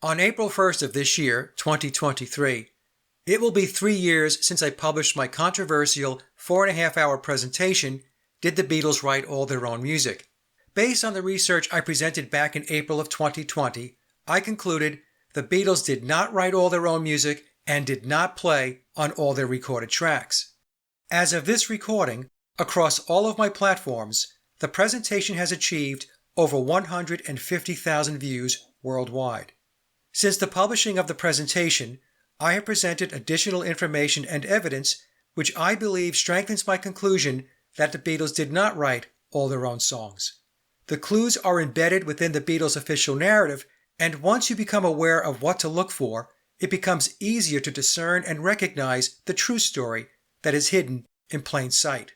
On April 1st of this year, 2023, it will be 3 years since I published my controversial 4.5-hour presentation, Did the Beatles Write All Their Own Music? Based on the research I presented back in April of 2020, I concluded the Beatles did not write all their own music and did not play on all their recorded tracks. As of this recording, across all of my platforms, the presentation has achieved over 150,000 views worldwide. Since the publishing of the presentation, I have presented additional information and evidence which I believe strengthens my conclusion that the Beatles did not write all their own songs. The clues are embedded within the Beatles' official narrative, and once you become aware of what to look for, it becomes easier to discern and recognize the true story that is hidden in plain sight.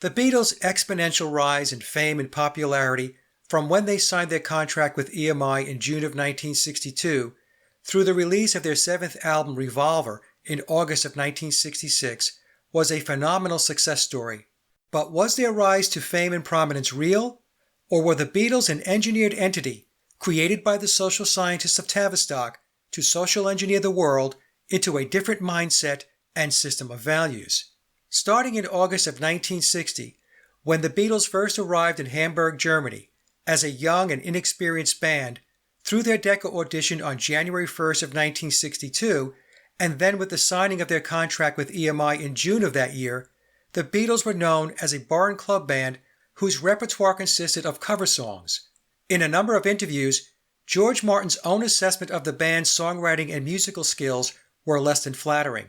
The Beatles' exponential rise in fame and popularity from when they signed their contract with EMI in June of 1962 through the release of their 7th album Revolver in August of 1966 was a phenomenal success story. But was their rise to fame and prominence real? Or were the Beatles an engineered entity created by the social scientists of Tavistock to social engineer the world into a different mindset and system of values? Starting in August of 1960, when the Beatles first arrived in Hamburg, Germany, as a young and inexperienced band, through their Decca audition on January 1st of 1962, and then with the signing of their contract with EMI in June of that year, the Beatles were known as a bar and club band whose repertoire consisted of cover songs. In a number of interviews, George Martin's own assessment of the band's songwriting and musical skills were less than flattering.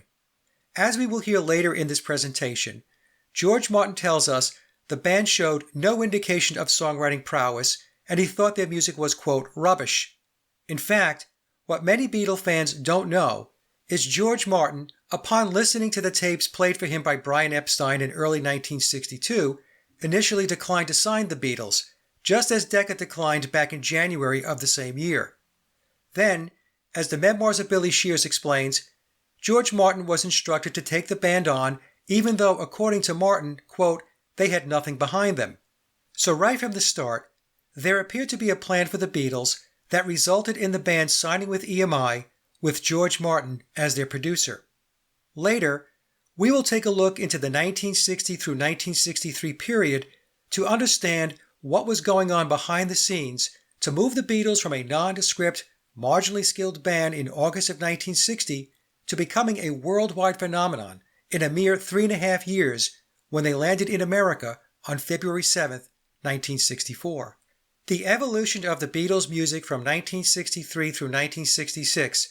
As we will hear later in this presentation, George Martin tells us the band showed no indication of songwriting prowess, and he thought their music was, quote, rubbish. In fact, what many Beatle fans don't know is George Martin, upon listening to the tapes played for him by Brian Epstein in early 1962, initially declined to sign the Beatles, just as Decca declined back in January of the same year. Then, as the Memoirs of Billy Shears explains, George Martin was instructed to take the band on, even though, according to Martin, quote, they had nothing behind them. So right from the start, there appeared to be a plan for the Beatles that resulted in the band signing with EMI with George Martin as their producer. Later, we will take a look into the 1960 through 1963 period to understand what was going on behind the scenes to move the Beatles from a nondescript, marginally skilled band in August of 1960 to becoming a worldwide phenomenon in a mere 3.5 years when they landed in America on February 7, 1964. The evolution of the Beatles' music from 1963 through 1966,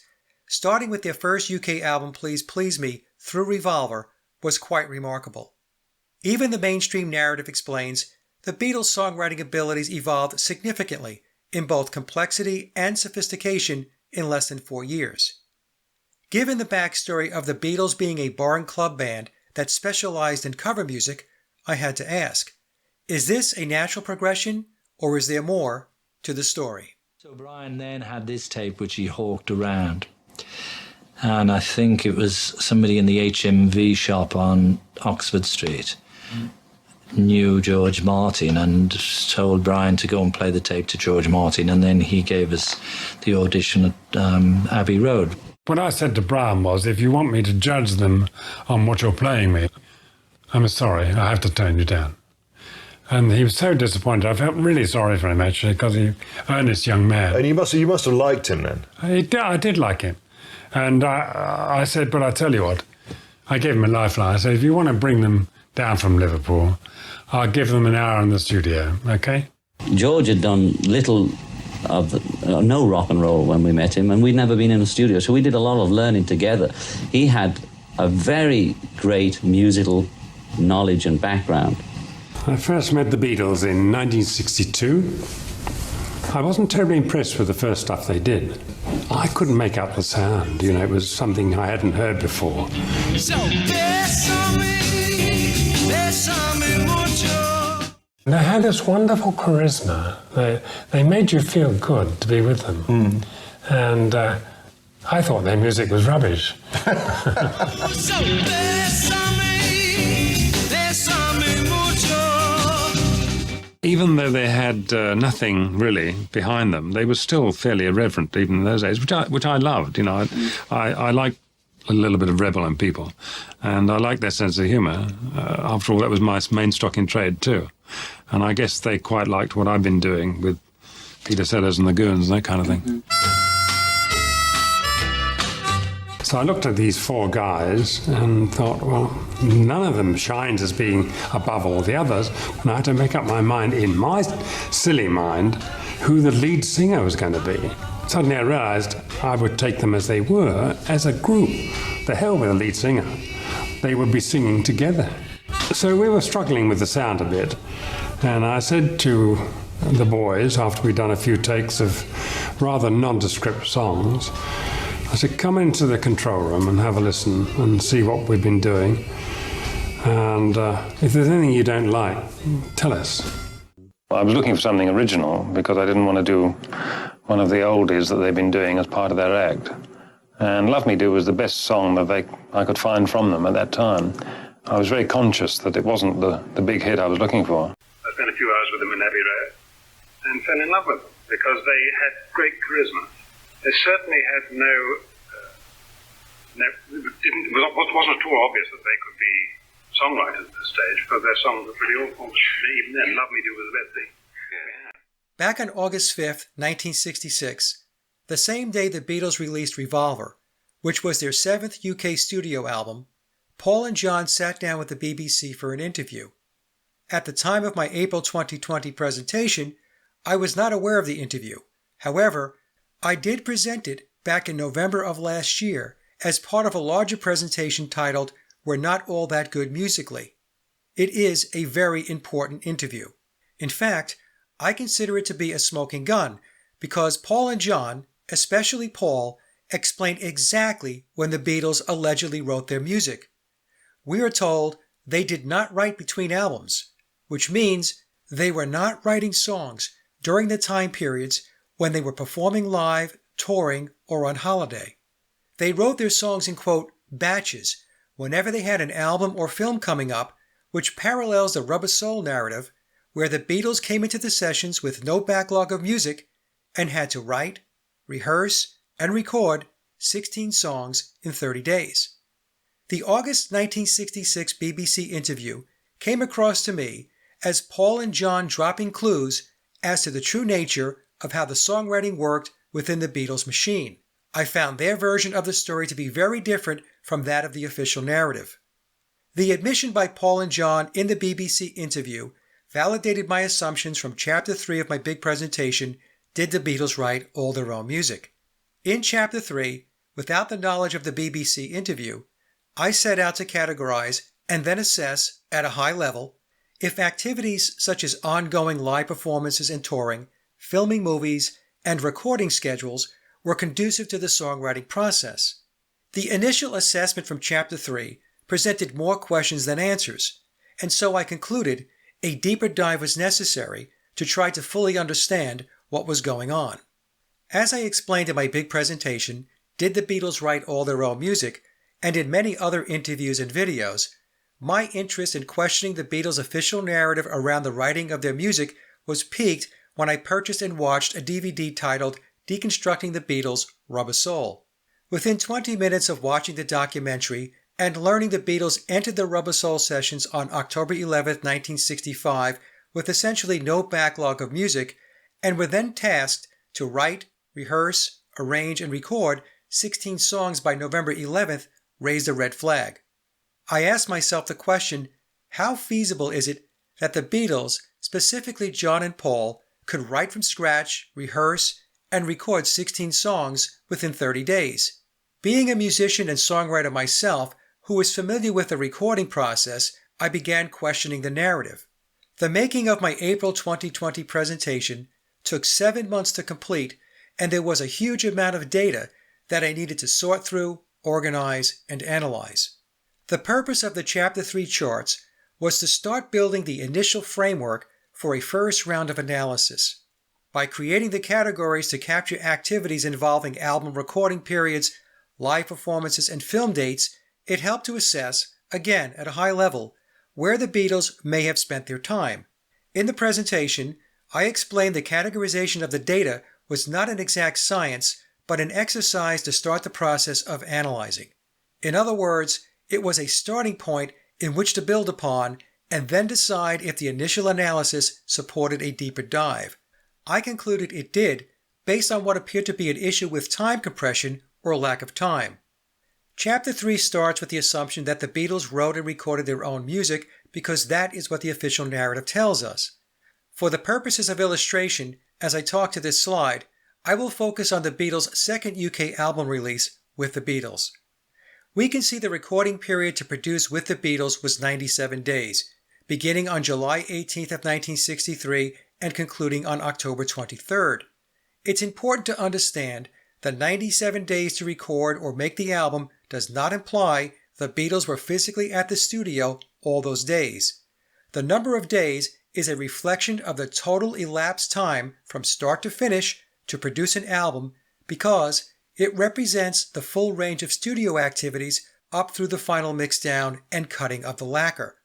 starting with their first UK album Please Please Me through Revolver, was quite remarkable. Even the mainstream narrative explains the Beatles' songwriting abilities evolved significantly in both complexity and sophistication in less than 4 years. Given the backstory of the Beatles being a bar and club band that specialized in cover music, I had to ask, is this a natural progression, or is there more to the story? So Brian then had this tape which he hawked around, and I think it was somebody in the HMV shop on Oxford Street knew George Martin and told Brian to go and play the tape to George Martin, and then he gave us the audition at Abbey Road. What I said to Brian was, if you want me to judge them on what you're playing me, I'm sorry, I have to turn you down. And he was so disappointed. I felt really sorry for him, actually, because he's an earnest young man. And you must have liked him then? I did like him. And I said, but I tell you what, I gave him a lifeline. I said, if you want to bring them down from Liverpool, I'll give them an hour in the studio, okay? George had done little of no rock and roll when we met him, and we'd never been in a studio, so we did a lot of learning together. He had a very great musical knowledge and background. I first met the Beatles in 1962. I wasn't terribly impressed with the first stuff they did. I couldn't make out the sound, it was something I hadn't heard before. So they had this wonderful charisma. They made you feel good to be with them. And I thought their music was rubbish. So Even though they had nothing really behind them, they were still fairly irreverent even in those days, which I loved. You know, I like a little bit of rebel in people, and I like their sense of humour. After all, that was my main stock in trade too, and I guess they quite liked what I've been doing with Peter Sellers and the Goons and that kind of thing. Mm-hmm. So I looked at these four guys and thought, well, none of them shines as being above all the others. And I had to make up my mind, in my silly mind, who the lead singer was going to be. Suddenly I realised I would take them as they were, as a group. The hell with a lead singer. They would be singing together. So we were struggling with the sound a bit. And I said to the boys, after we'd done a few takes of rather nondescript songs, I said, come into the control room and have a listen and see what we've been doing. And if there's anything you don't like, tell us. I was looking for something original because I didn't want to do one of the oldies that they've been doing as part of their act. And Love Me Do was the best song that I could find from them at that time. I was very conscious that it wasn't the big hit I was looking for. I spent a few hours with them in Abbey Road and fell in love with them because they had great charisma. They certainly had it wasn't at all obvious that they could be songwriters at this stage because their songs were pretty awful. Even then, Love Me Do was the best thing. Yeah. Back on August 5th, 1966, the same day the Beatles released Revolver, which was their 7th UK studio album, Paul and John sat down with the BBC for an interview. At the time of my April 2020 presentation, I was not aware of the interview. However, I did present it back in November of last year as part of a larger presentation titled We're Not All That Good Musically. It is a very important interview. In fact, I consider it to be a smoking gun because Paul and John, especially Paul, explain exactly when the Beatles allegedly wrote their music. We are told they did not write between albums, which means they were not writing songs during the time periods when they were performing live, touring, or on holiday. They wrote their songs in, quote, batches, whenever they had an album or film coming up, which parallels the Rubber Soul narrative, where the Beatles came into the sessions with no backlog of music and had to write, rehearse, and record 16 songs in 30 days. The August 1966 BBC interview came across to me as Paul and John dropping clues as to the true nature of how the songwriting worked within the Beatles machine. I found their version of the story to be very different from that of the official narrative. The admission by Paul and John in the BBC interview validated my assumptions from Chapter 3 of my big presentation, Did the Beatles Write All Their Own Music? In Chapter 3, without the knowledge of the BBC interview, I set out to categorize and then assess, at a high level, if activities such as ongoing live performances and touring, filming movies, and recording schedules were conducive to the songwriting process. The initial assessment from Chapter 3 presented more questions than answers, and so I concluded a deeper dive was necessary to try to fully understand what was going on. As I explained in my big presentation, Did the Beatles Write All Their Own Music? And in many other interviews and videos, my interest in questioning the Beatles' official narrative around the writing of their music was piqued when I purchased and watched a DVD titled Deconstructing the Beatles, Rubber Soul. Within 20 minutes of watching the documentary and learning the Beatles entered the Rubber Soul sessions on October 11, 1965, with essentially no backlog of music, and were then tasked to write, rehearse, arrange, and record 16 songs by November 11th, raised a red flag. I asked myself the question, how feasible is it that the Beatles, specifically John and Paul, could write from scratch, rehearse, and record 16 songs within 30 days? Being a musician and songwriter myself, who was familiar with the recording process, I began questioning the narrative. The making of my April 2020 presentation took 7 months to complete, and there was a huge amount of data that I needed to sort through, organize, and analyze. The purpose of the Chapter 3 charts was to start building the initial framework for a first round of analysis. By creating the categories to capture activities involving album recording periods, live performances, and film dates, it helped to assess, again at a high level, where the Beatles may have spent their time. In the presentation, I explained the categorization of the data was not an exact science, but an exercise to start the process of analyzing. In other words, it was a starting point in which to build upon and then decide if the initial analysis supported a deeper dive. I concluded it did based on what appeared to be an issue with time compression or lack of time. Chapter 3 starts with the assumption that the Beatles wrote and recorded their own music because that is what the official narrative tells us. For the purposes of illustration, as I talk to this slide, I will focus on the Beatles' second UK album release, With the Beatles. We can see the recording period to produce With the Beatles was 97 days, beginning on July 18th of 1963 and concluding on October 23rd. It's important to understand that 97 days to record or make the album does not imply the Beatles were physically at the studio all those days. The number of days is a reflection of the total elapsed time from start to finish to produce an album because it represents the full range of studio activities up through the final mixdown and cutting of the lacquer.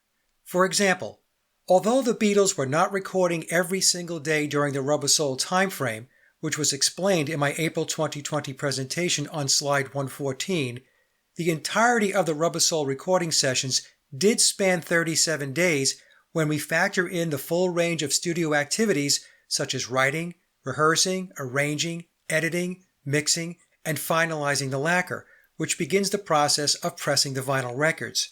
For example, although the Beatles were not recording every single day during the Rubber Soul timeframe, which was explained in my April 2020 presentation on slide 114, the entirety of the Rubber Soul recording sessions did span 37 days when we factor in the full range of studio activities such as writing, rehearsing, arranging, editing, mixing, and finalizing the lacquer, which begins the process of pressing the vinyl records.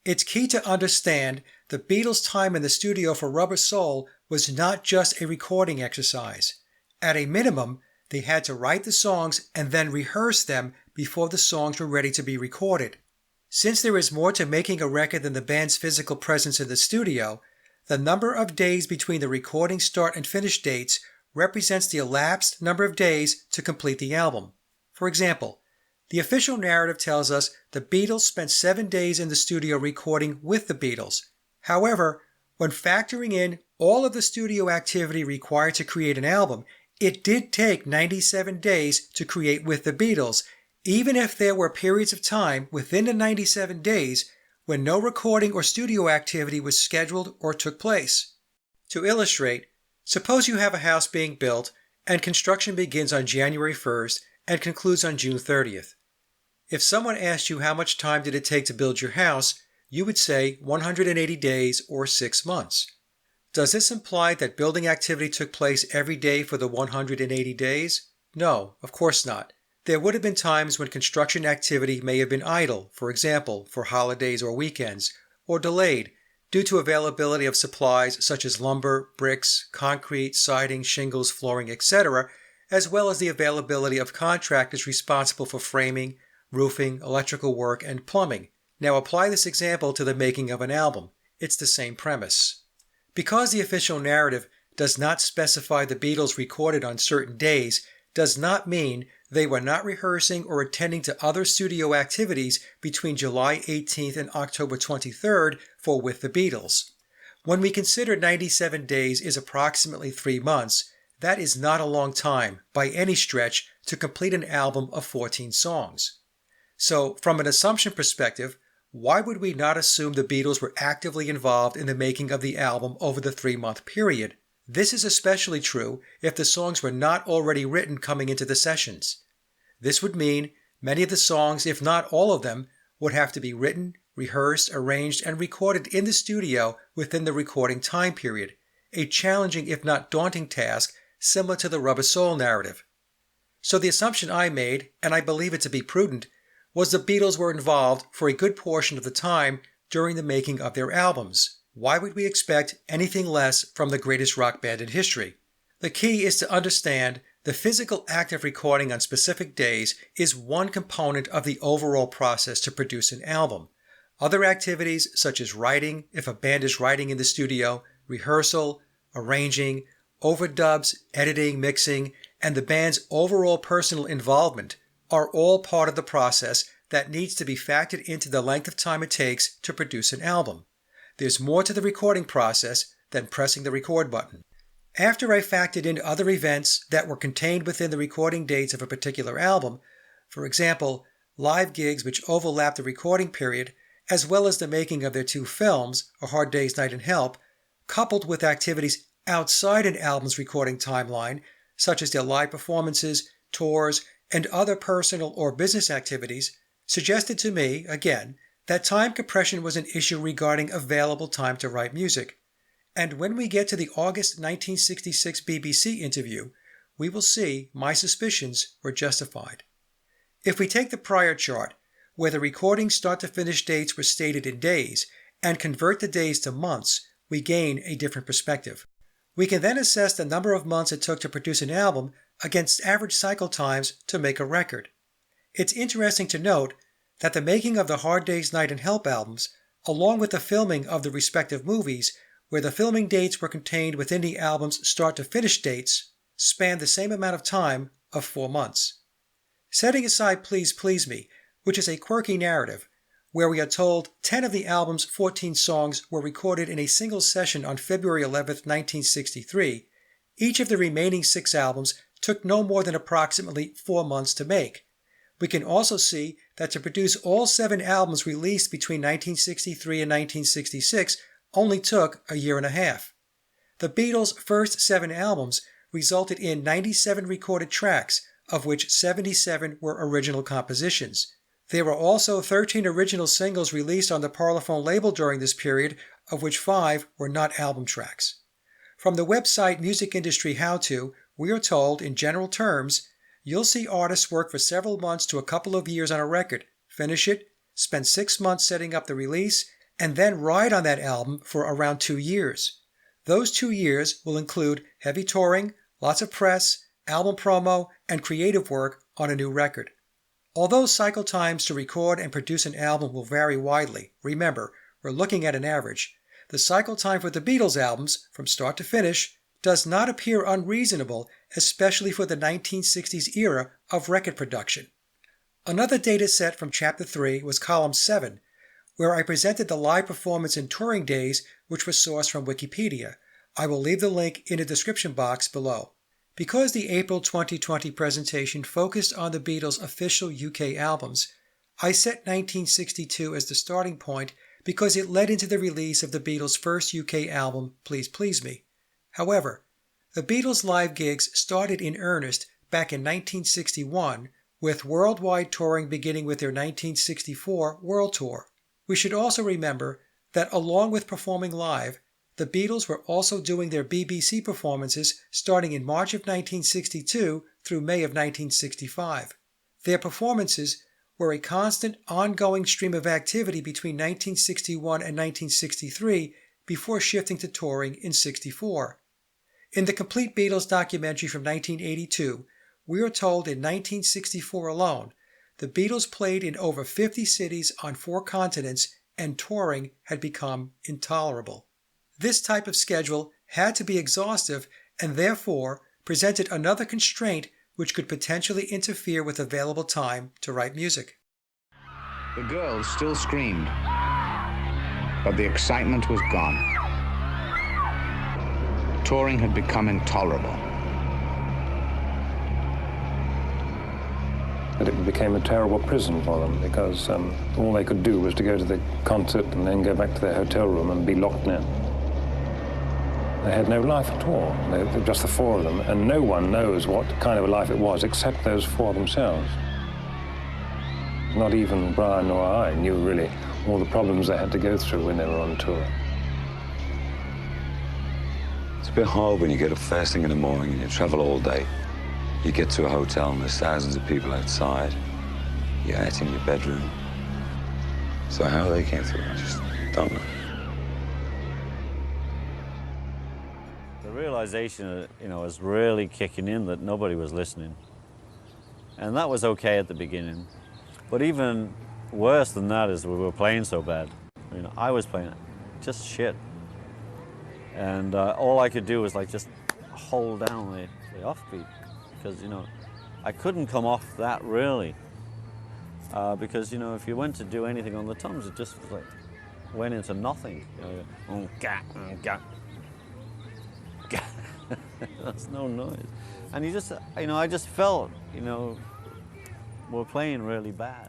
It's key to understand the Beatles' time in the studio for Rubber Soul was not just a recording exercise. At a minimum, they had to write the songs and then rehearse them before the songs were ready to be recorded. Since there is more to making a record than the band's physical presence in the studio, the number of days between the recording start and finish dates represents the elapsed number of days to complete the album. For example, the official narrative tells us the Beatles spent 7 days in the studio recording With the Beatles. However, when factoring in all of the studio activity required to create an album, it did take 97 days to create With the Beatles, even if there were periods of time within the 97 days when no recording or studio activity was scheduled or took place. To illustrate, suppose you have a house being built and construction begins on January 1st and concludes on June 30th. If someone asked you how much time did it take to build your house, you would say 180 days or 6 months. Does this imply that building activity took place every day for the 180 days? No, of course not. There would have been times when construction activity may have been idle, for example, for holidays or weekends, or delayed due to availability of supplies such as lumber, bricks, concrete, siding, shingles, flooring, etc., as well as the availability of contractors responsible for framing, roofing, electrical work, and plumbing. Now apply this example to the making of an album. It's the same premise. Because the official narrative does not specify the Beatles recorded on certain days, does not mean they were not rehearsing or attending to other studio activities between July 18th and October 23rd for With the Beatles. When we consider 97 days is approximately 3 months, that is not a long time, by any stretch, to complete an album of 14 songs. So, from an assumption perspective, why would we not assume the Beatles were actively involved in the making of the album over the 3-month period? This is especially true if the songs were not already written coming into the sessions. This would mean many of the songs, if not all of them, would have to be written, rehearsed, arranged, and recorded in the studio within the recording time period, a challenging if not daunting task similar to the Rubber Soul narrative. So the assumption I made, and I believe it to be prudent, was the Beatles were involved for a good portion of the time during the making of their albums. Why would we expect anything less from the greatest rock band in history? The key is to understand the physical act of recording on specific days is one component of the overall process to produce an album. Other activities such as writing, if a band is writing in the studio, rehearsal, arranging, overdubs, editing, mixing, and the band's overall personal involvement are all part of the process that needs to be factored into the length of time it takes to produce an album. There's more to the recording process than pressing the record button. After I factored in other events that were contained within the recording dates of a particular album, for example, live gigs which overlap the recording period, as well as the making of their 2 films, A Hard Day's Night and Help, coupled with activities outside an album's recording timeline, such as their live performances, tours, and other personal or business activities, suggested to me, again, that time compression was an issue regarding available time to write music. And when we get to the August 1966 BBC interview, we will see my suspicions were justified. If we take the prior chart, where the recording start to finish dates were stated in days, and convert the days to months, we gain a different perspective. We can then assess the number of months it took to produce an album against average cycle times to make a record. It's interesting to note that the making of the Hard Day's Night and Help albums, along with the filming of the respective movies, where the filming dates were contained within the album's start-to-finish dates, spanned the same amount of time of 4 months. Setting aside Please Please Me, which is a quirky narrative, where we are told 10 of the album's 14 songs were recorded in a single session on February 11, 1963, each of the remaining 6 albums took no more than approximately 4 months to make. We can also see that to produce all 7 albums released between 1963 and 1966 only took a year and a half. The Beatles' first 7 albums resulted in 97 recorded tracks, of which 77 were original compositions. There were also 13 original singles released on the Parlophone label during this period, of which 5 were not album tracks. From the website Music Industry How To, we are told, in general terms, you'll see artists work for several months to a couple of years on a record, finish it, spend 6 months setting up the release, and then ride on that album for around 2 years. Those 2 years will include heavy touring, lots of press, album promo, and creative work on a new record. Although cycle times to record and produce an album will vary widely, remember, we're looking at an average. The cycle time for the Beatles albums, from start to finish, does not appear unreasonable, especially for the 1960s era of record production. Another data set from Chapter 3 was Column 7, where I presented the live performance and touring days, which were sourced from Wikipedia. I will leave the link in the description box below. Because the April 2020 presentation focused on the Beatles' official UK albums, I set 1962 as the starting point because it led into the release of the Beatles' first UK album, Please Please Me. However, the Beatles' live gigs started in earnest back in 1961, with worldwide touring beginning with their 1964 World Tour. We should also remember that along with performing live, the Beatles were also doing their BBC performances starting in March of 1962 through May of 1965. Their performances were a constant, ongoing stream of activity between 1961 and 1963 before shifting to touring in '64. In the Complete Beatles documentary from 1982, we are told in 1964 alone, the Beatles played in over 50 cities on 4 continents and touring had become intolerable. This type of schedule had to be exhaustive and therefore presented another constraint which could potentially interfere with available time to write music. The girls still screamed, but the excitement was gone. Touring had become intolerable. And it became a terrible prison for them because all they could do was to go to the concert and then go back to their hotel room and be locked in. They had no life at all. They were just the 4 of them, and no one knows what kind of a life it was except those 4 themselves. Not even Brian nor I knew really all the problems they had to go through when they were on tour. It's a bit hard when you get up first thing in the morning and you travel all day. You get to a hotel and there's thousands of people outside. You're out in your bedroom. So how they came through, I just don't know. The realization, was really kicking in that nobody was listening. And that was okay at the beginning. But even worse than that is we were playing so bad. I was playing just shit. And all I could do was just hold down the offbeat. Because, I couldn't come off that really. Because, if you went to do anything on the toms, it just went into nothing. That's no noise. And you just, I just felt, we're playing really bad.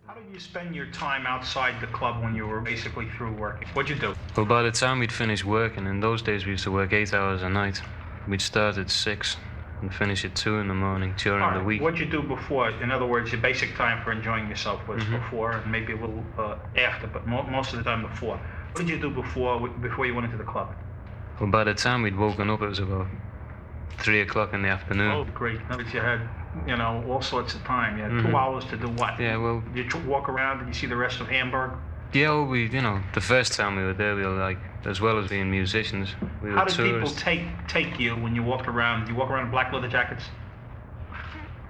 How did you spend your time outside the club when you were basically through working? What'd you do? Well, by the time we'd finish working, in those days we used to work 8 hours a night. We'd start at 6 and finish at 2 in the morning during the week. What'd you do before? In other words, your basic time for enjoying yourself was before, and maybe a little after, but most of the time before. What did you do before you went into the club? Well, by the time we'd woken up, it was about 3 o'clock in the afternoon. Oh, great. In other words, you had, all sorts of time. You had 2 hours to do what? Yeah, well... You walk around and you see the rest of Hamburg? Yeah, well, the first time we were there, we were like, as well as being musicians, we were tourists. How did people take you when you walked around? You walk around in black leather jackets?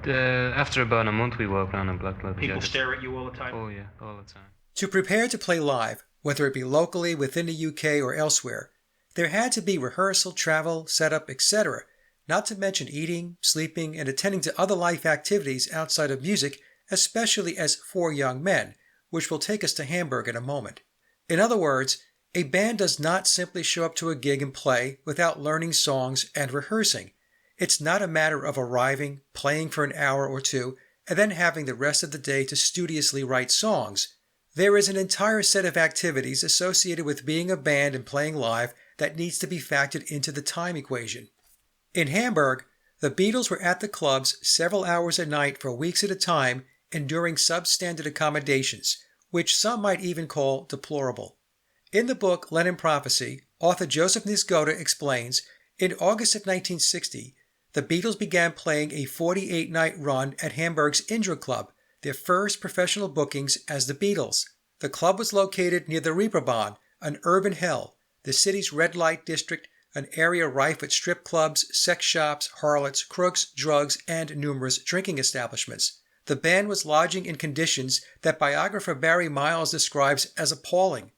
After about a month, we walked around in black leather jackets. People stare at you all the time? Oh, yeah, all the time. To prepare to play live, whether it be locally, within the UK, or elsewhere, there had to be rehearsal, travel, setup, etc., not to mention eating, sleeping, and attending to other life activities outside of music, especially as 4 young men, which will take us to Hamburg in a moment. In other words, a band does not simply show up to a gig and play without learning songs and rehearsing. It's not a matter of arriving, playing for an hour or two, and then having the rest of the day to studiously write songs. There is an entire set of activities associated with being a band and playing live that needs to be factored into the time equation. In Hamburg, the Beatles were at the clubs several hours a night for weeks at a time, enduring substandard accommodations, which some might even call deplorable. In the book Lennon Prophecy, author Joseph Nisgoda explains, in August of 1960, the Beatles began playing a 48-night run at Hamburg's Indra Club, their first professional bookings as the Beatles. The club was located near the Reeperbahn, an urban hell, the city's red light district, an area rife with strip clubs, sex shops, harlots, crooks, drugs, and numerous drinking establishments. The band was lodging in conditions that biographer Barry Miles describes as appalling.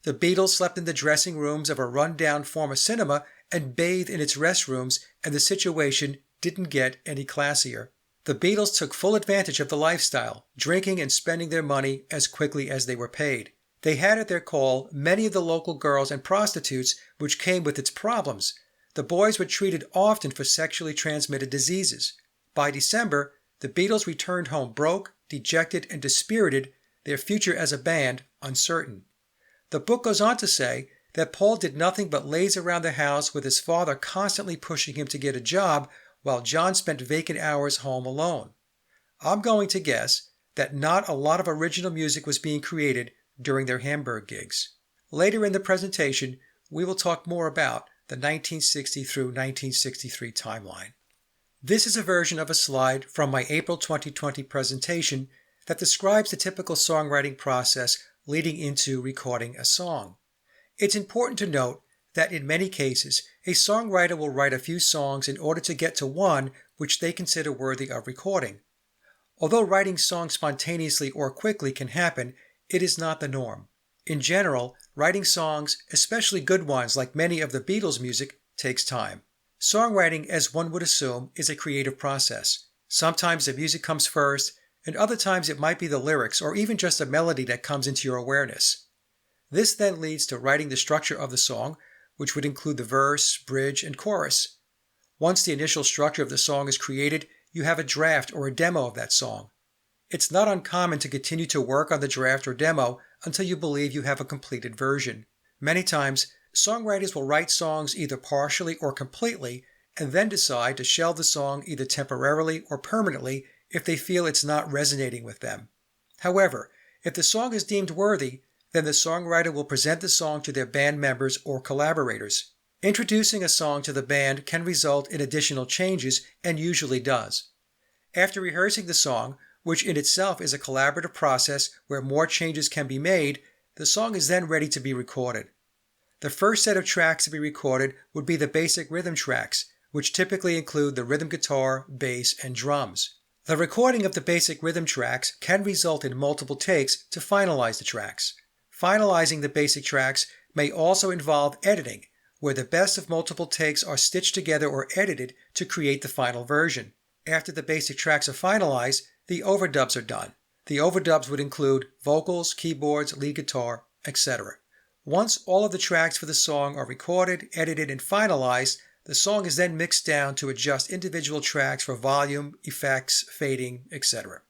The Beatles slept in the dressing rooms of a run-down former cinema and bathed in its restrooms, and the situation didn't get any classier. The Beatles took full advantage of the lifestyle, drinking and spending their money as quickly as they were paid. They had at their call many of the local girls and prostitutes, which came with its problems. The boys were treated often for sexually transmitted diseases. By December, the Beatles returned home broke, dejected, and dispirited, their future as a band uncertain. The book goes on to say that Paul did nothing but laze around the house with his father constantly pushing him to get a job, while John spent vacant hours home alone. I'm going to guess that not a lot of original music was being created during their Hamburg gigs. Later in the presentation, we will talk more about the 1960 through 1963 timeline. This is a version of a slide from my April 2020 presentation that describes the typical songwriting process leading into recording a song. It's important to note that in many cases, a songwriter will write a few songs in order to get to one which they consider worthy of recording. Although writing songs spontaneously or quickly can happen, it is not the norm. In general, writing songs, especially good ones like many of the Beatles' music, takes time. Songwriting, as one would assume, is a creative process. Sometimes the music comes first, and other times it might be the lyrics or even just a melody that comes into your awareness. This then leads to writing the structure of the song, which would include the verse, bridge, and chorus. Once the initial structure of the song is created, you have a draft or a demo of that song. It's not uncommon to continue to work on the draft or demo until you believe you have a completed version. Many times, songwriters will write songs either partially or completely and then decide to shelve the song either temporarily or permanently if they feel it's not resonating with them. However, if the song is deemed worthy, then the songwriter will present the song to their band members or collaborators. Introducing a song to the band can result in additional changes and usually does. After rehearsing the song, which in itself is a collaborative process where more changes can be made, the song is then ready to be recorded. The first set of tracks to be recorded would be the basic rhythm tracks, which typically include the rhythm guitar, bass, and drums. The recording of the basic rhythm tracks can result in multiple takes to finalize the tracks. Finalizing the basic tracks may also involve editing, where the best of multiple takes are stitched together or edited to create the final version. After the basic tracks are finalized, the overdubs are done. The overdubs would include vocals, keyboards, lead guitar, etc. Once all of the tracks for the song are recorded, edited, and finalized, the song is then mixed down to adjust individual tracks for volume, effects, fading, etc.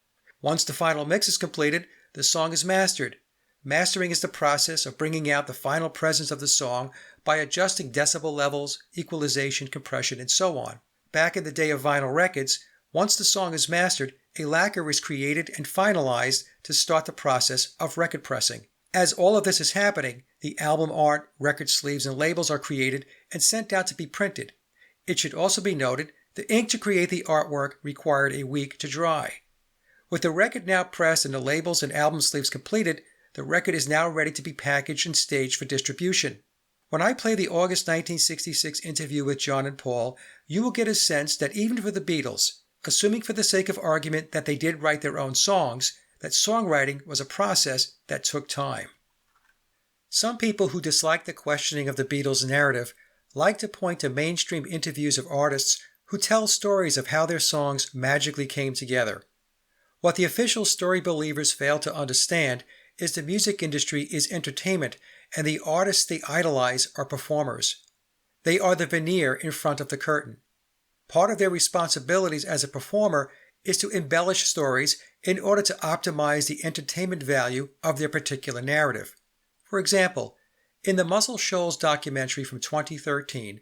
Once the final mix is completed, the song is mastered. Mastering is the process of bringing out the final presence of the song by adjusting decibel levels, equalization, compression, and so on. Back in the day of vinyl records, once the song is mastered, a lacquer is created and finalized to start the process of record pressing. As all of this is happening, the album art, record sleeves, and labels are created and sent out to be printed. It should also be noted the ink to create the artwork required a week to dry. With the record now pressed and the labels and album sleeves completed, the record is now ready to be packaged and staged for distribution. When I play the August 1966 interview with John and Paul, you will get a sense that even for the Beatles, assuming for the sake of argument that they did write their own songs, that songwriting was a process that took time. Some people who dislike the questioning of the Beatles' narrative like to point to mainstream interviews of artists who tell stories of how their songs magically came together. What the official story believers fail to understand is the music industry is entertainment, and the artists they idolize are performers. They are the veneer in front of the curtain. Part of their responsibilities as a performer is to embellish stories in order to optimize the entertainment value of their particular narrative. For example, in the Muscle Shoals documentary from 2013,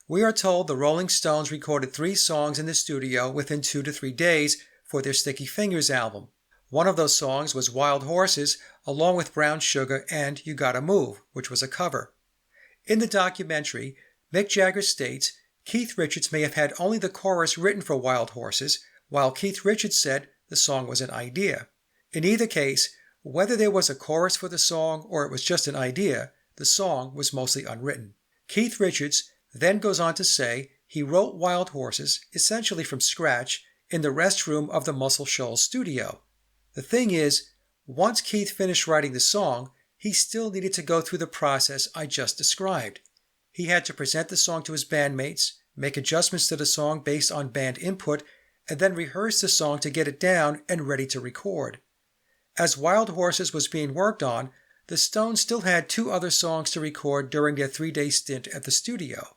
we are told the Rolling Stones recorded 3 songs in the studio within 2 to 3 days for their Sticky Fingers album. One of those songs was Wild Horses, along with Brown Sugar and You Gotta Move, which was a cover. In the documentary, Mick Jagger states Keith Richards may have had only the chorus written for Wild Horses, while Keith Richards said the song was an idea. In either case, whether there was a chorus for the song or it was just an idea, the song was mostly unwritten. Keith Richards then goes on to say he wrote Wild Horses, essentially from scratch, in the restroom of the Muscle Shoals studio. The thing is, once Keith finished writing the song, he still needed to go through the process I just described. He had to present the song to his bandmates, make adjustments to the song based on band input, and then rehearse the song to get it down and ready to record. As Wild Horses was being worked on, the Stones still had 2 other songs to record during their 3-day stint at the studio.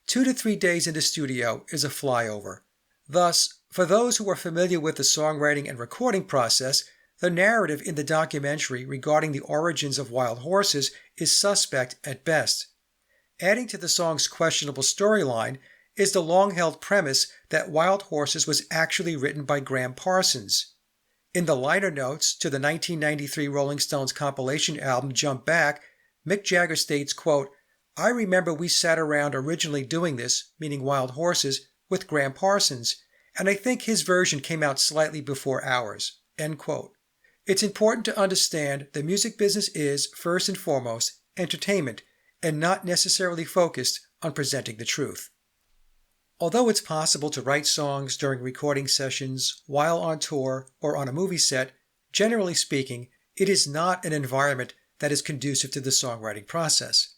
2 to 3 days in the studio is a flyover. Thus, for those who are familiar with the songwriting and recording process, the narrative in the documentary regarding the origins of Wild Horses is suspect at best. Adding to the song's questionable storyline is the long-held premise that Wild Horses was actually written by Graham Parsons. In the liner notes to the 1993 Rolling Stones compilation album Jump Back, Mick Jagger states, quote, "I remember we sat around originally doing this, meaning Wild Horses, with Graham Parsons, and I think his version came out slightly before ours." End quote. It's important to understand the music business is, first and foremost, entertainment, and not necessarily focused on presenting the truth. Although it's possible to write songs during recording sessions, while on tour, or on a movie set, generally speaking, it is not an environment that is conducive to the songwriting process.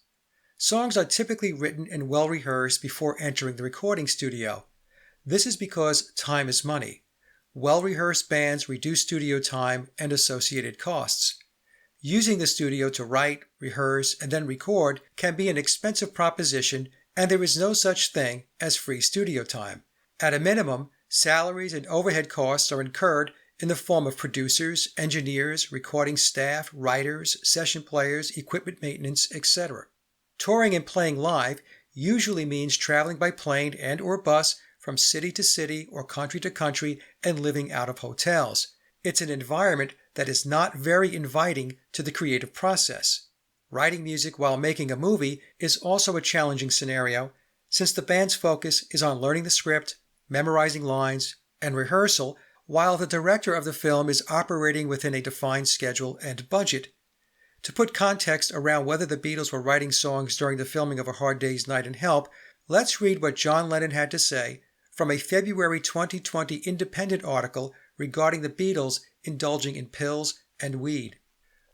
Songs are typically written and well rehearsed before entering the recording studio. This is because time is money. Well-rehearsed bands reduce studio time and associated costs. Using the studio to write, rehearse, and then record can be an expensive proposition, and there is no such thing as free studio time. At a minimum, salaries and overhead costs are incurred in the form of producers, engineers, recording staff, writers, session players, equipment maintenance, etc. Touring and playing live usually means traveling by plane and or bus from city to city or country to country and living out of hotels. It's an environment that is not very inviting to the creative process. Writing music while making a movie is also a challenging scenario, since the band's focus is on learning the script, memorizing lines, and rehearsal, while the director of the film is operating within a defined schedule and budget. To put context around whether the Beatles were writing songs during the filming of A Hard Day's Night and Help, let's read what John Lennon had to say from a February 2020 Independent article regarding the Beatles indulging in pills and weed.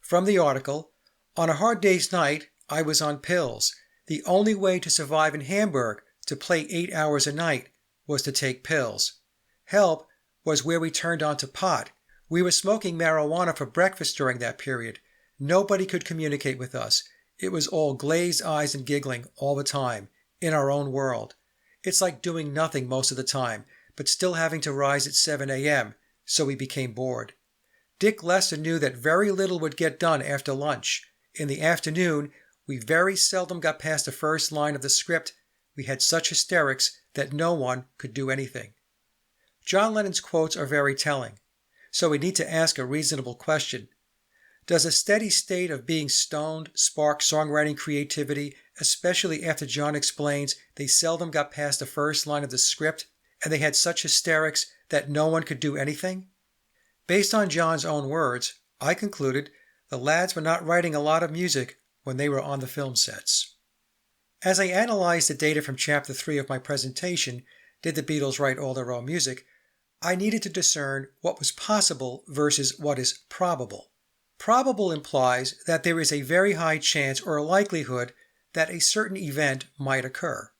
From the article, "On a hard day's night, I was on pills. The only way to survive in Hamburg, to play 8 hours a night, was to take pills. Help was where we turned on to pot. We were smoking marijuana for breakfast during that period. Nobody could communicate with us. It was all glazed eyes and giggling all the time, in our own world. It's like doing nothing most of the time, but still having to rise at 7 a.m., so we became bored. Dick Lester knew that very little would get done after lunch. In the afternoon, we very seldom got past the first line of the script. We had such hysterics that no one could do anything. John Lennon's quotes are very telling, so we need to ask a reasonable question. Does a steady state of being stoned spark songwriting creativity, especially after John explains they seldom got past the first line of the script and they had such hysterics that no one could do anything? Based on John's own words, I concluded the lads were not writing a lot of music when they were on the film sets. As I analyzed the data from Chapter 3 of my presentation, Did the Beatles Write All Their Own Music?, I needed to discern what was possible versus what is probable. Probable implies that there is a very high chance or likelihood that a certain event might occur.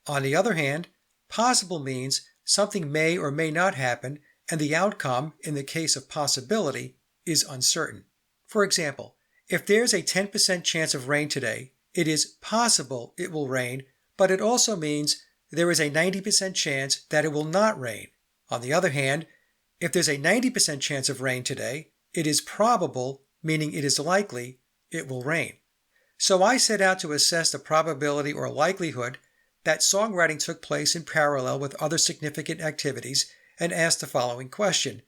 On the other hand, possible means something may or may not happen, and the outcome, in the case of possibility, is uncertain. For example, if there's a 10% chance of rain today, it is possible it will rain, but it also means there is a 90% chance that it will not rain. On the other hand, if there's a 90% chance of rain today, it is probable, meaning it is likely, it will rain. So I set out to assess the probability or likelihood that songwriting took place in parallel with other significant activities and asked the following question.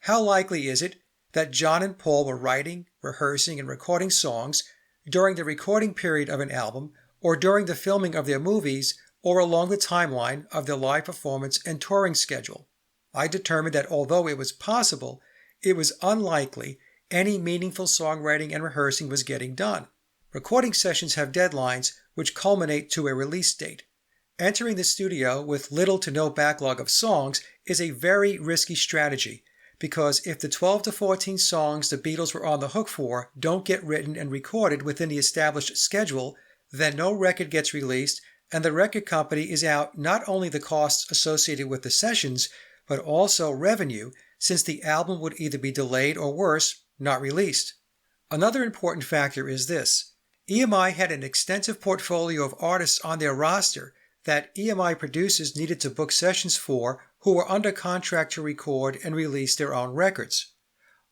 How likely is it that John and Paul were writing, rehearsing, and recording songs during the recording period of an album, or during the filming of their movies, or along the timeline of their live performance and touring schedule? I determined that although it was possible, it was unlikely any meaningful songwriting and rehearsing was getting done. Recording sessions have deadlines which culminate to a release date. Entering the studio with little to no backlog of songs is a very risky strategy, because if the 12 to 14 songs the Beatles were on the hook for don't get written and recorded within the established schedule, then no record gets released, and the record company is out not only the costs associated with the sessions, but also revenue, since the album would either be delayed or worse, not released. Another important factor is this. EMI had an extensive portfolio of artists on their roster that EMI producers needed to book sessions for who were under contract to record and release their own records.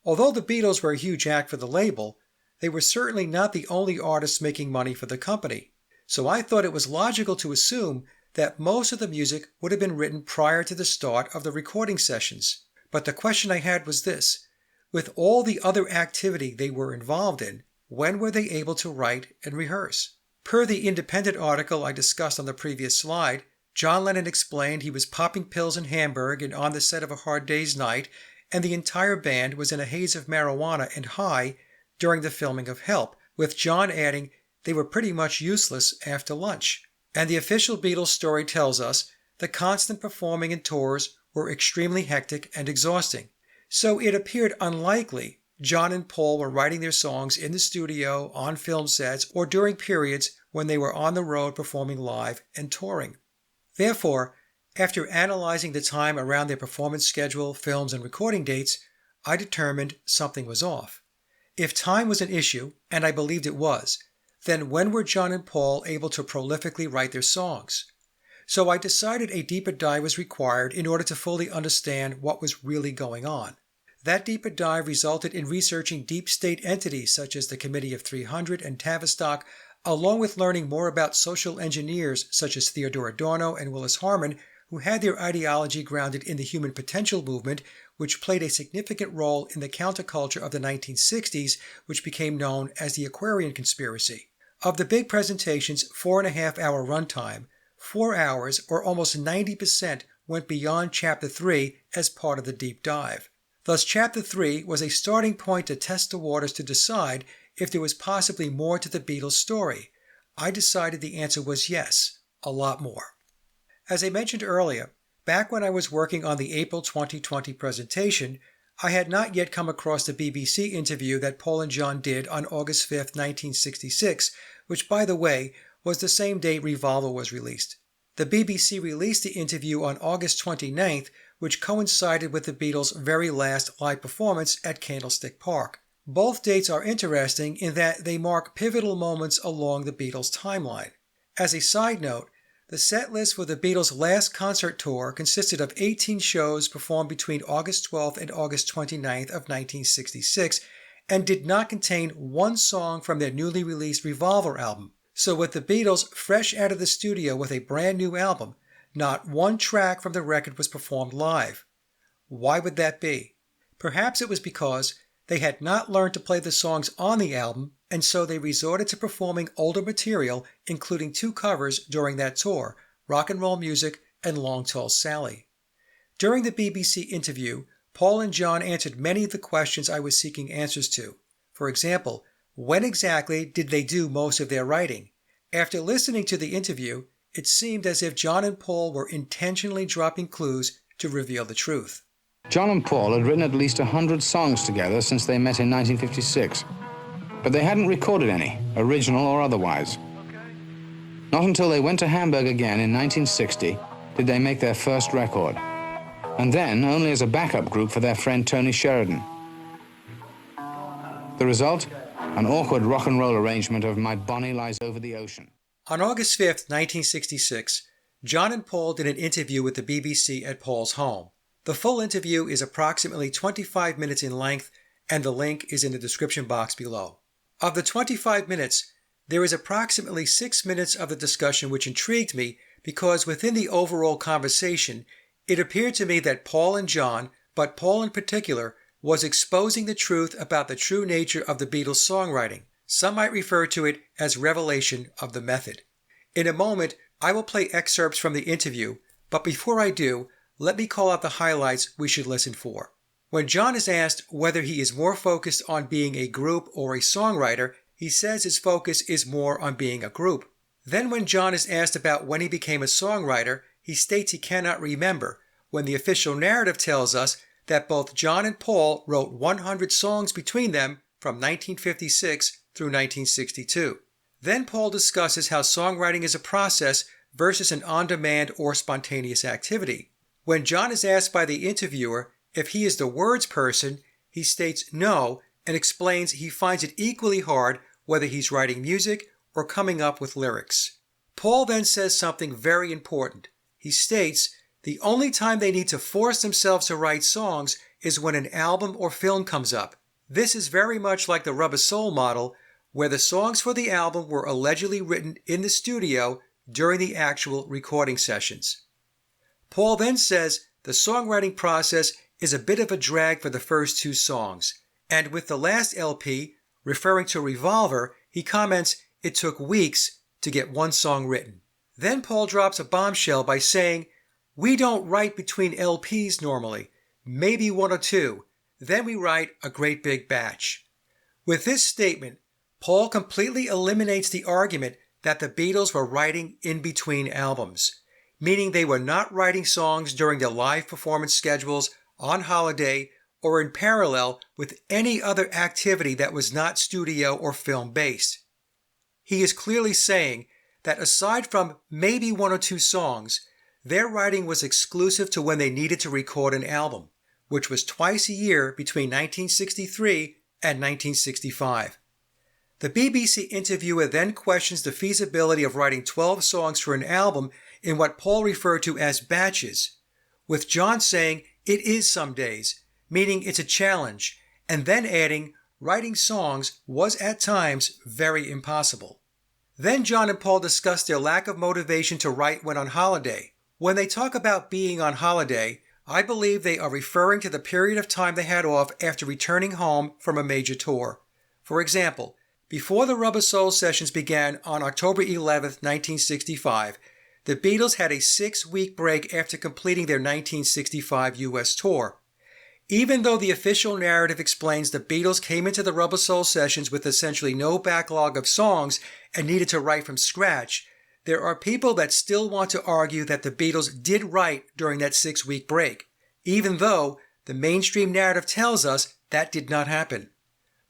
Although the Beatles were a huge act for the label, they were certainly not the only artists making money for the company. So I thought it was logical to assume that most of the music would have been written prior to the start of the recording sessions. But the question I had was this. With all the other activity they were involved in, when were they able to write and rehearse? Per the Independent article I discussed on the previous slide, John Lennon explained he was popping pills in Hamburg and on the set of A Hard Day's Night, and the entire band was in a haze of marijuana and high during the filming of Help, with John adding they were pretty much useless after lunch. And the official Beatles story tells us the constant performing and tours were extremely hectic and exhausting. So it appeared unlikely John and Paul were writing their songs in the studio, on film sets, or during periods when they were on the road performing live and touring. Therefore, after analyzing the time around their performance schedule, films, and recording dates, I determined something was off. If time was an issue, and I believed it was, then when were John and Paul able to prolifically write their songs? So I decided a deeper dive was required in order to fully understand what was really going on. That deeper dive resulted in researching deep state entities such as the Committee of 300 and Tavistock, along with learning more about social engineers such as Theodore Adorno and Willis Harman, who had their ideology grounded in the human potential movement, which played a significant role in the counterculture of the 1960s, which became known as the Aquarian Conspiracy. Of the big presentation's 4.5-hour runtime, 4 hours, or almost 90%, went beyond Chapter 3 as part of the deep dive. Thus, Chapter 3 was a starting point to test the waters to decide if there was possibly more to the Beatles' story. I decided the answer was yes, a lot more. As I mentioned earlier, back when I was working on the April 2020 presentation, I had not yet come across the BBC interview that Paul and John did on August 5, 1966, which, by the way, was the same date Revolver was released. The BBC released the interview on August 29th, which coincided with the Beatles' very last live performance at Candlestick Park. Both dates are interesting in that they mark pivotal moments along the Beatles' timeline. As a side note, The set list for the Beatles' last concert tour consisted of 18 shows performed between August 12th and August 29th of 1966 and did not contain one song from their newly released Revolver album. So with the Beatles fresh out of the studio with a brand new album, not one track from the record was performed live. Why would that be? Perhaps it was because they had not learned to play the songs on the album, and so they resorted to performing older material, including 2 covers during that tour, Rock and Roll Music and Long Tall Sally. During the BBC interview, Paul and John answered many of the questions I was seeking answers to. For example, when exactly did they do most of their writing? After listening to the interview, it seemed as if John and Paul were intentionally dropping clues to reveal the truth. John and Paul had written at least 100 songs together since they met in 1956, but they hadn't recorded any, original or otherwise. Not until they went to Hamburg again in 1960 did they make their first record, and then only as a backup group for their friend Tony Sheridan. The result? An awkward rock and roll arrangement of My Bonnie Lies Over the Ocean. On August 5th, 1966, John and Paul did an interview with the BBC at Paul's home. The full interview is approximately 25 minutes in length, and the link is in the description box below. Of the 25 minutes, there is approximately 6 minutes of the discussion which intrigued me because within the overall conversation, it appeared to me that Paul and John, but Paul in particular, was exposing the truth about the true nature of the Beatles' songwriting. Some might refer to it as revelation of the method. In a moment, I will play excerpts from the interview, but before I do, let me call out the highlights we should listen for. When John is asked whether he is more focused on being a group or a songwriter, he says his focus is more on being a group. Then when John is asked about when he became a songwriter, he states he cannot remember, when the official narrative tells us that both John and Paul wrote 100 songs between them from 1956 through 1962. Then Paul discusses how songwriting is a process versus an on-demand or spontaneous activity. When John is asked by the interviewer if he is the words person, he states no and explains he finds it equally hard whether he's writing music or coming up with lyrics. Paul then says something very important. He states the only time they need to force themselves to write songs is when an album or film comes up. This is very much like the Rubber Soul model, where the songs for the album were allegedly written in the studio during the actual recording sessions. Paul then says the songwriting process is a bit of a drag for the first 2 songs, and with the last LP, referring to Revolver, he comments it took weeks to get 1 song written. Then Paul drops a bombshell by saying, "We don't write between LPs normally, maybe 1 or 2, then we write a great big batch." With this statement, Paul completely eliminates the argument that the Beatles were writing in between albums, meaning they were not writing songs during their live performance schedules, on holiday, or in parallel with any other activity that was not studio or film based. He is clearly saying that aside from maybe 1 or 2 songs, their writing was exclusive to when they needed to record an album, which was twice a year between 1963 and 1965. The BBC interviewer then questions the feasibility of writing 12 songs for an album in what Paul referred to as batches, with John saying it is some days, meaning it's a challenge, and then adding writing songs was at times very impossible. Then John and Paul discuss their lack of motivation to write when on holiday. When they talk about being on holiday, I believe they are referring to the period of time they had off after returning home from a major tour. For example, before the Rubber Soul sessions began on October 11, 1965, the Beatles had a 6-week break after completing their 1965 U.S. tour. Even though the official narrative explains the Beatles came into the Rubber Soul sessions with essentially no backlog of songs and needed to write from scratch, there are people that still want to argue that the Beatles did write during that 6-week break, even though the mainstream narrative tells us that did not happen.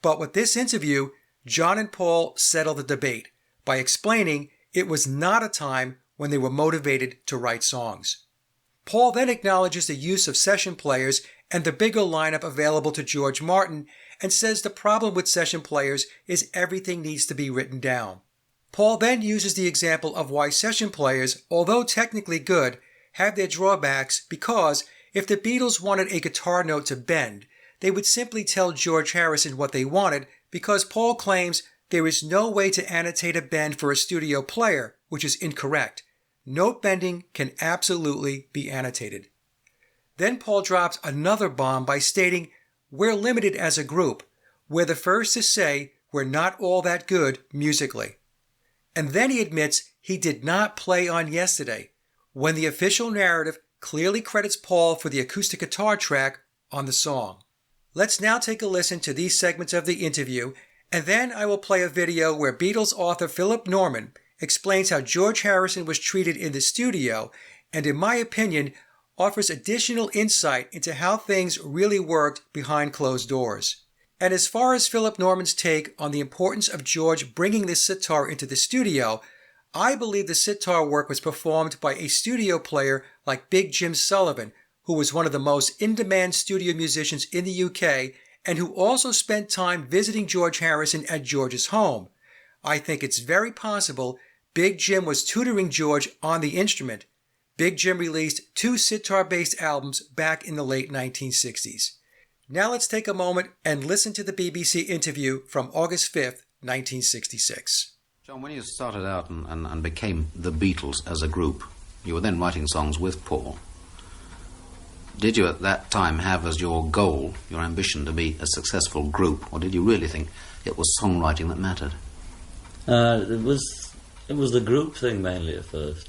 But with this interview, John and Paul settled the debate by explaining it was not a time when they were motivated to write songs. Paul then acknowledges the use of session players and the bigger lineup available to George Martin and says the problem with session players is everything needs to be written down. Paul then uses the example of why session players, although technically good, have their drawbacks because if the Beatles wanted a guitar note to bend, they would simply tell George Harrison what they wanted because Paul claims there is no way to annotate a bend for a studio player, which is incorrect. Note bending can absolutely be annotated. Then Paul drops another bomb by stating, "We're limited as a group. We're the first to say we're not all that good musically." And then he admits he did not play on Yesterday, when the official narrative clearly credits Paul for the acoustic guitar track on the song. Let's now take a listen to these segments of the interview, and then I will play a video where Beatles author Philip Norman explains how George Harrison was treated in the studio, and in my opinion, offers additional insight into how things really worked behind closed doors. And as far as Philip Norman's take on the importance of George bringing the sitar into the studio, I believe the sitar work was performed by a studio player like Big Jim Sullivan, who was one of the most in-demand studio musicians in the UK and who also spent time visiting George Harrison at George's home. I think it's very possible Big Jim was tutoring George on the instrument. Big Jim released 2 sitar-based albums back in the late 1960s. Now let's take a moment and listen to the BBC interview from August 5th, 1966. John, when you started out and became the Beatles as a group, you were then writing songs with Paul. Did you at that time have as your goal, your ambition to be a successful group, or did you really think it was songwriting that mattered? It was the group thing mainly at first,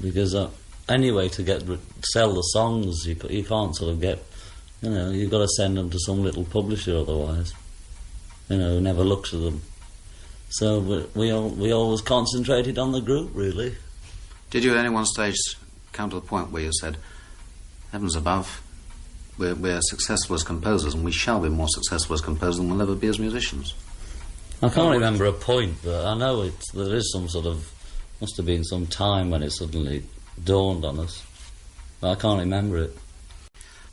because anyway, to sell the songs, you can't sort of get, you've got to send them to some little publisher otherwise, who never looks at them. So we always concentrated on the group, really. Did you at any one stage come to the point where you said, heavens above, we're successful as composers and we shall be more successful as composers than we'll ever be as musicians? I can't remember a point, but I know there is some sort of, must have been some time when it suddenly dawned on us. But I can't remember it.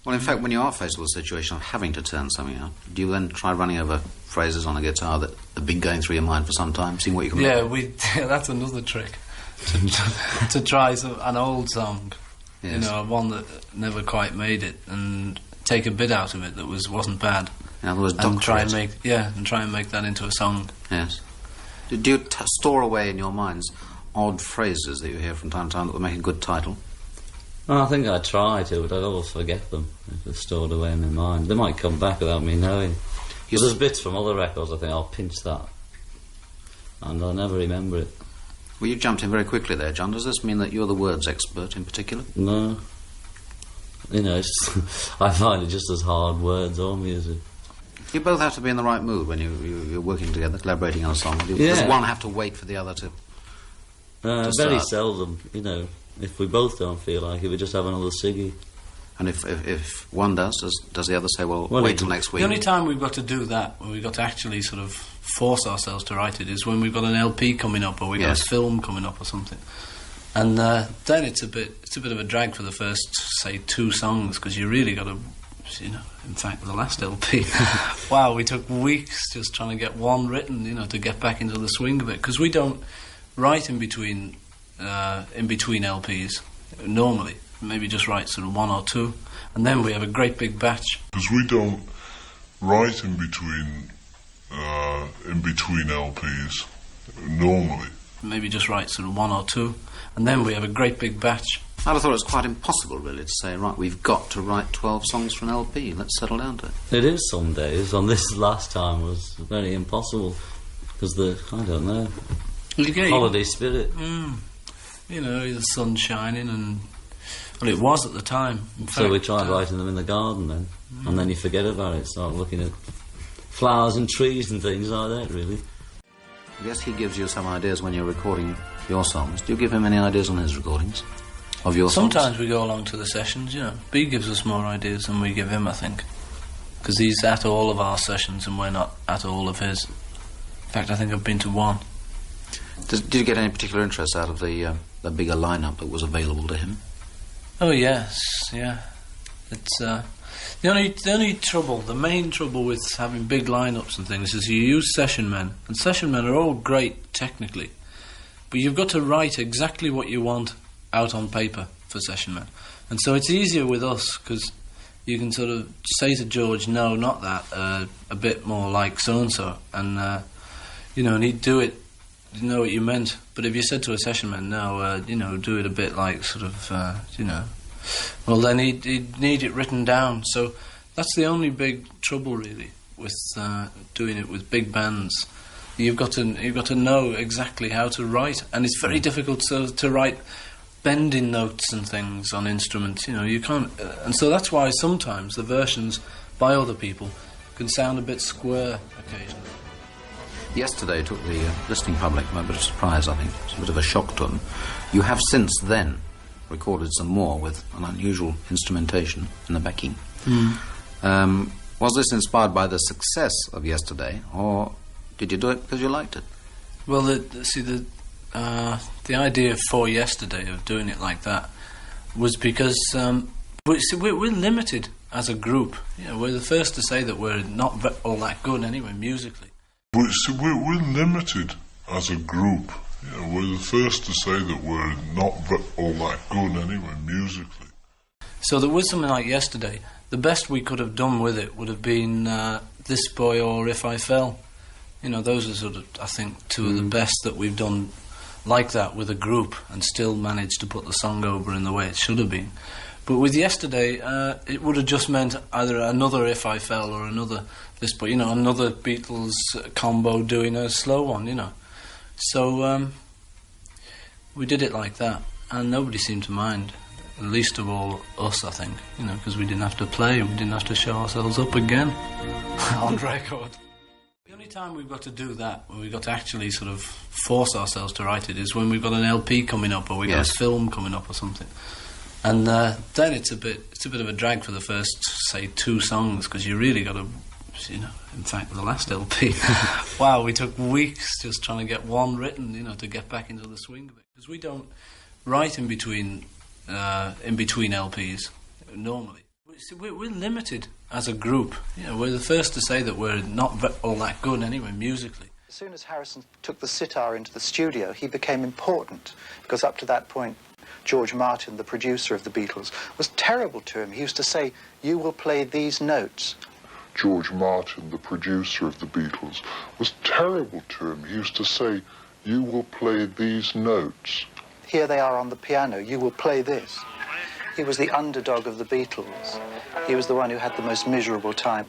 Well, in fact, when you are faced with a situation of having to turn something out, do you then try running over phrases on a guitar that have been going through your mind for some time, seeing what you can make? That's another trick. To try an old song, yes. One that never quite made it, and take a bit out of it that wasn't bad. In other words, and try and make that into a song. Yes. Do you store away in your minds odd phrases that you hear from time to time that would make a good title? Well, I think I try to, but I always forget them if they're stored away in my mind. They might come back without me knowing. But there's bits from other records I think I'll pinch that, and I'll never remember it. Well, you jumped in very quickly there, John. Does this mean that you're the words expert in particular? No. I find it just as hard, words or music. You both have to be in the right mood when you're working together, collaborating on a song. Does one have to wait for the other to very seldom, If we both don't feel like it, we just have another ciggy. And if one does the other say, well wait till next week? The only time we've got to do that, when we've got to actually sort of force ourselves to write it, is when we've got an LP coming up or we've got a film coming up or something. And then it's a bit of a drag for the first, say, 2 songs, because you really got to, in fact, the last LP, wow, we took weeks just trying to get one written, to get back into the swing of it, because we don't write in between LPs normally. Maybe just write sort of 1 or 2, and then we have a great big batch. Because we don't write in between LPs normally. Maybe just write sort of 1 or 2, and then we have a great big batch. I'd have thought it was quite impossible, really, to say, right, we've got to write 12 songs for an LP. Let's settle down to it. It is some days. On this last time was very impossible because I don't know, holiday spirit. The sun's shining and. Well, it was at the time. So we tried writing them in the garden then, and then you forget about it, start looking at flowers and trees and things like that, really. I guess he gives you some ideas when you're recording your songs. Do you give him any ideas on his recordings of your songs? Sometimes we go along to the sessions, B gives us more ideas than we give him, I think. Because he's at all of our sessions and we're not at all of his. In fact, I think I've been to 1. Did you get any particular interest out of the bigger lineup that was available to him? Oh yes, yeah. It's The main trouble with having big lineups and things is you use session men, and session men are all great technically, but you've got to write exactly what you want out on paper for session men. And so it's easier with us because you can sort of say to George, no, not that, a bit more like so-and-so, and and he'd do it, know what you meant. But if you said to a session man, no, do it a bit like sort of, well, then he'd need it written down. So that's the only big trouble, really, with doing it with big bands. You've got to know exactly how to write, and it's very difficult to write bending notes and things on instruments. You can't, and so that's why sometimes the versions by other people can sound a bit square occasionally. Yesterday took the listening public by a bit of surprise, I think. It's a bit of a shock to them. You have since then recorded some more with an unusual instrumentation in the backing. Was this inspired by the success of yesterday, or did you do it because you liked it? Well, the idea for yesterday of doing it like that was because we're limited as a group. We're the first to say that we're not all that good anyway musically. We're limited as a group. We're the first to say that we're not all that good anyway musically. So that with something like yesterday, the best we could have done with it would have been This Boy or If I Fell. Those are sort of, I think, two of the best that we've done like that with a group and still managed to put the song over in the way it should have been. But with yesterday, it would have just meant either another If I Fell or another This Boy, another Beatles combo doing a slow one, So we did it like that, and nobody seemed to mind, least of all us, I think, because we didn't have to play and we didn't have to show ourselves up again on record. The only time we've got to do that, when we've got to actually sort of force ourselves to write it, is when we've got an LP coming up or we've got a film coming up or something. And then it's a bit of a drag for the first, say, 2 songs, because you really got to, in fact, the last LP, wow, we took weeks just trying to get one written, to get back into the swing of it. Because we don't write in between LPs, normally. We're limited as a group. We're the first to say that we're not all that good anyway, musically. As soon as Harrison took the sitar into the studio, he became important, because up to that point, George Martin, the producer of the Beatles, was terrible to him. He used to say, "You will play these notes." George Martin, the producer of the Beatles, was terrible to him. He used to say, "You will play these notes." Here they are on the piano, "You will play this." He was the underdog of the Beatles. He was the one who had the most miserable time.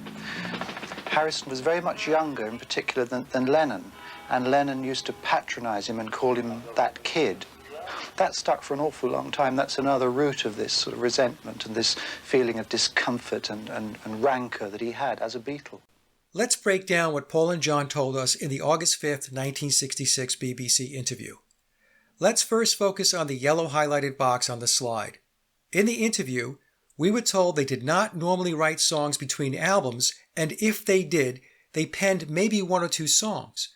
Harrison was very much younger, in particular, than Lennon, and Lennon used to patronize him and call him that kid. That stuck for an awful long time. That's another root of this sort of resentment and this feeling of discomfort and rancor that he had as a Beatle. Let's break down what Paul and John told us in the August 5th, 1966 BBC interview. Let's first focus on the yellow highlighted box on the slide. In the interview, we were told they did not normally write songs between albums, and if they did, they penned maybe 1 or 2 songs.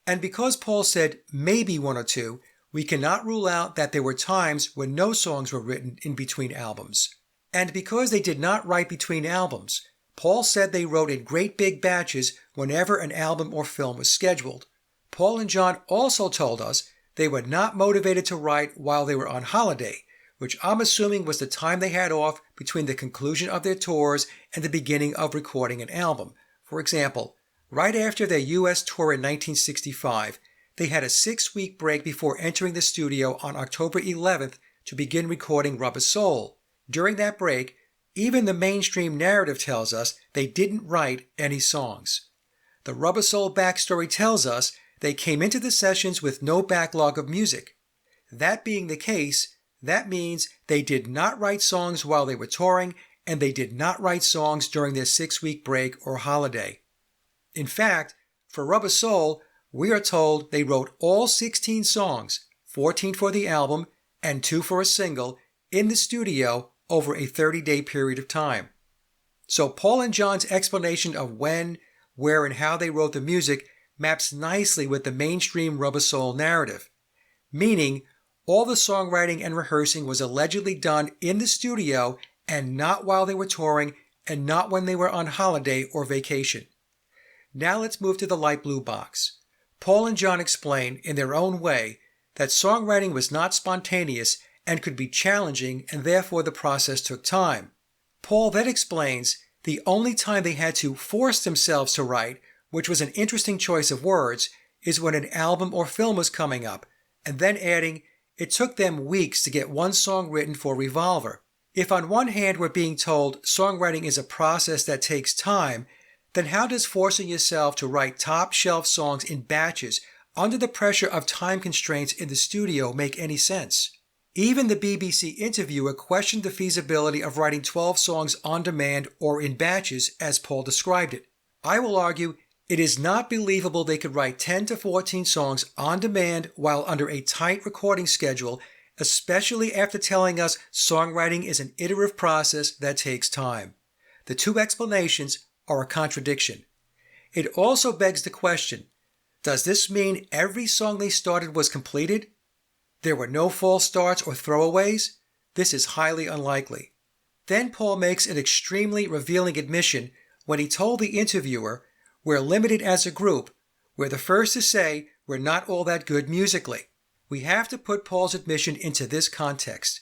And because Paul said maybe 1 or 2, we cannot rule out that there were times when no songs were written in between albums. And because they did not write between albums, Paul said they wrote in great big batches whenever an album or film was scheduled. Paul and John also told us they were not motivated to write while they were on holiday, which I'm assuming was the time they had off between the conclusion of their tours and the beginning of recording an album. For example, right after their U.S. tour in 1965, they had a 6-week break before entering the studio on October 11th to begin recording Rubber Soul. During that break, even the mainstream narrative tells us they didn't write any songs. The Rubber Soul backstory tells us they came into the sessions with no backlog of music. That being the case, that means they did not write songs while they were touring, and they did not write songs during their 6-week break or holiday. In fact, for Rubber Soul, we are told they wrote all 16 songs, 14 for the album and 2 for a single, in the studio over a 30-day period of time. So Paul and John's explanation of when, where, and how they wrote the music maps nicely with the mainstream Rubber Soul narrative, meaning all the songwriting and rehearsing was allegedly done in the studio and not while they were touring, and not when they were on holiday or vacation. Now let's move to the light blue box. Paul and John explain, in their own way, that songwriting was not spontaneous and could be challenging, and therefore the process took time. Paul then explains the only time they had to force themselves to write, which was an interesting choice of words, is when an album or film was coming up, and then adding, it took them weeks to get one song written for Revolver. If on one hand we're being told songwriting is a process that takes time, then how does forcing yourself to write top-shelf songs in batches under the pressure of time constraints in the studio make any sense? Even the BBC interviewer questioned the feasibility of writing 12 songs on demand or in batches, as Paul described it. I will argue it is not believable they could write 10 to 14 songs on demand while under a tight recording schedule, especially after telling us songwriting is an iterative process that takes time. The two explanations are a contradiction. It also begs the question, does this mean every song they started was completed? There were no false starts or throwaways? This is highly unlikely. Then Paul makes an extremely revealing admission when he told the interviewer, we're limited as a group. We're the first to say we're not all that good musically. We have to put Paul's admission into this context.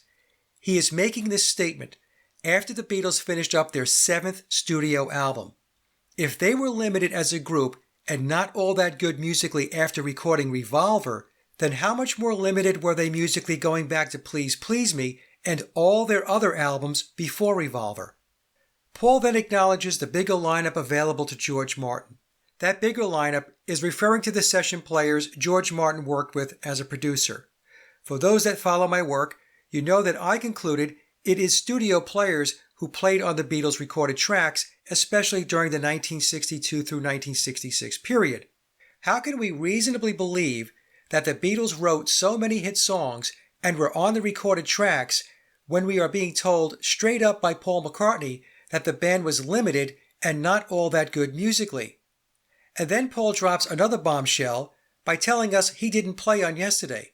He is making this statement after the Beatles finished up their 7th studio album. If they were limited as a group and not all that good musically after recording Revolver, then how much more limited were they musically going back to Please Please Me and all their other albums before Revolver? Paul then acknowledges the bigger lineup available to George Martin. That bigger lineup is referring to the session players George Martin worked with as a producer. For those that follow my work, you know that I concluded it is studio players who played on the Beatles' recorded tracks, especially during the 1962 through 1966 period. How can we reasonably believe that the Beatles wrote so many hit songs and were on the recorded tracks when we are being told straight up by Paul McCartney that the band was limited and not all that good musically? And then Paul drops another bombshell by telling us he didn't play on Yesterday,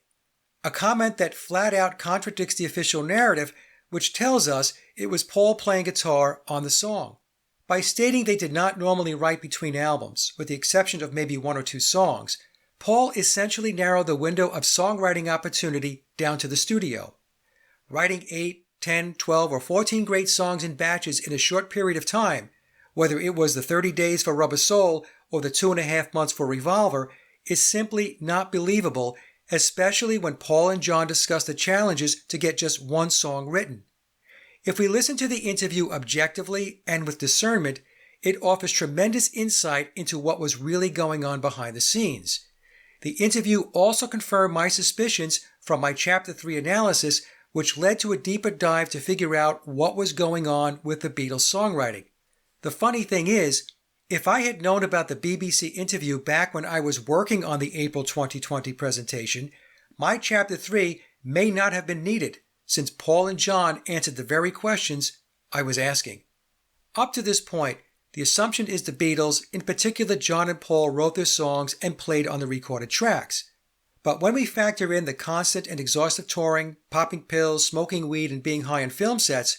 a comment that flat out contradicts the official narrative, which tells us it was Paul playing guitar on the song. By stating they did not normally write between albums, with the exception of maybe 1 or 2 songs, Paul essentially narrowed the window of songwriting opportunity down to the studio. Writing 8, 10, 12, or 14 great songs in batches in a short period of time, whether it was the 30 days for Rubber Soul or the 2.5 months for Revolver, is simply not believable, especially when Paul and John discuss the challenges to get just one song written. If we listen to the interview objectively and with discernment, it offers tremendous insight into what was really going on behind the scenes. The interview also confirmed my suspicions from my Chapter 3 analysis, which led to a deeper dive to figure out what was going on with the Beatles' songwriting. The funny thing is, if I had known about the BBC interview back when I was working on the April 2020 presentation, my Chapter 3 may not have been needed, since Paul and John answered the very questions I was asking. Up to this point, the assumption is the Beatles, in particular John and Paul, wrote their songs and played on the recorded tracks. But when we factor in the constant and exhaustive touring, popping pills, smoking weed, and being high on film sets,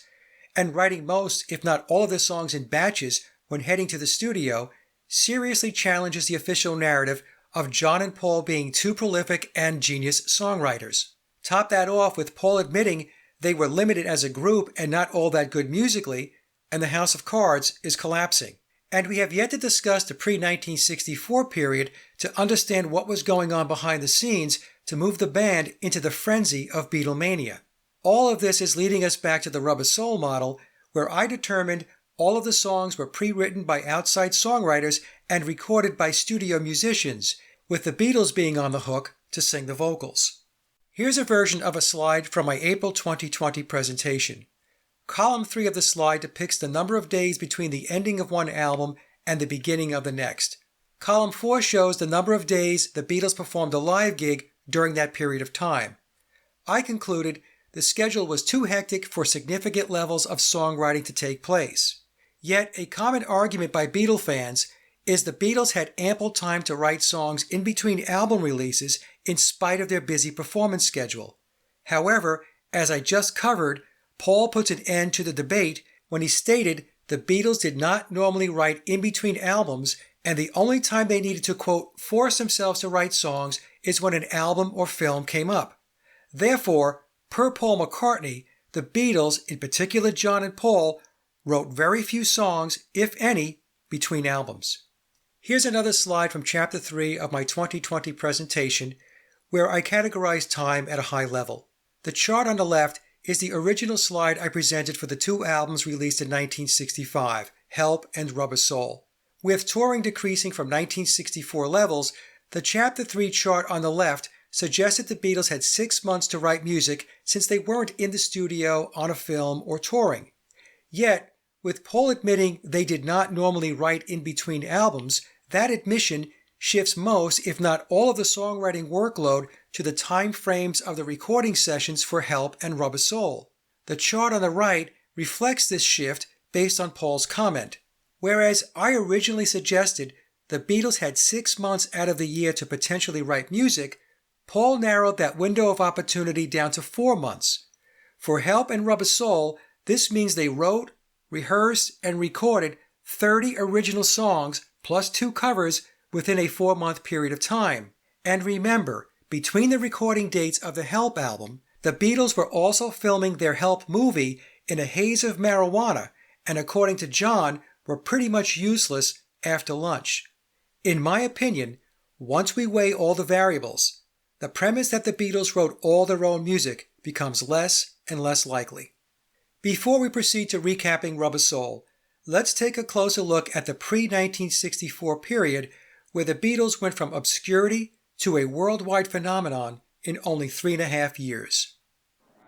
and writing most, if not all of their songs in batches when heading to the studio, seriously challenges the official narrative of John and Paul being too prolific and genius songwriters. Top that off with Paul admitting they were limited as a group and not all that good musically, and the house of cards is collapsing. And we have yet to discuss the pre-1964 period to understand what was going on behind the scenes to move the band into the frenzy of Beatlemania. All of this is leading us back to the Rubber Soul model, where I determined all of the songs were pre-written by outside songwriters and recorded by studio musicians, with the Beatles being on the hook to sing the vocals. Here's a version of a slide from my April 2020 presentation. Column 3 of the slide depicts the number of days between the ending of one album and the beginning of the next. Column 4 shows the number of days the Beatles performed a live gig during that period of time. I concluded the schedule was too hectic for significant levels of songwriting to take place. Yet a common argument by Beatle fans is the Beatles had ample time to write songs in between album releases in spite of their busy performance schedule. However, as I just covered, Paul puts an end to the debate when he stated the Beatles did not normally write in between albums, and the only time they needed to, quote, force themselves to write songs is when an album or film came up. Therefore, per Paul McCartney, the Beatles, in particular John and Paul, wrote very few songs, if any, between albums. Here's another slide from Chapter 3 of my 2020 presentation, where I categorize time at a high level. The chart on the left is the original slide I presented for the two albums released in 1965, Help and Rubber Soul. With touring decreasing from 1964 levels, the Chapter 3 chart on the left suggested the Beatles had 6 months to write music since they weren't in the studio, on a film, or touring. Yet, with Paul admitting they did not normally write in between albums, that admission shifts most, if not all, of the songwriting workload to the time frames of the recording sessions for Help and Rubber Soul. The chart on the right reflects this shift based on Paul's comment. Whereas I originally suggested the Beatles had 6 months out of the year to potentially write music, Paul narrowed that window of opportunity down to 4 months. For Help and Rubber Soul, this means they wrote, rehearsed, and recorded 30 original songs plus 2 covers within a 4-month period of time. And remember, between the recording dates of the Help album, the Beatles were also filming their Help movie in a haze of marijuana, and according to John, were pretty much useless after lunch. In my opinion, once we weigh all the variables, the premise that the Beatles wrote all their own music becomes less and less likely. Before we proceed to recapping Rubber Soul, let's take a closer look at the pre-1964 period where the Beatles went from obscurity to a worldwide phenomenon in only 3.5 years.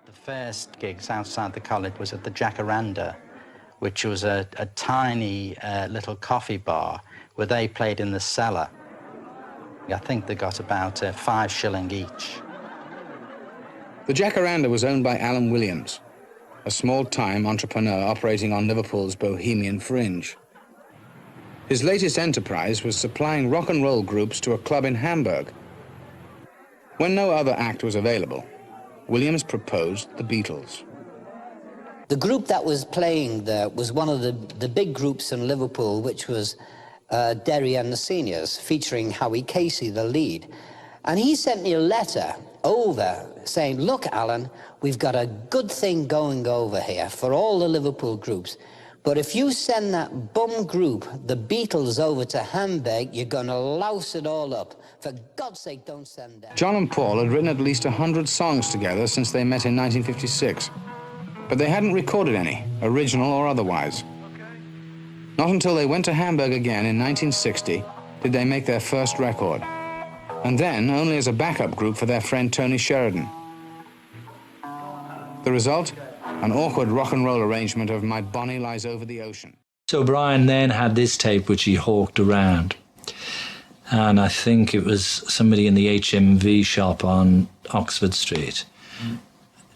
The first gigs outside the college was at the Jacaranda, which was a tiny little coffee bar where they played in the cellar. I think they got about 5 shillings each. The Jacaranda was owned by Alan Williams, a small-time entrepreneur operating on Liverpool's bohemian fringe. His latest enterprise was supplying rock and roll groups to a club in Hamburg. When no other act was available, Williams proposed the Beatles. The group that was playing there was one of the big groups in Liverpool, which was Derry and the Seniors, featuring Howie Casey, the lead. And he sent me a letter over saying, look, Alan, we've got a good thing going over here for all the Liverpool groups. But if you send that bum group, the Beatles, over to Hamburg, you're going to louse it all up. For God's sake, don't send them. John and Paul had written at least 100 songs together since they met in 1956. But they hadn't recorded any, original or otherwise. Not until they went to Hamburg again in 1960 did they make their first record. And then only as a backup group for their friend Tony Sheridan. The result? An awkward rock and roll arrangement of My Bonnie Lies Over the Ocean. So Brian then had this tape which he hawked around. And I think it was somebody in the HMV shop on Oxford Street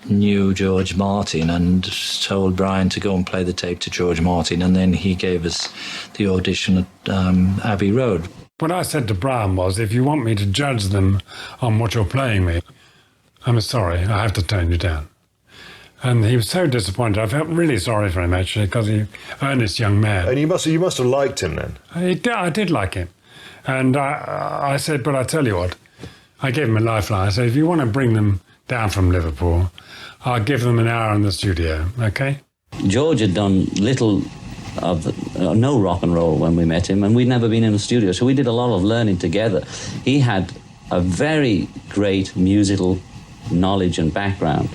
knew George Martin and told Brian to go and play the tape to George Martin, and then he gave us the audition at Abbey Road. What I said to Brian was, if you want me to judge them on what you're playing me, I'm sorry, I have to tone you down. And he was so disappointed. I felt really sorry for him, actually, because he's an earnest young man. And you must have liked him then? I did like him. And I said, but I tell you what, I gave him a lifeline. I said, if you want to bring them down from Liverpool, I'll give them an hour in the studio, okay? George had done little of no rock and roll when we met him, and we'd never been in a studio, so we did a lot of learning together. He had a very great musical knowledge and background.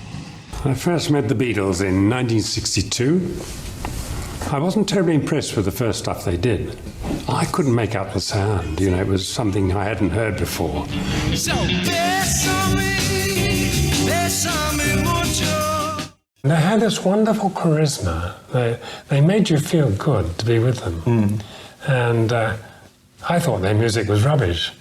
I first met the Beatles in 1962. I wasn't terribly impressed with the first stuff they did. I couldn't make out the sound, you know, it was something I hadn't heard before. So they had this wonderful charisma. They made you feel good to be with them. And I thought their music was rubbish.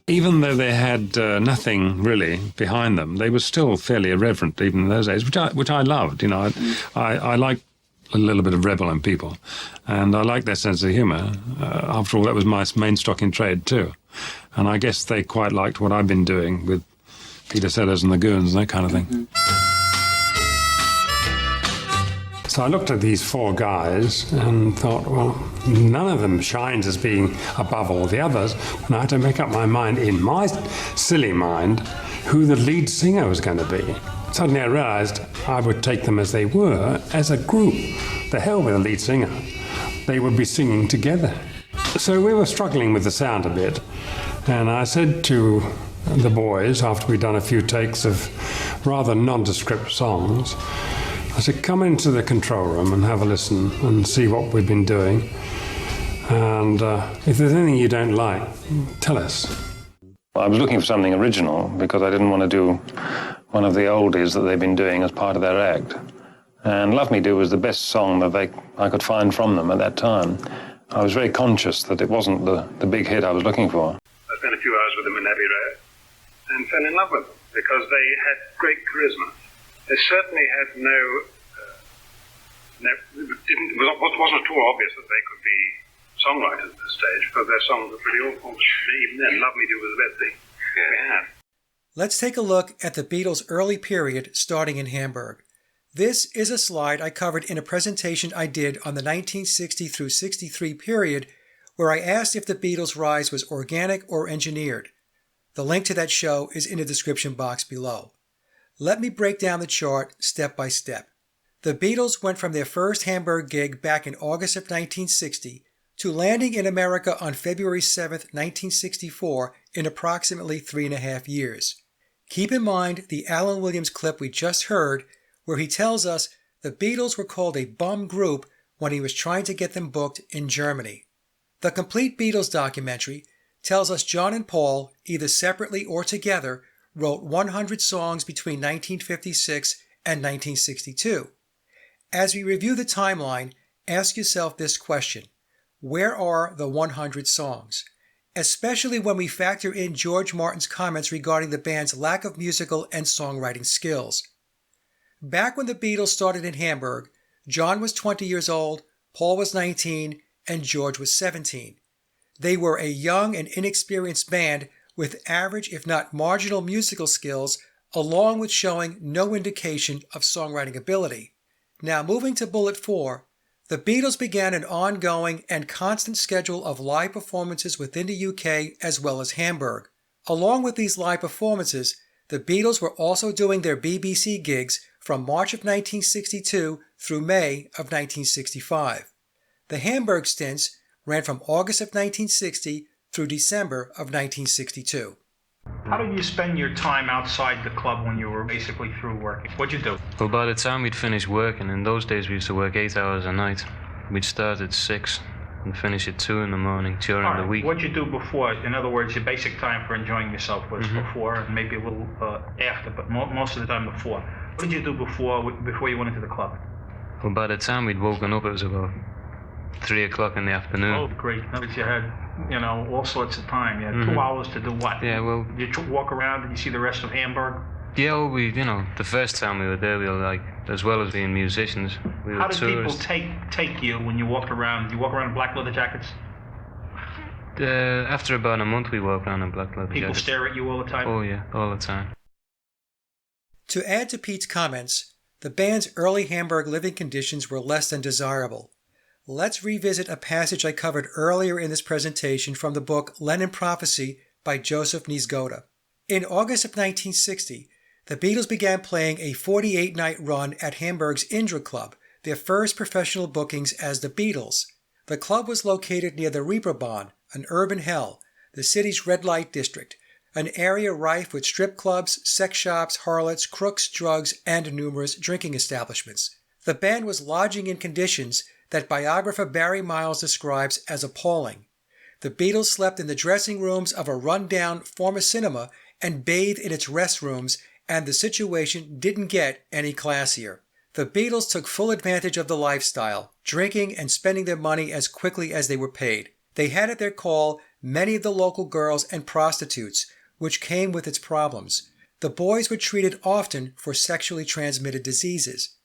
Even though they had nothing really behind them, they were still fairly irreverent even in those days, which I loved. You know, I like a little bit of rebel in people, and I like their sense of humour. After all, that was my main stock in trade too, and I guess they quite liked what I've been doing with Peter Sellers and the Goons and that kind of thing. So I looked at these four guys and thought, well, none of them shines as being above all the others. And I had to make up my mind, in my silly mind, who the lead singer was going to be. Suddenly I realised I would take them as they were, as a group. The hell with the lead singer. They would be singing together. So we were struggling with the sound a bit. And I said to the boys, after we'd done a few takes of rather nondescript songs, I said, come into the control room and have a listen and see what we've been doing. And if there's anything you don't like, tell us. I was looking for something original because I didn't want to do one of the oldies that they've been doing as part of their act. And Love Me Do was the best song that I could find from them at that time. I was very conscious that it wasn't the big hit I was looking for. I spent a few hours with them in Abbey Road and fell in love with them because they had great charisma. They certainly had it wasn't at all obvious that they could be songwriters at this stage because their songs were pretty awful. Even then, Love Me Do was the best thing we had. Let's take a look at the Beatles' early period starting in Hamburg. This is a slide I covered in a presentation I did on the 1960 through 63 period where I asked if the Beatles' rise was organic or engineered. The link to that show is in the description box below. Let me break down the chart step by step. The Beatles went from their first Hamburg gig back in August of 1960 to landing in America on February 7, 1964 in approximately 3.5 years. Keep in mind the Alan Williams clip we just heard where he tells us the Beatles were called a bum group when he was trying to get them booked in Germany. The Complete Beatles documentary tells us John and Paul, either separately or together, wrote 100 songs between 1956 and 1962. As we review the timeline, ask yourself this question: where are the 100 songs? Especially when we factor in George Martin's comments regarding the band's lack of musical and songwriting skills. Back when the Beatles started in Hamburg, John was 20 years old, Paul was 19, and George was 17. They were a young and inexperienced band with average, if not marginal, musical skills, along with showing no indication of songwriting ability. Now, moving to bullet 4, the Beatles began an ongoing and constant schedule of live performances within the UK as well as Hamburg. Along with these live performances, the Beatles were also doing their BBC gigs from March of 1962 through May of 1965. The Hamburg stints ran from August of 1960 through December of 1962. How did you spend your time outside the club when you were basically through working? What'd you do? Well, by the time we'd finished working, in those days we used to work 8 hours a night. We'd start at 6 and finish at 2 in the morning during the week. What'd you do before? In other words, your basic time for enjoying yourself was before, and maybe a little after, but most of the time before. What did you do before you went into the club? Well, by the time we'd woken up, it was about 3 o'clock in the afternoon. Oh, great. In other words, you had, all sorts of time. You had 2 hours to do what? Yeah, well... Did you walk around? Did you see the rest of Hamburg? Yeah, well, the first time we were there, we were like, as well as being musicians, we were How did tourists. people take you when you walked around? Did you walk around in black leather jackets? After about a month, we walked around in black leather jackets. People stare at you all the time? Oh, yeah, all the time. To add to Pete's comments, the band's early Hamburg living conditions were less than desirable. Let's revisit a passage I covered earlier in this presentation from the book Lennon Prophecy by Joseph Niezgoda. In August of 1960, the Beatles began playing a 48-night run at Hamburg's Indra Club, their first professional bookings as the Beatles. The club was located near the Reeperbahn, an urban hell, the city's red light district, an area rife with strip clubs, sex shops, harlots, crooks, drugs, and numerous drinking establishments. The band was lodging in conditions that biographer Barry Miles describes as appalling. The Beatles slept in the dressing rooms of a run-down former cinema and bathed in its restrooms, and the situation didn't get any classier. The Beatles took full advantage of the lifestyle, drinking and spending their money as quickly as they were paid. They had at their call many of the local girls and prostitutes, which came with its problems. The boys were treated often for sexually transmitted diseases.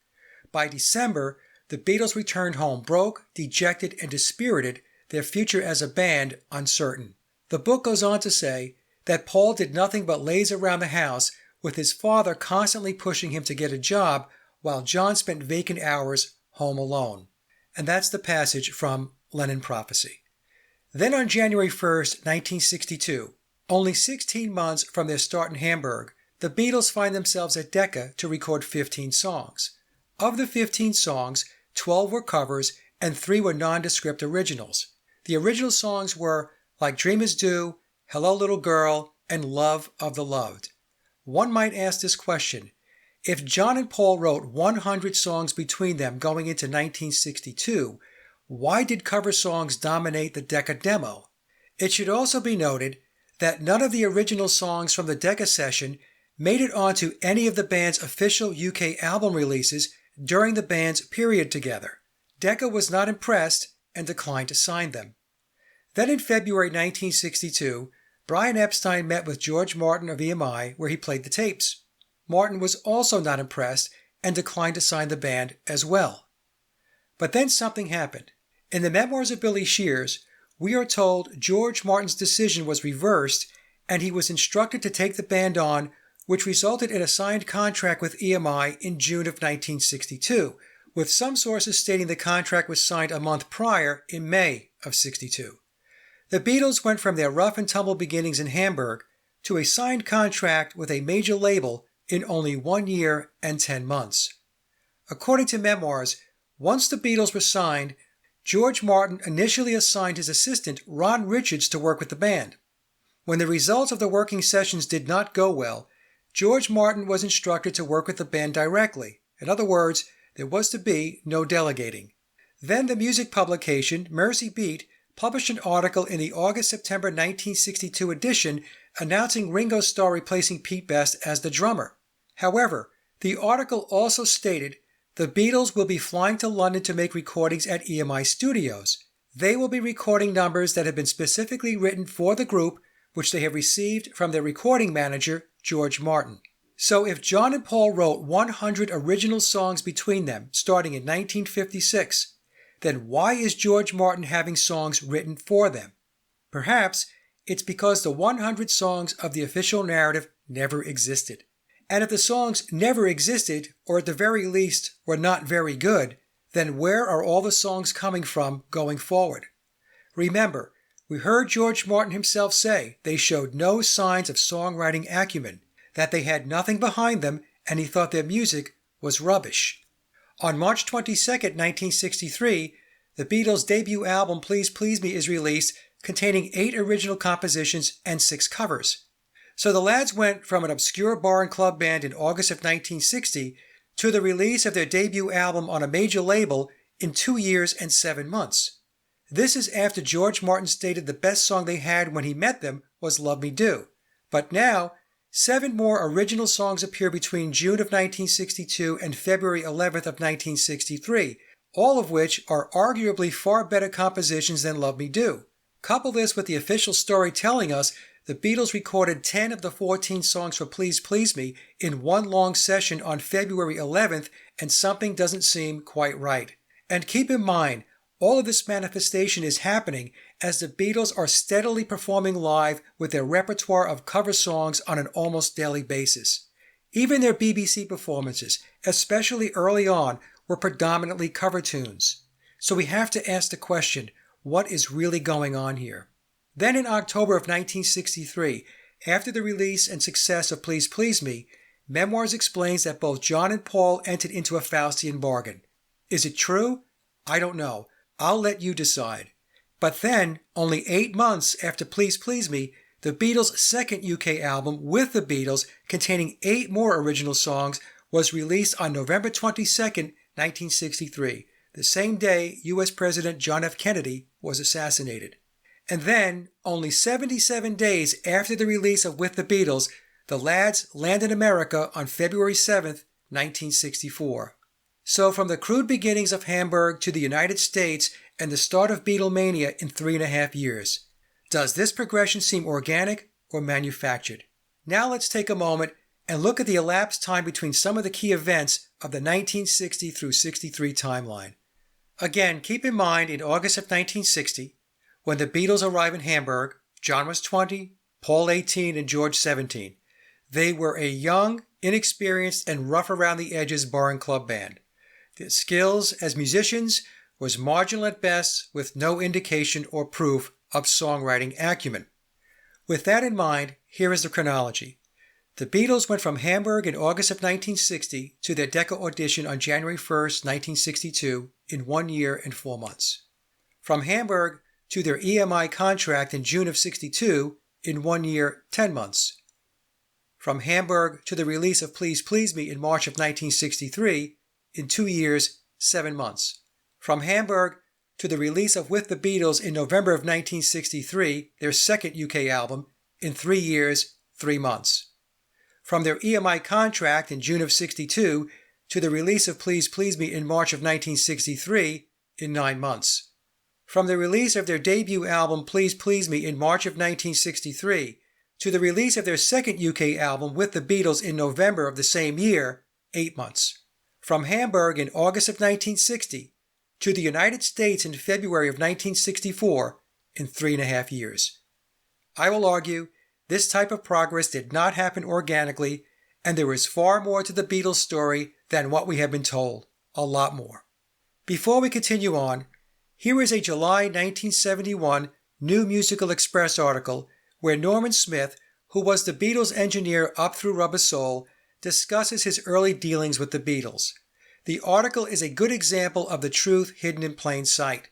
By December, the Beatles returned home broke, dejected, and dispirited, their future as a band uncertain. The book goes on to say that Paul did nothing but laze around the house with his father constantly pushing him to get a job while John spent vacant hours home alone. And that's the passage from Lennon Prophecy. Then on January 1st, 1962, only 16 months from their start in Hamburg, the Beatles find themselves at Decca to record 15 songs. Of the 15 songs, 12 were covers and 3 were nondescript originals. The original songs were Like Dreamers Do, Hello Little Girl, and Love of the Loved. One might ask this question: if John and Paul wrote 100 songs between them going into 1962, why did cover songs dominate the Decca demo? It should also be noted that none of the original songs from the Decca session made it onto any of the band's official UK album releases during the band's period together. Decca was not impressed and declined to sign them. Then in February 1962, Brian Epstein met with George Martin of EMI, where he played the tapes. Martin was also not impressed and declined to sign the band as well. But then something happened. In the memoirs of Billy Shears, we are told George Martin's decision was reversed and he was instructed to take the band on, which resulted in a signed contract with EMI in June of 1962, with some sources stating the contract was signed a month prior in May of 62. The Beatles went from their rough and tumble beginnings in Hamburg to a signed contract with a major label in only 1 year and 10 months. According to memoirs, once the Beatles were signed, George Martin initially assigned his assistant Ron Richards to work with the band. When the results of the working sessions did not go well, George Martin was instructed to work with the band directly. In other words, there was to be no delegating. Then the music publication Mersey Beat published an article in the August-September 1962 edition announcing Ringo Starr replacing Pete Best as the drummer. However, the article also stated the Beatles will be flying to London to make recordings at EMI Studios. They will be recording numbers that have been specifically written for the group, which they have received from their recording manager, George Martin. So if John and Paul wrote 100 original songs between them starting in 1956, then why is George Martin having songs written for them? Perhaps it's because the 100 songs of the official narrative never existed. And if the songs never existed, or at the very least were not very good, then where are all the songs coming from going forward? Remember, we heard George Martin himself say they showed no signs of songwriting acumen, that they had nothing behind them, and he thought their music was rubbish. On March 22, 1963, the Beatles' debut album Please Please Me is released, containing 8 original compositions and 6 covers. So the lads went from an obscure bar and club band in August of 1960 to the release of their debut album on a major label in 2 years and 7 months. This is after George Martin stated the best song they had when he met them was Love Me Do. But now, 7 more original songs appear between June of 1962 and February 11th of 1963, all of which are arguably far better compositions than Love Me Do. Couple this with the official story telling us the Beatles recorded 10 of the 14 songs for Please Please Me in one long session on February 11th, and something doesn't seem quite right. And keep in mind, all of this manifestation is happening as the Beatles are steadily performing live with their repertoire of cover songs on an almost daily basis. Even their BBC performances, especially early on, were predominantly cover tunes. So we have to ask the question, what is really going on here? Then in October of 1963, after the release and success of Please Please Me, Memoirs explains that both John and Paul entered into a Faustian bargain. Is it true? I don't know. I'll let you decide. But then, only 8 months after Please Please Me, the Beatles' second UK album with the Beatles, containing 8 more original songs, was released on November 22, 1963, the same day U.S. President John F. Kennedy was assassinated. And then, only 77 days after the release of With the Beatles, the lads land in America on February 7, 1964. So from the crude beginnings of Hamburg to the United States and the start of Beatlemania in 3.5 years. Does this progression seem organic or manufactured? Now let's take a moment and look at the elapsed time between some of the key events of the 1960 through 63 timeline. Again, keep in mind in August of 1960, when the Beatles arrive in Hamburg, John was 20, Paul 18, and George 17. They were a young, inexperienced, and rough around the edges bar and club band. Their skills as musicians was marginal at best, with no indication or proof of songwriting acumen. With that in mind, here is the chronology. The Beatles went from Hamburg in August of 1960 to their Decca audition on January 1st, 1962, in 1 year and 4 months. From Hamburg to their EMI contract in June of 62 in 1 year, 10 months. From Hamburg to the release of Please Please Me in March of 1963 in 2 years, 7 months. From Hamburg to the release of With the Beatles in November of 1963, their second UK album, in 3 years, 3 months. From their EMI contract in June of 62 to the release of Please Please Me in March of 1963, in 9 months. From the release of their debut album Please Please Me in March of 1963 to the release of their second UK album With the Beatles in November of the same year, 8 months. From Hamburg in August of 1960 to the United States in February of 1964, in 3.5 years. I will argue this type of progress did not happen organically, and there is far more to the Beatles story than what we have been told. A lot more. Before we continue on, here is a July 1971 New Musical Express article where Norman Smith, who was the Beatles engineer up through Rubber Soul, discusses his early dealings with the Beatles. The article is a good example of the truth hidden in plain sight.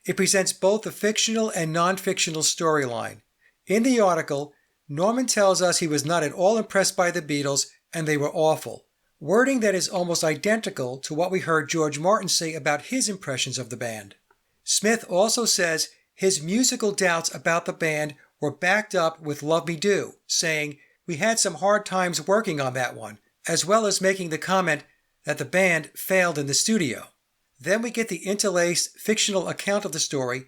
It presents both the fictional and non-fictional storyline. In the article, Norman tells us he was not at all impressed by the Beatles and they were awful, wording that is almost identical to what we heard George Martin say about his impressions of the band. Smith also says his musical doubts about the band were backed up with Love Me Do, saying, "We had some hard times working on that one," as well as making the comment that the band failed in the studio. Then we get the interlaced fictional account of the story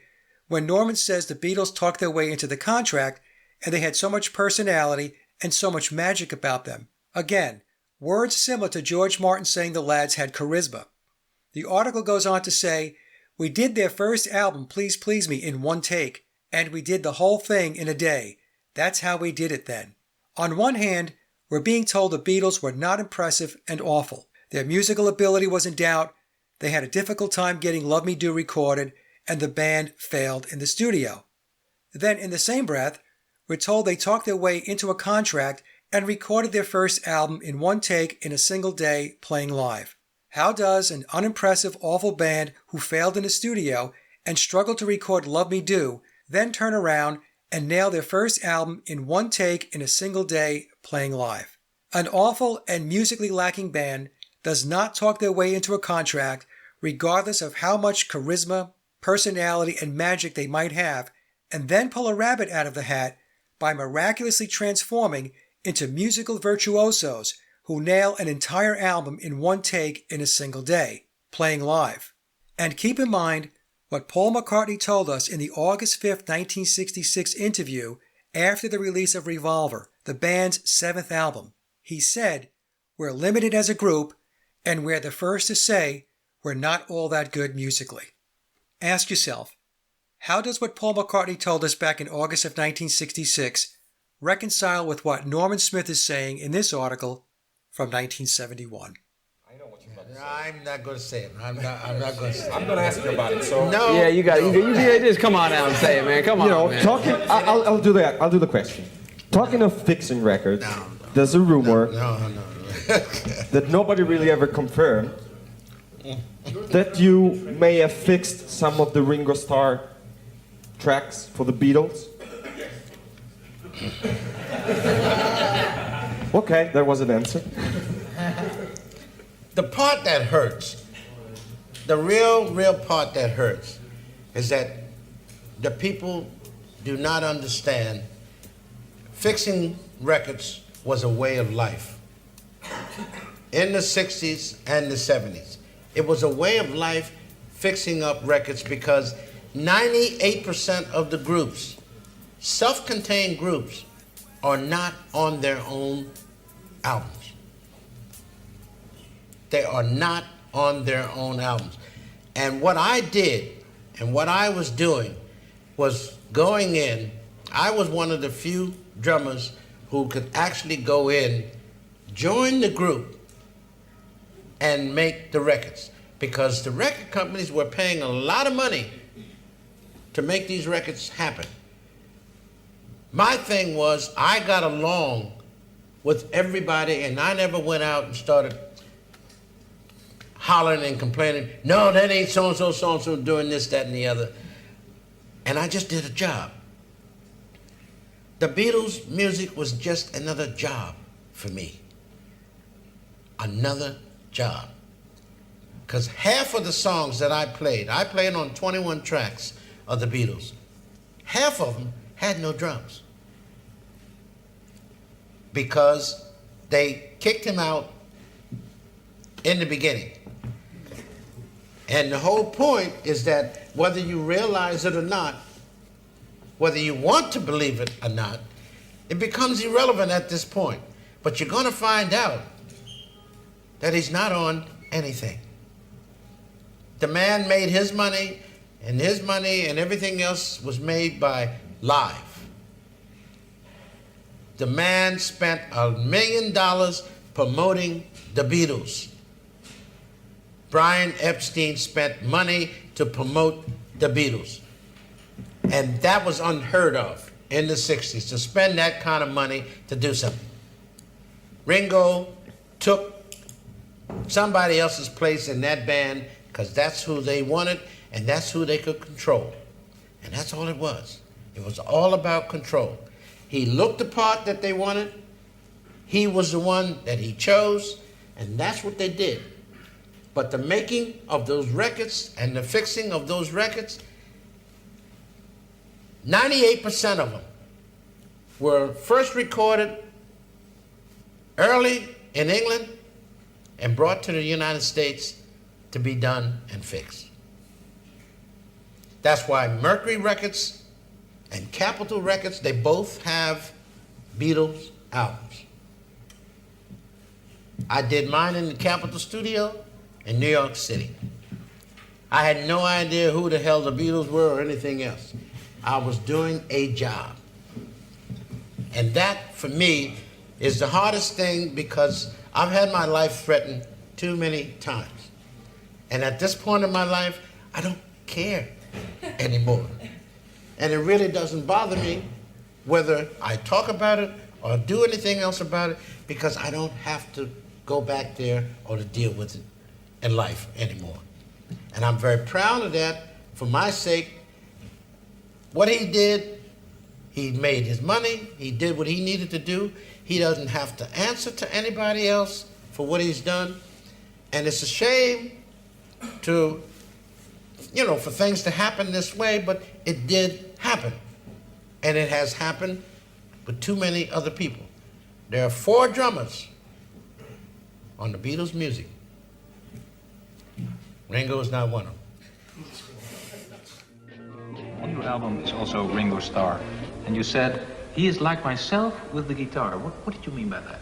when Norman says the Beatles talked their way into the contract and they had so much personality and so much magic about them. Again, words similar to George Martin saying the lads had charisma. The article goes on to say, "We did their first album, Please Please Me, in 1 take, and we did the whole thing in a day. That's how we did it then." On one hand, we're being told the Beatles were not impressive and awful. Their musical ability was in doubt, they had a difficult time getting Love Me Do recorded, and the band failed in the studio. Then, in the same breath, we're told they talked their way into a contract and recorded their first album in 1 take in a single day, playing live. How does an unimpressive, awful band who failed in the studio and struggled to record Love Me Do then turn around and nail their first album in 1 take in a single day, playing live? An awful and musically lacking band does not talk their way into a contract, regardless of how much charisma, personality, and magic they might have, and then pull a rabbit out of the hat by miraculously transforming into musical virtuosos who nail an entire album in 1 take in a single day, playing live. And keep in mind what Paul McCartney told us in the August 5, 1966 interview after the release of Revolver, the band's 7th album. He said, "We're limited as a group, and we're the first to say we're not all that good musically." Ask yourself, how does what Paul McCartney told us back in August of 1966 reconcile with what Norman Smith is saying in this article from 1971? I'm not going to say it. I'm not going to say it. I'm going to ask you about it. So no. Yeah, you got. You just come on out and say it, man. Come on, man. Talking. I'll do that. I'll do the question. Talking of fixing records, there's a rumor that nobody really ever confirmed that you may have fixed some of the Ringo Starr tracks for the Beatles. Okay, that was an answer. The part that hurts, the real part that hurts, is that the people do not understand fixing records was a way of life. In the 60s and the 70s, it was a way of life fixing up records because 98% of the groups, self-contained groups, are not on their own albums. They are not on their own albums. And what I did and what I was doing was going in. I was one of the few drummers who could actually go in, join the group, and make the records. Because the record companies were paying a lot of money to make these records happen. My thing was, I got along with everybody, and I never went out and started hollering and complaining, no, that ain't so-and-so doing this, that, and the other. And I just did a job. The Beatles' music was just another job for me. Another job. Because half of the songs that I played on 21 tracks of the Beatles. Half of them had no drums. Because they kicked him out in the beginning. And the whole point is that whether you realize it or not, whether you want to believe it or not, it becomes irrelevant at this point. But you're going to find out that he's not on anything. The man made his money and everything else was made by live. The man spent $1 million promoting the Beatles. Brian Epstein spent money to promote the Beatles. And that was unheard of in the 60s, to spend that kind of money to do something. Ringo took somebody else's place in that band because that's who they wanted and that's who they could control. And that's all it was. It was all about control. He looked the part that they wanted. He was the one that he chose, and that's what they did. But the making of those records and the fixing of those records, 98% of them were first recorded early in England and brought to the United States to be done and fixed. That's why Mercury Records and Capitol Records, they both have Beatles albums. I did mine in the Capitol studio in New York City. I had no idea who the hell the Beatles were or anything else. I was doing a job. And that, for me, is the hardest thing because I've had my life threatened too many times. And at this point in my life, I don't care anymore. And it really doesn't bother me whether I talk about it or do anything else about it because I don't have to go back there or to deal with it in life anymore. And I'm very proud of that for my sake. What he did, he made his money, he did what he needed to do. He doesn't have to answer to anybody else for what he's done. And it's a shame to, for things to happen this way, but it did happen. And it has happened with too many other people. There are 4 drummers on the Beatles' music. Ringo is not one of them. On your album is also Ringo Starr, and you said, he is like myself with the guitar. What did you mean by that?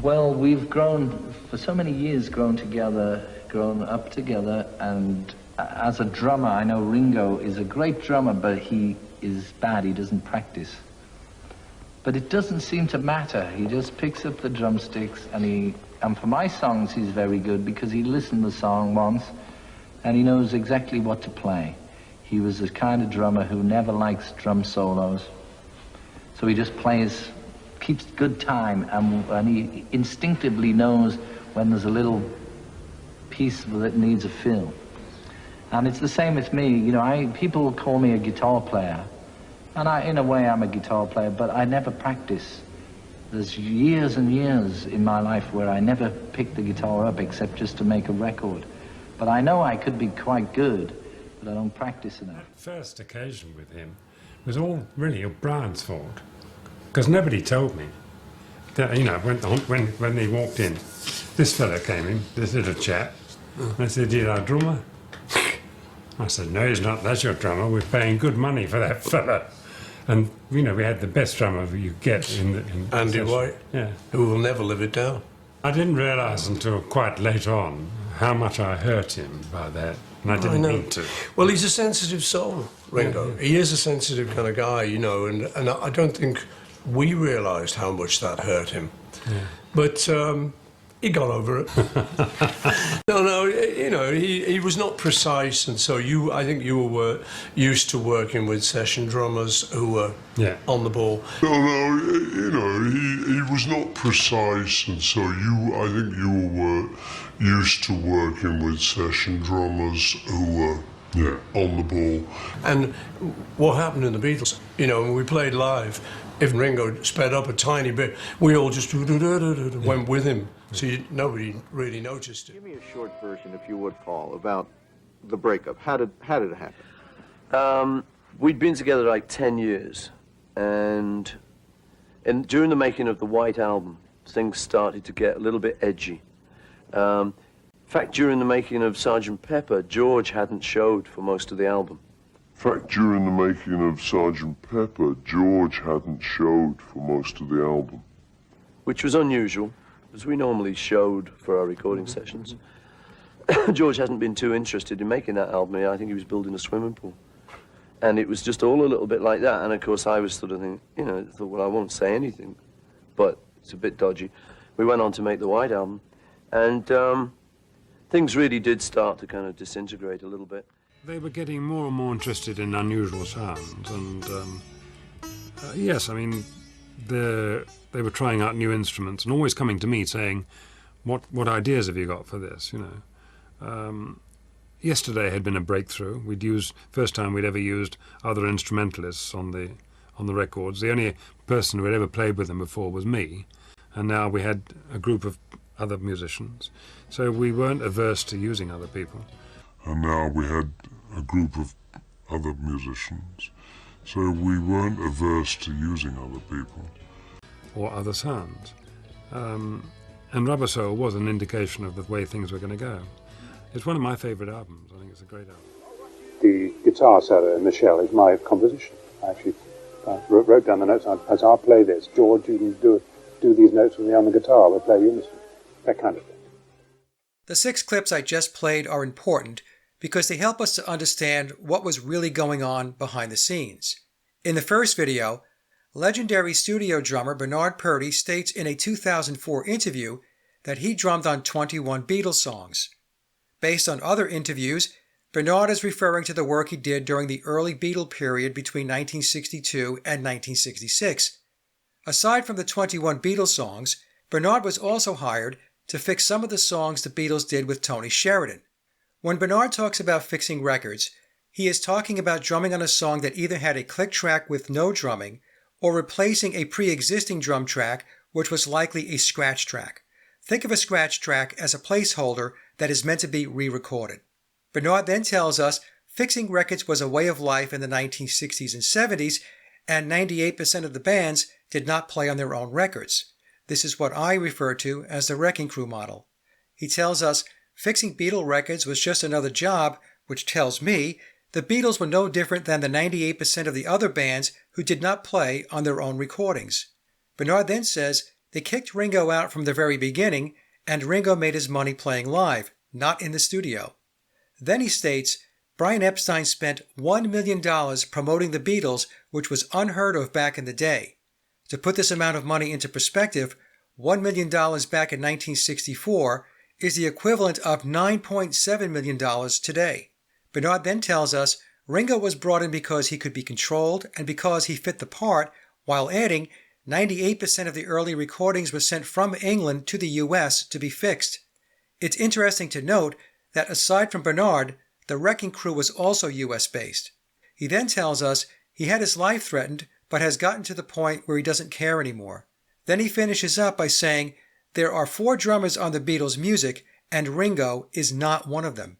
Well, we've grown, for so many years, grown up together, and as a drummer, I know Ringo is a great drummer, but he is bad, he doesn't practice. But it doesn't seem to matter. He just picks up the drumsticks, and for my songs, he's very good because he listened to the song once, and he knows exactly what to play. He was the kind of drummer who never likes drum solos. So he just keeps good time, and he instinctively knows when there's a little piece that needs a fill. And it's the same with me. People call me a guitar player, and in a way I'm a guitar player, but I never practice. There's years and years in my life where I never picked the guitar up except just to make a record. But I know I could be quite good, but I don't practice enough. That first occasion with him was all really Brian's fault, because nobody told me that, when he walked in, this fella came in, this little chap, and I said, "You're our drummer?" I said, "No, he's not, that's your drummer, we're paying good money for that fella." And, we had the best drummer you get in Andy White, who will never live it down. I didn't realise until quite late on how much I hurt him by that, and I didn't mean to. Well, he's a sensitive soul, Ringo. He is a sensitive kind of guy, and I don't think we realised how much that hurt him. Yeah. But he got over it. No, you know, he was not precise, and so I think you were used to working with session drummers who were on the ball. No, you know, he was not precise, and so I think you were used to working with session drummers who were on the ball. And what happened in the Beatles, you know, when we played live, if Ringo sped up a tiny bit, we all just went with him. So nobody really noticed it. Give me a short version, if you would, Paul, about the breakup. How did it happen? We'd been together like 10 years, and during the making of the White Album, things started to get a little bit edgy. In fact, during the making of Sgt. Pepper, George hadn't showed for most of the album. In fact, during the making of Sgt. Pepper, George hadn't showed for most of the album. Which was unusual, because we normally showed for our recording sessions. George hasn't been too interested in making that album. I think he was building a swimming pool. And it was just all a little bit like that. And of course I was sort of thinking, you know, thought, well, I won't say anything, but it's a bit dodgy. We went on to make the White Album, and things really did start to kind of disintegrate a little bit. They were getting more and more interested in unusual sounds, and yes, I mean, they were trying out new instruments and always coming to me saying, what ideas have you got for this, you know? Yesterday had been a breakthrough. First time we'd ever used other instrumentalists on the records. The only person who had ever played with them before was me, and now we had a group of other musicians. So we weren't averse to using other people. And now we had a group of other musicians, so we weren't averse to using other people. Or other sounds. And Rubber Soul was an indication of the way things were going to go. It's one of my favourite albums. I think it's a great album. The guitar solo in Michelle is my composition. I actually wrote down the notes. As I'll play this, George, you can do these notes with me on the guitar. We'll play unison. That kind of thing. The 6 clips I just played are important because they help us to understand what was really going on behind the scenes. In the first video, legendary studio drummer Bernard Purdie states in a 2004 interview that he drummed on 21 Beatles songs. Based on other interviews, Bernard is referring to the work he did during the early Beatle period between 1962 and 1966. Aside from the 21 Beatles songs, Bernard was also hired to fix some of the songs the Beatles did with Tony Sheridan. When Bernard talks about fixing records, he is talking about drumming on a song that either had a click track with no drumming or replacing a pre-existing drum track which was likely a scratch track. Think of a scratch track as a placeholder that is meant to be re-recorded. Bernard then tells us fixing records was a way of life in the 1960s and 70s, and 98% of the bands did not play on their own records. This is what I refer to as the Wrecking Crew model. He tells us fixing Beatle records was just another job, which tells me the Beatles were no different than the 98% of the other bands who did not play on their own recordings. Bernard then says they kicked Ringo out from the very beginning, and Ringo made his money playing live, not in the studio. Then he states Brian Epstein spent $1 million promoting the Beatles, which was unheard of back in the day. To put this amount of money into perspective, $1 million back in 1964 is the equivalent of $9.7 million today. Bernard then tells us Ringo was brought in because he could be controlled and because he fit the part, while adding 98% of the early recordings were sent from England to the US to be fixed. It's interesting to note that aside from Bernard, the Wrecking Crew was also US based. He then tells us he had his life threatened but has gotten to the point where he doesn't care anymore. Then he finishes up by saying there are 4 drummers on the Beatles' music and Ringo is not one of them.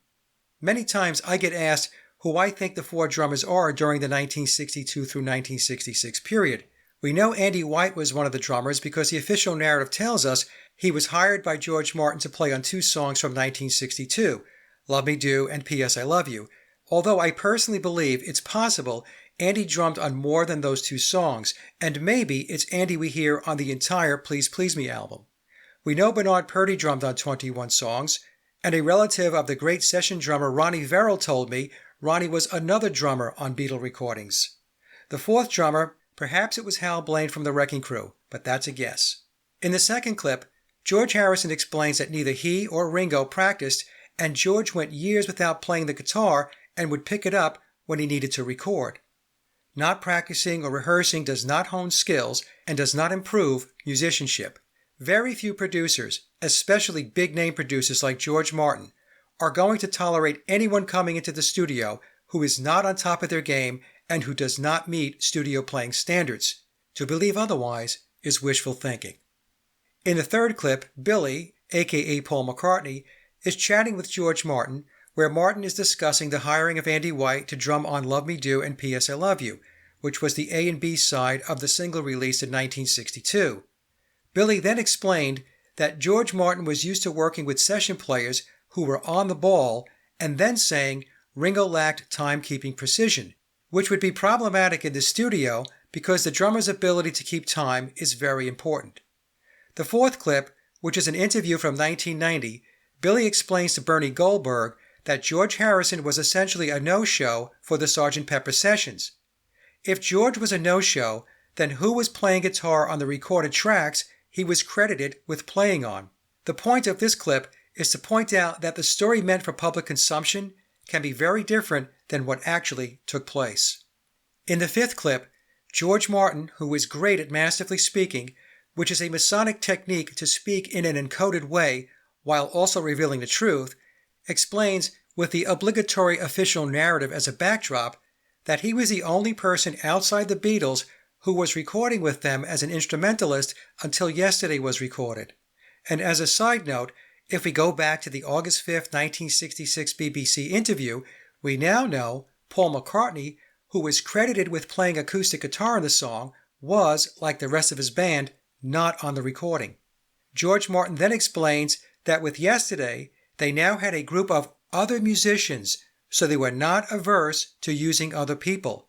Many times I get asked who I think the 4 drummers are during the 1962 through 1966 period. We know Andy White was one of the drummers because the official narrative tells us he was hired by George Martin to play on 2 songs from 1962, Love Me Do and P.S. I Love You, although I personally believe it's possible Andy drummed on more than those 2 songs, and maybe it's Andy we hear on the entire Please Please Me album. We know Bernard Purdie drummed on 21 songs, and a relative of the great session drummer Ronnie Verrill told me Ronnie was another drummer on Beatle recordings. The 4th drummer, Perhaps it was Hal Blaine from the Wrecking Crew, but that's a guess. In the second clip, George Harrison explains that neither he or Ringo practiced, and George went years without playing the guitar and would pick it up when he needed to record. Not practicing or rehearsing does not hone skills and does not improve musicianship. Very few producers, especially big-name producers like George Martin, are going to tolerate anyone coming into the studio who is not on top of their game and who does not meet studio playing standards. To believe otherwise is wishful thinking. In the third clip, Billy, aka Paul McCartney, is chatting with George Martin, where Martin is discussing the hiring of Andy White to drum on Love Me Do and P.S. I Love You, which was the A and B side of the single released in 1962. Billy then explained that George Martin was used to working with session players who were on the ball, and then saying Ringo lacked time-keeping precision, which would be problematic in the studio because the drummer's ability to keep time is very important. The fourth clip, which is an interview from 1990, Billy explains to Bernie Goldberg that George Harrison was essentially a no-show for the Sgt. Pepper sessions. If George was a no-show, then who was playing guitar on the recorded tracks he was credited with playing on? The point of this clip is to point out that the story meant for public consumption can be very different than what actually took place. In the fifth clip, George Martin, who is great at masterfully speaking, which is a Masonic technique to speak in an encoded way while also revealing the truth, explains, with the obligatory official narrative as a backdrop, that he was the only person outside the Beatles who was recording with them as an instrumentalist until Yesterday was recorded. And as a side note, if we go back to the August 5, 1966 BBC interview, we now know Paul McCartney, who was credited with playing acoustic guitar in the song, was, like the rest of his band, not on the recording. George Martin then explains that with Yesterday, they now had a group of other musicians, so they were not averse to using other people,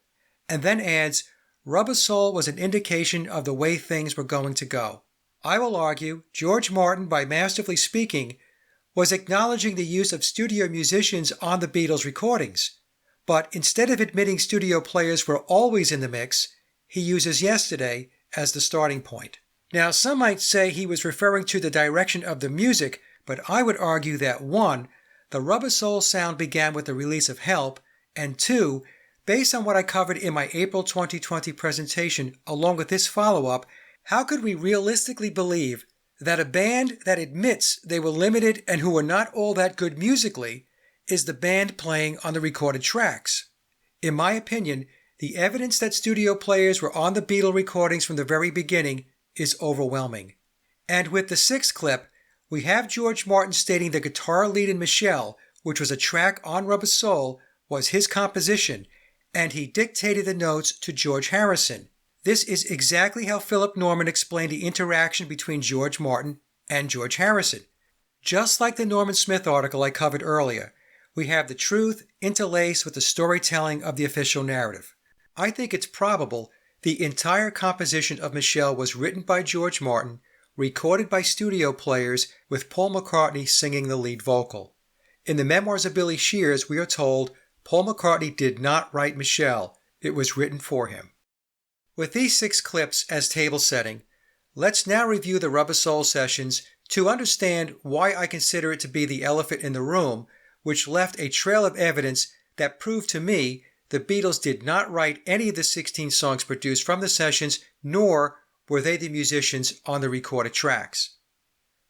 and then adds, Rubber Soul was an indication of the way things were going to go. I will argue George Martin, by masterfully speaking, was acknowledging the use of studio musicians on the Beatles' recordings, but instead of admitting studio players were always in the mix, he uses Yesterday as the starting point. Now, some might say he was referring to the direction of the music, but I would argue that 1. The Rubber Soul sound began with the release of Help, and 2. Based on what I covered in my April 2020 presentation along with this follow-up, how could we realistically believe that a band that admits they were limited and who were not all that good musically is the band playing on the recorded tracks? In my opinion, the evidence that studio players were on the Beatle recordings from the very beginning is overwhelming. And with the sixth clip, we have George Martin stating the guitar lead in Michelle, which was a track on Rubber Soul, was his composition, and he dictated the notes to George Harrison. This is exactly how Philip Norman explained the interaction between George Martin and George Harrison. Just like the Norman Smith article I covered earlier, we have the truth interlaced with the storytelling of the official narrative. I think it's probable the entire composition of Michelle was written by George Martin, recorded by studio players, with Paul McCartney singing the lead vocal. In the memoirs of Billy Shears, we are told Paul McCartney did not write Michelle, it was written for him. With these 6 clips as table setting, let's now review the Rubber Soul sessions to understand why I consider it to be the elephant in the room, which left a trail of evidence that proved to me the Beatles did not write any of the 16 songs produced from the sessions, nor were they the musicians on the recorded tracks.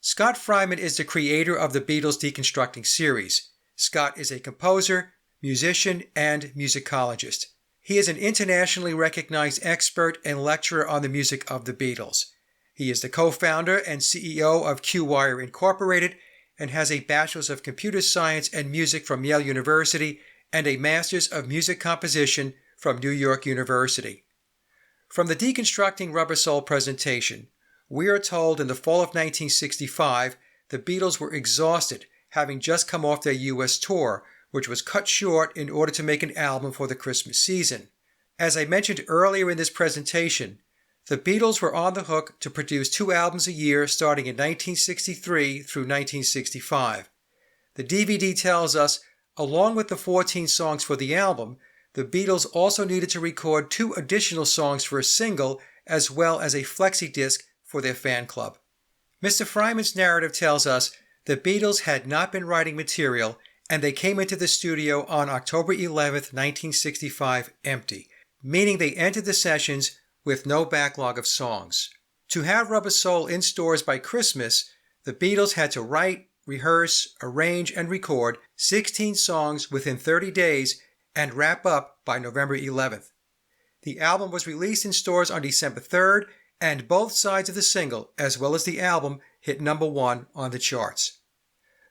Scott Fryman is the creator of the Beatles Deconstructing series. Scott is a composer, musician, and musicologist. He is an internationally recognized expert and lecturer on the music of the Beatles. He is the co-founder and CEO of Quay Incorporated and has a Bachelor's of Computer Science and Music from Yale University and a Master's of Music Composition from New York University. From the Deconstructing Rubber Soul presentation, we are told in the fall of 1965 the Beatles were exhausted, having just come off their U.S. tour, which was cut short in order to make an album for the Christmas season. As I mentioned earlier in this presentation, the Beatles were on the hook to produce 2 albums a year starting in 1963 through 1965. The DVD tells us, along with the 14 songs for the album, the Beatles also needed to record 2 additional songs for a single as well as a flexi disc for their fan club. Mr. Fryman's narrative tells us the Beatles had not been writing material and they came into the studio on October 11th, 1965 empty, meaning they entered the sessions with no backlog of songs. To have Rubber Soul in stores by Christmas, the Beatles had to write, rehearse, arrange, and record 16 songs within 30 days and wrap up by November 11th. The album was released in stores on December 3rd, and both sides of the single, as well as the album, hit number 1 on the charts.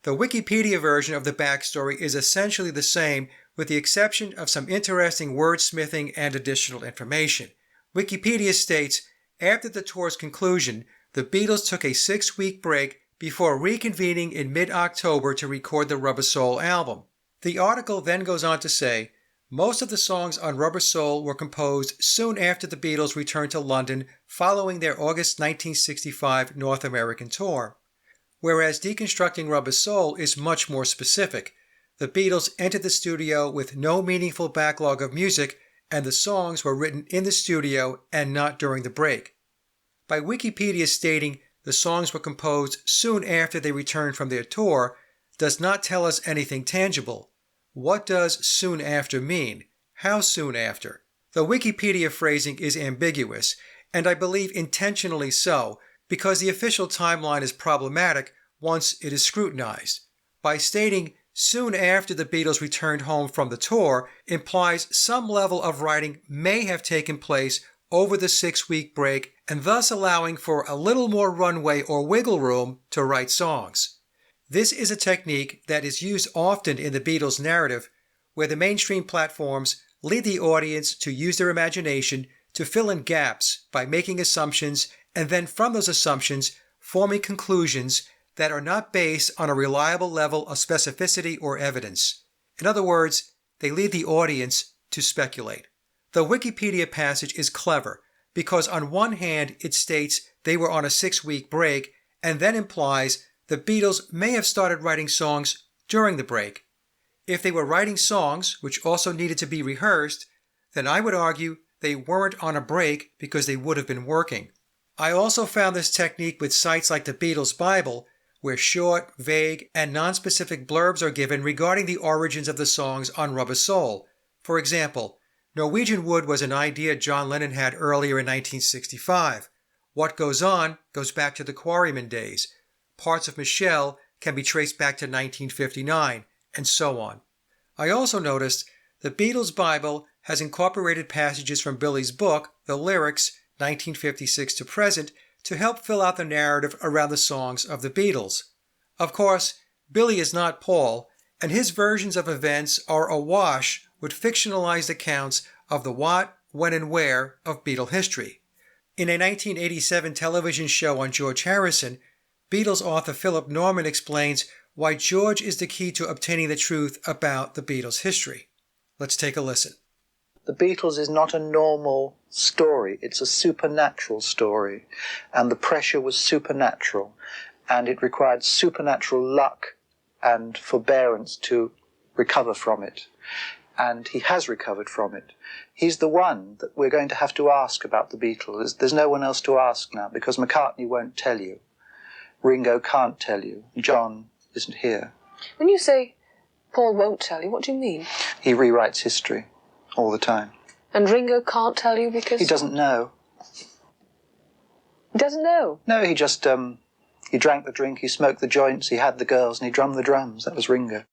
The Wikipedia version of the backstory is essentially the same, with the exception of some interesting wordsmithing and additional information. Wikipedia states, after the tour's conclusion, the Beatles took a 6-week break before reconvening in mid-October to record the Rubber Soul album. The article then goes on to say, most of the songs on Rubber Soul were composed soon after the Beatles returned to London following their August 1965 North American tour. Whereas Deconstructing Rubber Soul is much more specific. The Beatles entered the studio with no meaningful backlog of music, and the songs were written in the studio and not during the break. By Wikipedia stating the songs were composed soon after they returned from their tour does not tell us anything tangible. What does soon after mean? How soon after? The Wikipedia phrasing is ambiguous, and I believe intentionally so, because the official timeline is problematic once it is scrutinized. By stating soon after the Beatles returned home from the tour implies some level of writing may have taken place over the 6-week break and thus allowing for a little more runway or wiggle room to write songs. This is a technique that is used often in the Beatles' narrative, where the mainstream platforms lead the audience to use their imagination to fill in gaps by making assumptions and then from those assumptions forming conclusions that are not based on a reliable level of specificity or evidence. In other words, they lead the audience to speculate. The Wikipedia passage is clever because on one hand it states they were on a 6-week break and then implies the Beatles may have started writing songs during the break. If they were writing songs, which also needed to be rehearsed, then I would argue they weren't on a break because they would have been working. I also found this technique with sites like the Beatles Bible, where short, vague, and non-specific blurbs are given regarding the origins of the songs on Rubber Soul. For example, Norwegian Wood was an idea John Lennon had earlier in 1965. What Goes On goes back to the Quarrymen days. Parts of Michelle can be traced back to 1959, and so on. I also noticed the Beatles Bible has incorporated passages from Billy's book, The Lyrics, 1956 to present, to help fill out the narrative around the songs of the Beatles. Of course, Billy is not Paul, and his versions of events are awash with fictionalized accounts of the what, when, and where of Beatle history. In a 1987 television show on George Harrison, Beatles author Philip Norman explains why George is the key to obtaining the truth about the Beatles' history. Let's take a listen. The Beatles is not a normal story, it's a supernatural story, and the pressure was supernatural, and it required supernatural luck and forbearance to recover from it, and he has recovered from it. He's the one that we're going to have to ask about the Beatles. There's no one else to ask now, because McCartney won't tell you. Ringo can't tell you. John isn't here. When you say Paul won't tell you, what do you mean? He rewrites history all the time. And Ringo can't tell you because... He doesn't know. He doesn't know? No, he just, he drank the drink, he smoked the joints, he had the girls, and he drummed the drums. That was Ringo.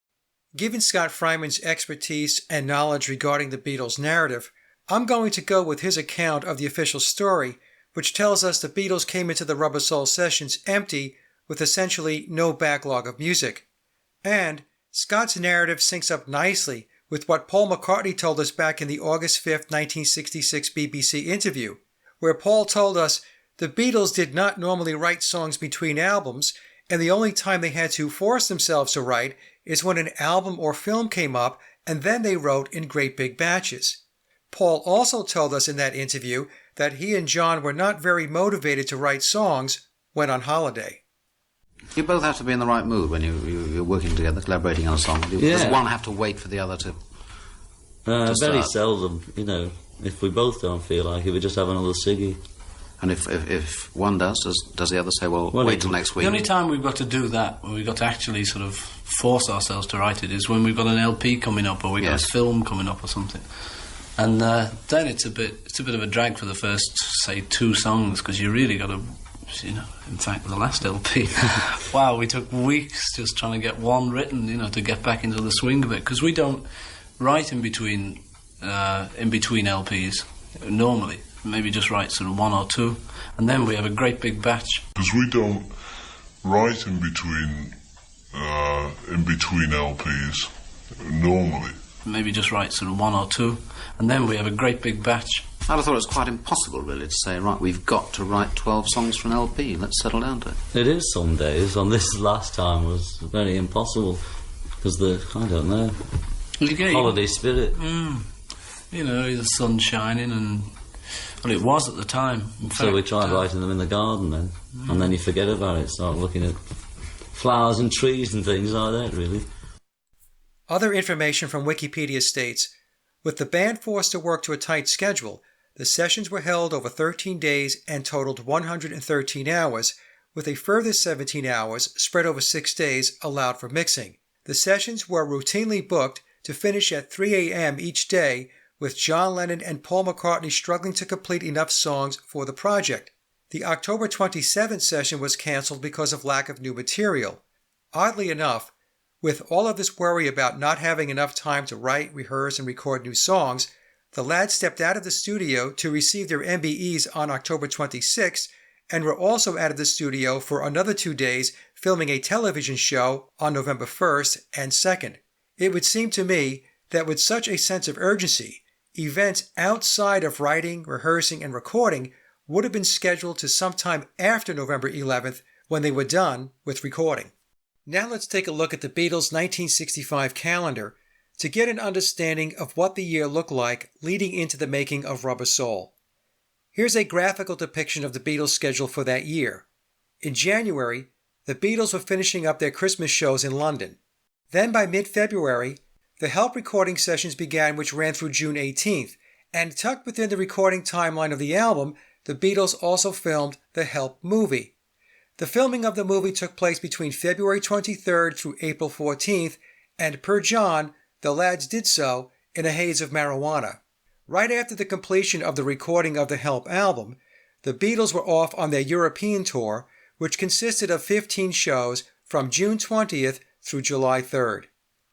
Given Scott Fryman's expertise and knowledge regarding the Beatles' narrative, I'm going to go with his account of the official story, which tells us the Beatles came into the Rubber Soul sessions empty with essentially no backlog of music. And Scott's narrative syncs up nicely with what Paul McCartney told us back in the August 5, 1966 BBC interview, where Paul told us the Beatles did not normally write songs between albums, and the only time they had to force themselves to write is when an album or film came up, and then they wrote in great big batches. Paul also told us in that interview that he and John were not very motivated to write songs when on holiday. You both have to be in the right mood when you're working together, collaborating on a song. Does one have to wait for the other to Very seldom, you know. If we both don't feel like it, we just have another ciggy. And if one does the other say, well wait till next week? The only time we've got to do that, when we've got to actually sort of force ourselves to write it, is when we've got an LP coming up or we've got a film coming up or something. And then it's a bit of a drag for the first, say, 2 songs, because you really got to, you know, in fact, the last LP, wow, we took weeks just trying to get one written, you know, to get back into the swing of it, because we don't write in between LPs normally. Maybe just write sort of 1 or 2, and then we have a great big batch. Because we don't write in between LPs normally. Maybe just write sort of 1 or 2, and then we have a great big batch. I'd have thought it was quite impossible, really, to say, right, we've got to write 12 songs for an LP. Let's settle down to it. It is some days. On this last time was very impossible because I don't know, holiday spirit. You know, the sun shining and. Well, it was at the time. So we tried writing them in the garden then, and then you forget about it, start looking at flowers and trees and things like that, really. Other information from Wikipedia states, with the band forced to work to a tight schedule, the sessions were held over 13 days and totaled 113 hours, with a further 17 hours spread over 6 days allowed for mixing. The sessions were routinely booked to finish at 3 a.m. each day, with John Lennon and Paul McCartney struggling to complete enough songs for the project. The October 27th session was cancelled because of lack of new material. Oddly enough, with all of this worry about not having enough time to write, rehearse, and record new songs, the lads stepped out of the studio to receive their MBEs on October 26th and were also out of the studio for another 2 days filming a television show on November 1st and 2nd. It would seem to me that with such a sense of urgency, events outside of writing, rehearsing, and recording would have been scheduled to sometime after November 11th when they were done with recording. Now let's take a look at the Beatles' 1965 calendar to get an understanding of what the year looked like leading into the making of Rubber Soul. Here's a graphical depiction of the Beatles' schedule for that year. In January, the Beatles were finishing up their Christmas shows in London. Then by mid-February, the Help recording sessions began, which ran through June 18th, and tucked within the recording timeline of the album, the Beatles also filmed the Help movie. The filming of the movie took place between February 23rd through April 14th, and per John, the lads did so in a haze of marijuana. Right after the completion of the recording of the Help album, the Beatles were off on their European tour, which consisted of 15 shows from June 20th through July 3rd.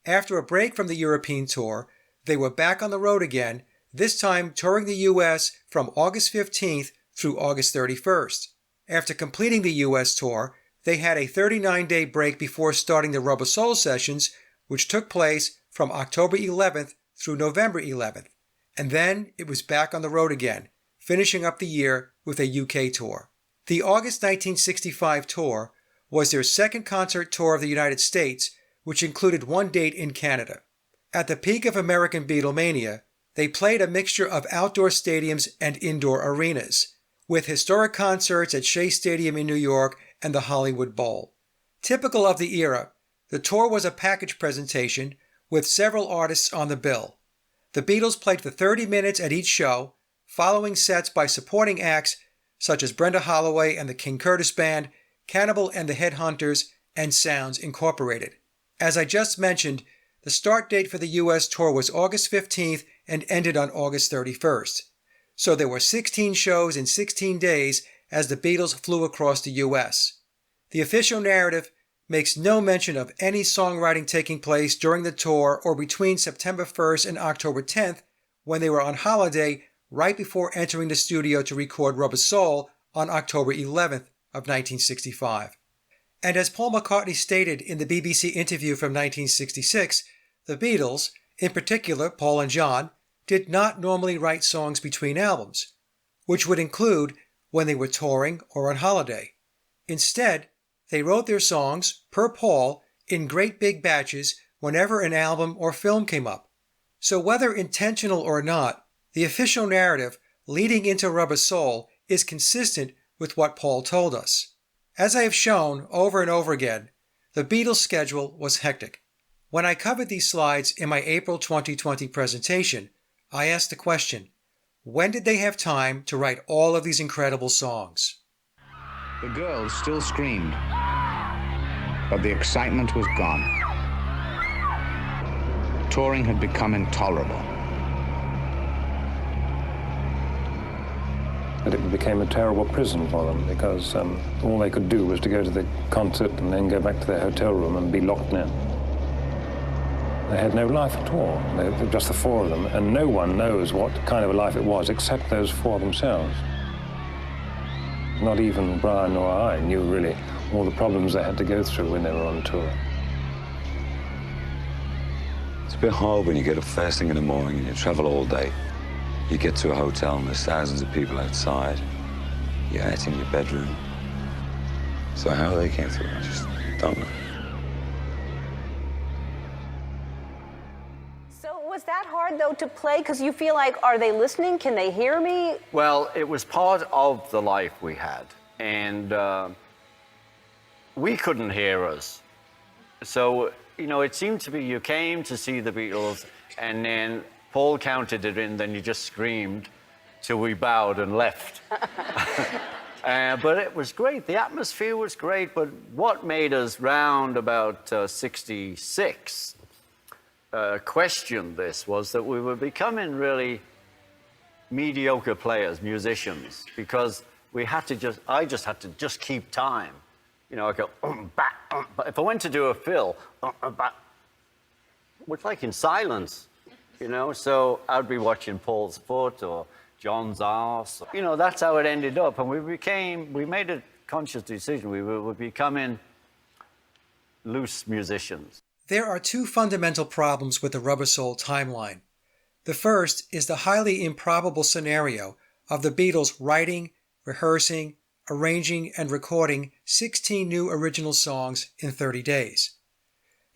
After a break from the European tour, they were back on the road again, this time touring the U.S. from August 15th through August 31st. After completing the U.S. tour, they had a 39-day break before starting the Rubber Soul sessions, which took place from October 11th through November 11th. And then it was back on the road again, finishing up the year with a UK tour. The August 1965 tour was their second concert tour of the United States, which included 1 date in Canada. At the peak of American Beatlemania, they played a mixture of outdoor stadiums and indoor arenas, with historic concerts at Shea Stadium in New York and the Hollywood Bowl. Typical of the era, the tour was a package presentation with several artists on the bill. The Beatles played for 30 minutes at each show, following sets by supporting acts such as Brenda Holloway and the King Curtis Band, Cannibal and the Headhunters, and Sounds Incorporated. As I just mentioned, the start date for the U.S. tour was August 15th and ended on August 31st. So there were 16 shows in 16 days as the Beatles flew across the U.S. The official narrative makes no mention of any songwriting taking place during the tour or between September 1st and October 10th, when they were on holiday right before entering the studio to record Rubber Soul on October 11th of 1965. And as Paul McCartney stated in the BBC interview from 1966, the Beatles, in particular Paul and John, did not normally write songs between albums, which would include when they were touring or on holiday. Instead, they wrote their songs, per Paul, in great big batches whenever an album or film came up. So whether intentional or not, the official narrative leading into Rubber Soul is consistent with what Paul told us. As I have shown over and over again, the Beatles' schedule was hectic. When I covered these slides in my April 2020 presentation, I asked the question, when did they have time to write all of these incredible songs? The girls still screamed, but the excitement was gone. Touring had become intolerable. But it became a terrible prison for them because all they could do was to go to the concert and then go back to their hotel room and be locked in. They had no life at all. They were just the four of them, and no one knows what kind of a life it was except those four themselves. Not even Brian nor I knew really all the problems they had to go through when they were on tour. It's a bit hard when you get up first thing in the morning and you travel all day. You get to a hotel and there's thousands of people outside. You're out in your bedroom. So how they came through, I just don't know. So was that hard, though, to play? Because you feel like, are they listening? Can they hear me? Well, it was part of the life we had. And we couldn't hear us. So, you know, it seemed to be you came to see the Beatles and then Paul counted it in, then you just screamed till we bowed and left. But it was great. The atmosphere was great. But what made us round about 66 question this was that we were becoming really mediocre players, musicians, because we had to I just had to keep time. You know, I go, back, but if I went to do a fill, back, it's like in silence. You know, so I'd be watching Paul's foot or John's arse. You know, that's how it ended up. And we made a conscious decision. We were becoming loose musicians. There are two fundamental problems with the Rubber Soul timeline. The first is the highly improbable scenario of the Beatles writing, rehearsing, arranging, and recording 16 new original songs in 30 days.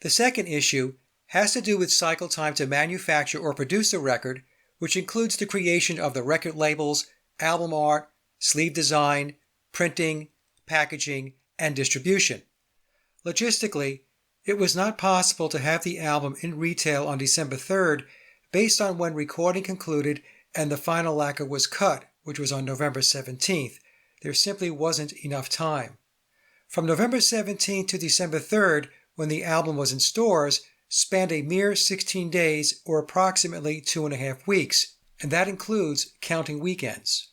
The second issue has to do with cycle time to manufacture or produce a record, which includes the creation of the record labels, album art, sleeve design, printing, packaging, and distribution. Logistically, it was not possible to have the album in retail on December 3rd based on when recording concluded and the final lacquer was cut, which was on November 17th. There simply wasn't enough time. From November 17th to December 3rd, when the album was in stores, spanned a mere 16 days or approximately 2.5 weeks, and that includes counting weekends.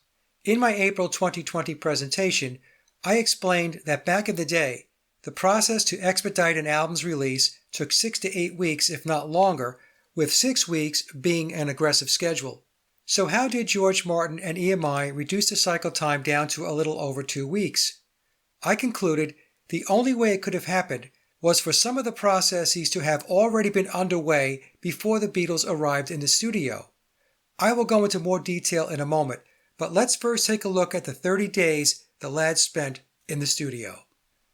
In my April 2020 presentation, I explained that back in the day, the process to expedite an album's release took 6 to 8 weeks, if not longer, with 6 weeks being an aggressive schedule. So how did George Martin and EMI reduce the cycle time down to a little over 2 weeks? I concluded the only way it could have happened was for some of the processes to have already been underway before the Beatles arrived in the studio. I will go into more detail in a moment, but let's first take a look at the 30 days the lads spent in the studio.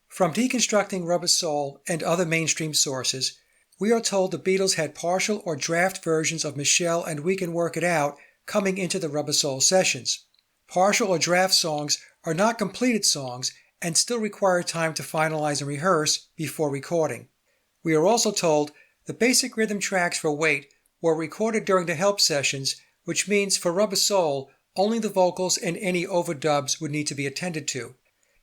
From deconstructing Rubber Soul and other mainstream sources, we are told the Beatles had partial or draft versions of Michelle and We Can Work It Out coming into the Rubber Soul sessions. Partial or draft songs are not completed songs and still require time to finalize and rehearse before recording. We are also told the basic rhythm tracks for Wait were recorded during the help sessions, which means for Rubber Soul, only the vocals and any overdubs would need to be attended to.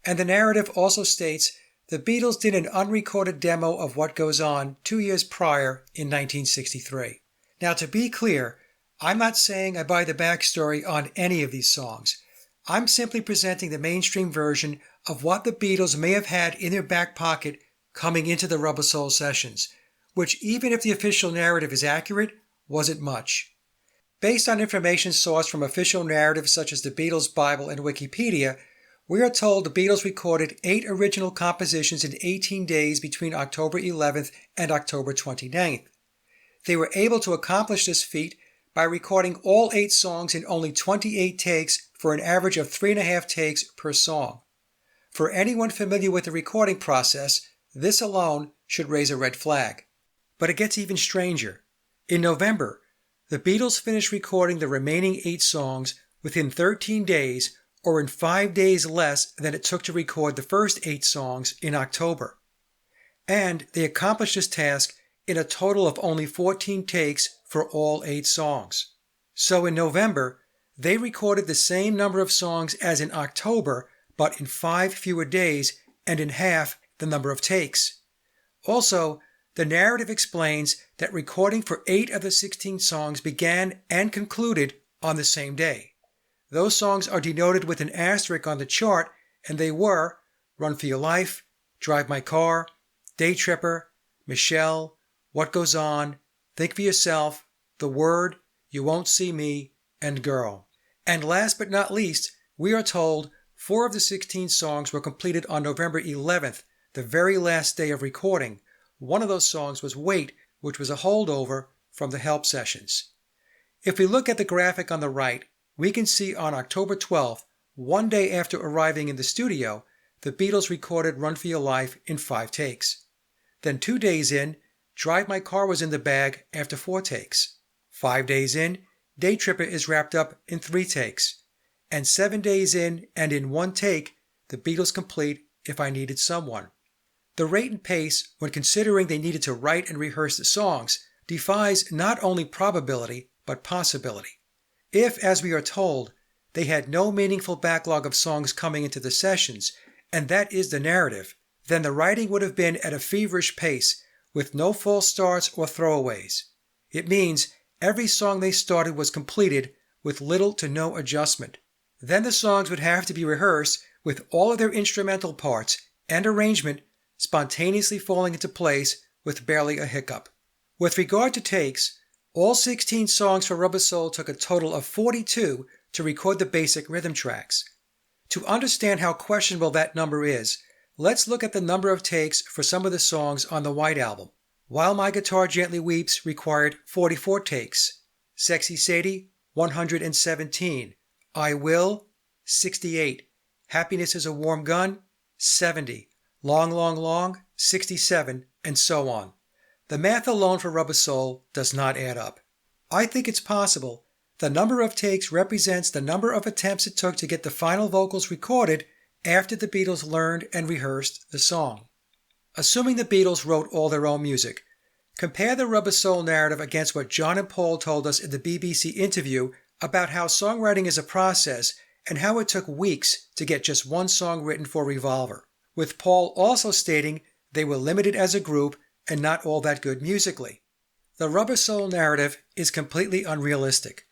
And the narrative also states the Beatles did an unrecorded demo of What Goes On 2 years prior in 1963. Now, to be clear, I'm not saying I buy the backstory on any of these songs. I'm simply presenting the mainstream version of what the Beatles may have had in their back pocket coming into the Rubber Soul sessions, which, even if the official narrative is accurate, wasn't much. Based on information sourced from official narratives such as the Beatles Bible and Wikipedia, we are told the Beatles recorded 8 original compositions in 18 days between October 11th and October 29th. They were able to accomplish this feat by recording all 8 songs in only 28 takes for an average of 3.5 takes per song. For anyone familiar with the recording process, this alone should raise a red flag. But it gets even stranger. In November, the Beatles finished recording the remaining 8 songs within 13 days, or in 5 days less than it took to record the first 8 songs in October. And they accomplished this task in a total of only 14 takes for all 8 songs. So in November, they recorded the same number of songs as in October, but in 5 fewer days and in half the number of takes. Also, the narrative explains that recording for 8 of the 16 songs began and concluded on the same day. Those songs are denoted with an asterisk on the chart, and they were Run for Your Life, Drive My Car, Day Tripper, Michelle, What Goes On, Think for Yourself, The Word, You Won't See Me, and Girl. And last but not least, we are told 4 of the 16 songs were completed on November 11th, the very last day of recording. One of those songs was Wait, which was a holdover from the Help sessions. If we look at the graphic on the right, we can see on October 12th, one day after arriving in the studio, the Beatles recorded Run for Your Life in 5 takes. Then 2 days in, Drive My Car was in the bag after 4 takes. 5 days in, Day Tripper is wrapped up in 3 takes. And 7 days in and in 1 take, the Beatles complete If I Needed Someone. The rate and pace, when considering they needed to write and rehearse the songs, defies not only probability, but possibility. If, as we are told, they had no meaningful backlog of songs coming into the sessions, and that is the narrative, then the writing would have been at a feverish pace, with no false starts or throwaways. It means every song they started was completed with little to no adjustment. Then the songs would have to be rehearsed with all of their instrumental parts and arrangement spontaneously falling into place with barely a hiccup. With regard to takes, all 16 songs for Rubber Soul took a total of 42 to record the basic rhythm tracks. To understand how questionable that number is, let's look at the number of takes for some of the songs on the White Album. While My Guitar Gently Weeps required 44 takes, Sexy Sadie, 117, I Will, 68, Happiness is a Warm Gun, 70, Long, Long, Long, 67, and so on. The math alone for Rubber Soul does not add up. I think it's possible the number of takes represents the number of attempts it took to get the final vocals recorded after the Beatles learned and rehearsed the song. Assuming the Beatles wrote all their own music, compare the Rubber Soul narrative against what John and Paul told us in the BBC interview about how songwriting is a process and how it took weeks to get just one song written for Revolver, with Paul also stating they were limited as a group and not all that good musically. The Rubber Soul narrative is completely unrealistic.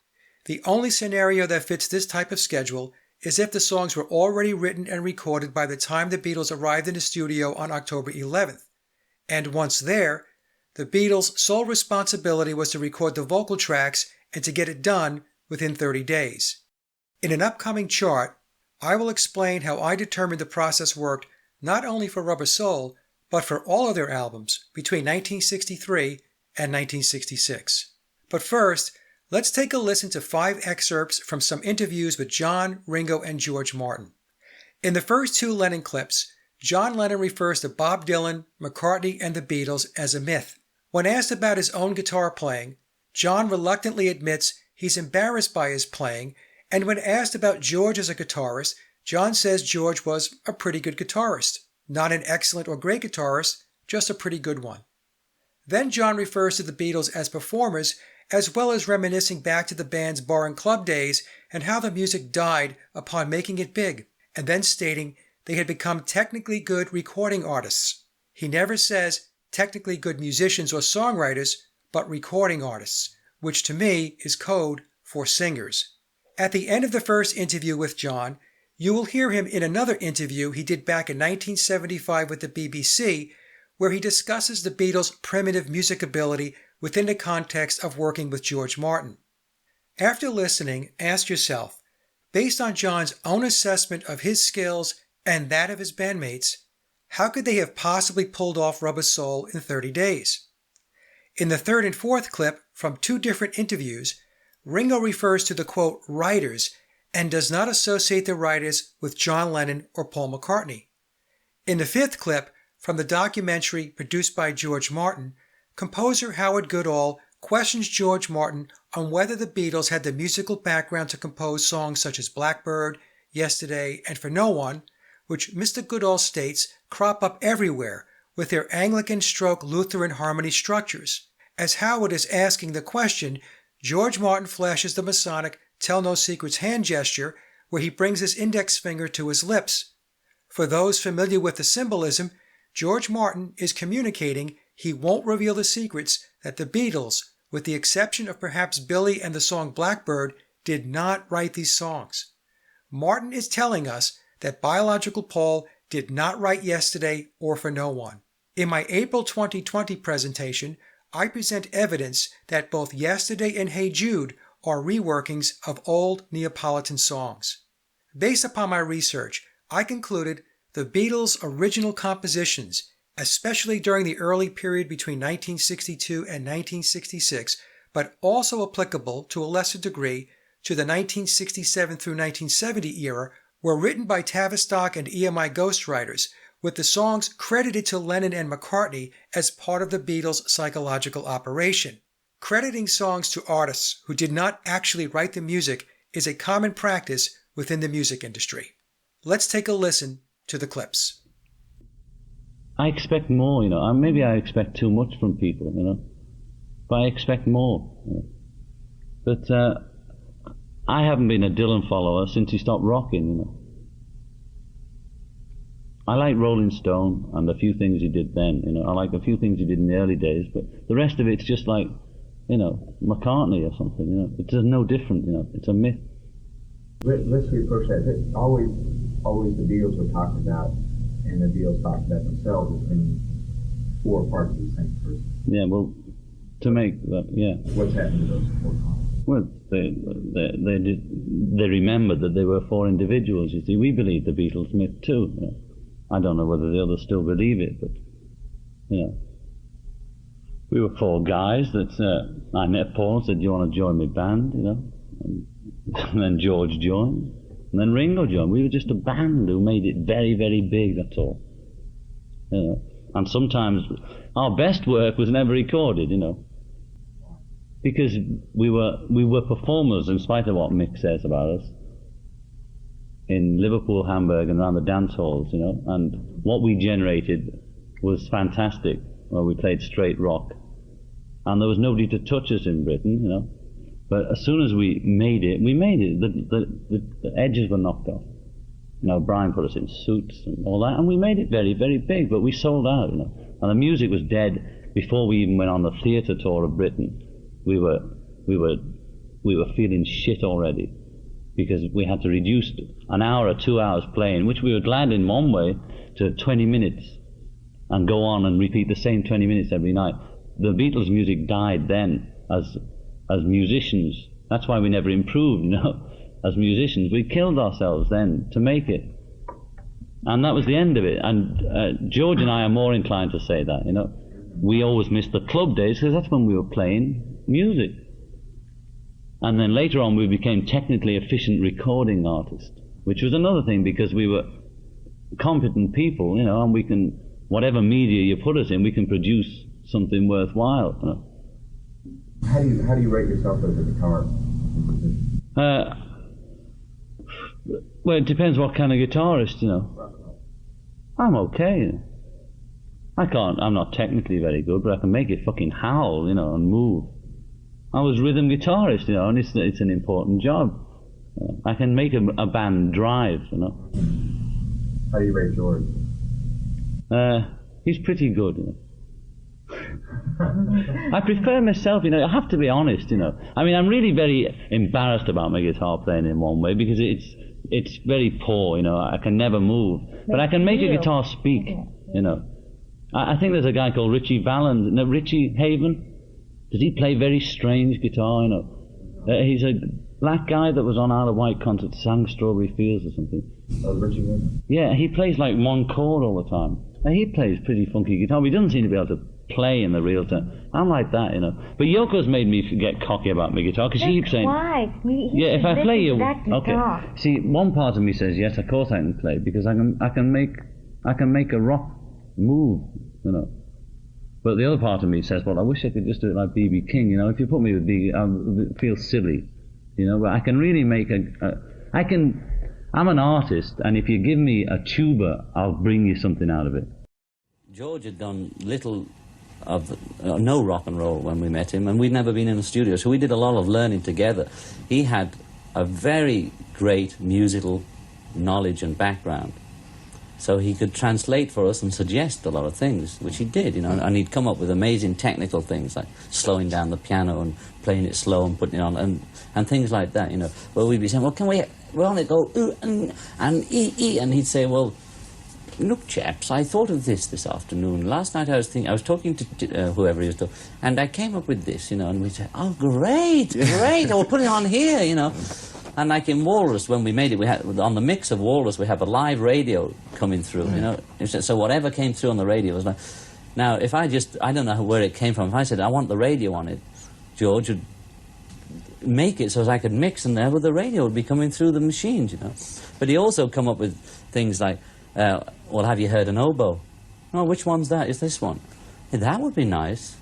The only scenario that fits this type of schedule is if the songs were already written and recorded by the time the Beatles arrived in the studio on October 11th. And once there, the Beatles' sole responsibility was to record the vocal tracks and to get it done within 30 days. In an upcoming chart, I will explain how I determined the process worked not only for Rubber Soul, but for all of their albums between 1963 and 1966. But first, let's take a listen to 5 excerpts from some interviews with John, Ringo, and George Martin. In the first 2 Lennon clips, John Lennon refers to Bob Dylan, McCartney, and the Beatles as a myth. When asked about his own guitar playing, John reluctantly admits he's embarrassed by his playing, and when asked about George as a guitarist, John says George was a pretty good guitarist. Not an excellent or great guitarist, just a pretty good one. Then John refers to the Beatles as performers, as well as reminiscing back to the band's bar and club days and how the music died upon making it big, and then stating they had become technically good recording artists. He never says technically good musicians or songwriters, but recording artists, which to me is code for singers. At the end of the first interview with John, you will hear him in another interview he did back in 1975 with the BBC, where he discusses the Beatles' primitive music ability within the context of working with George Martin. After listening, ask yourself, based on John's own assessment of his skills and that of his bandmates, how could they have possibly pulled off Rubber Soul in 30 days? In the 3rd and 4th clip from 2 different interviews, Ringo refers to the, quote, writers and does not associate the writers with John Lennon or Paul McCartney. In the 5th clip from the documentary produced by George Martin, composer Howard Goodall questions George Martin on whether the Beatles had the musical background to compose songs such as Blackbird, Yesterday, and For No One, which Mr. Goodall states crop up everywhere with their Anglican stroke Lutheran harmony structures. As Howard is asking the question, George Martin flashes the Masonic Tell No Secrets hand gesture where he brings his index finger to his lips. For those familiar with the symbolism, George Martin is communicating he won't reveal the secrets that the Beatles, with the exception of perhaps Billy and the song Blackbird, did not write these songs. Martin is telling us that biological Paul did not write Yesterday or For No One. In my April 2020 presentation, I present evidence that both Yesterday and Hey Jude are reworkings of old Neapolitan songs. Based upon my research, I concluded the Beatles' original compositions, especially during the early period between 1962 and 1966, but also applicable to a lesser degree to the 1967 through 1970 era, were written by Tavistock and EMI ghostwriters, with the songs credited to Lennon and McCartney as part of the Beatles' psychological operation. Crediting songs to artists who did not actually write the music is a common practice within the music industry. Let's take a listen to the clips. I expect more, and maybe I expect too much from people, but I expect more. But I haven't been a Dylan follower since he stopped rocking, I like Rolling Stone and a few things he did then, I like a few things he did in the early days, but the rest of it's just like, McCartney or something, it's just no different, it's a myth. Let's reapproach that. Always the Beatles were talked about, and the Beatles talked about themselves as being four parts of the same person. Yeah, well, to make that, yeah. What's happened to those four parts? Well, they remembered that they were four individuals, you see. We believe the Beatles myth too. I don't know whether the others still believe it, but, we were four guys that I met Paul and said, do you want to join my band, And then George joined, and then Ringo joined. We were just a band who made it very, very big, that's all. And sometimes our best work was never recorded, because we were performers, in spite of what Mick says about us, in Liverpool, Hamburg, and around the dance halls, and what we generated was fantastic. Well, we played straight rock, and there was nobody to touch us in Britain, But as soon as we made it. The edges were knocked off. Brian put us in suits and all that, and we made it very, very big, but we sold out, And the music was dead before we even went on the theatre tour of Britain. We were feeling shit already, because we had to reduce an hour or 2 hours playing, which we were glad in one way, to 20 minutes, and go on and repeat the same 20 minutes every night. The Beatles' music died then as musicians. That's why we never improved, As musicians, we killed ourselves then to make it. And that was the end of it. And George and I are more inclined to say that, We always missed the club days, because that's when we were playing music. And then later on we became technically efficient recording artists, which was another thing, because we were competent people, and we can, whatever media you put us in, we can produce something worthwhile, How do you rate yourself as a guitar musician? Well, it depends what kind of guitarist, I'm okay. I'm not technically very good, but I can make it fucking howl, and move. I was rhythm guitarist, and it's an important job. I can make a band drive, How do you rate George? He's pretty good, I prefer myself, I have to be honest, I mean, I'm really very embarrassed about my guitar playing in one way, because it's very poor, I can never move. But I can make a guitar speak, I think there's a guy called Richie Haven. Does he play very strange guitar, he's a black guy that was on Isle of Wight concert, sang Strawberry Fields or something. Oh, Richie Haven? Yeah, he plays like one chord all the time. And he plays pretty funky guitar, but he doesn't seem to be able to play in the real time. I'm like that, But Yoko's made me get cocky about my guitar, because she keeps saying, why? yeah, if I play you, okay. Guitar. See, one part of me says, yes, of course I can play, because I can make a rock move, But the other part of me says, well, I wish I could just do it like B.B. King, If you put me with B.B., I would feel silly, But I can really make I'm an artist, and if you give me a tuba, I'll bring you something out of it. George had done no rock and roll when we met him, and we'd never been in a studio, so we did a lot of learning together. He had a very great musical knowledge and background, so he could translate for us and suggest a lot of things, which he did, and he'd come up with amazing technical things like slowing down the piano and playing it slow and putting it on, and things like that, where we'd be saying, well, can we only go and e, and he'd say, well, look, chaps, I thought of this afternoon. Last night I was talking to whoever he was talking, and I came up with this, and we'd say, oh, great, I'll put it on here, And like in Walrus, when we made it, we had, on the mix of Walrus, we have a live radio coming through, So whatever came through on the radio was like... Now, if I don't know where it came from. If I said, I want the radio on it, George would make it so as I could mix, and there the radio would be coming through the machines, But he also come up with things like, well, have you heard an oboe? Oh, which one's that? Is this one? Hey, that would be nice.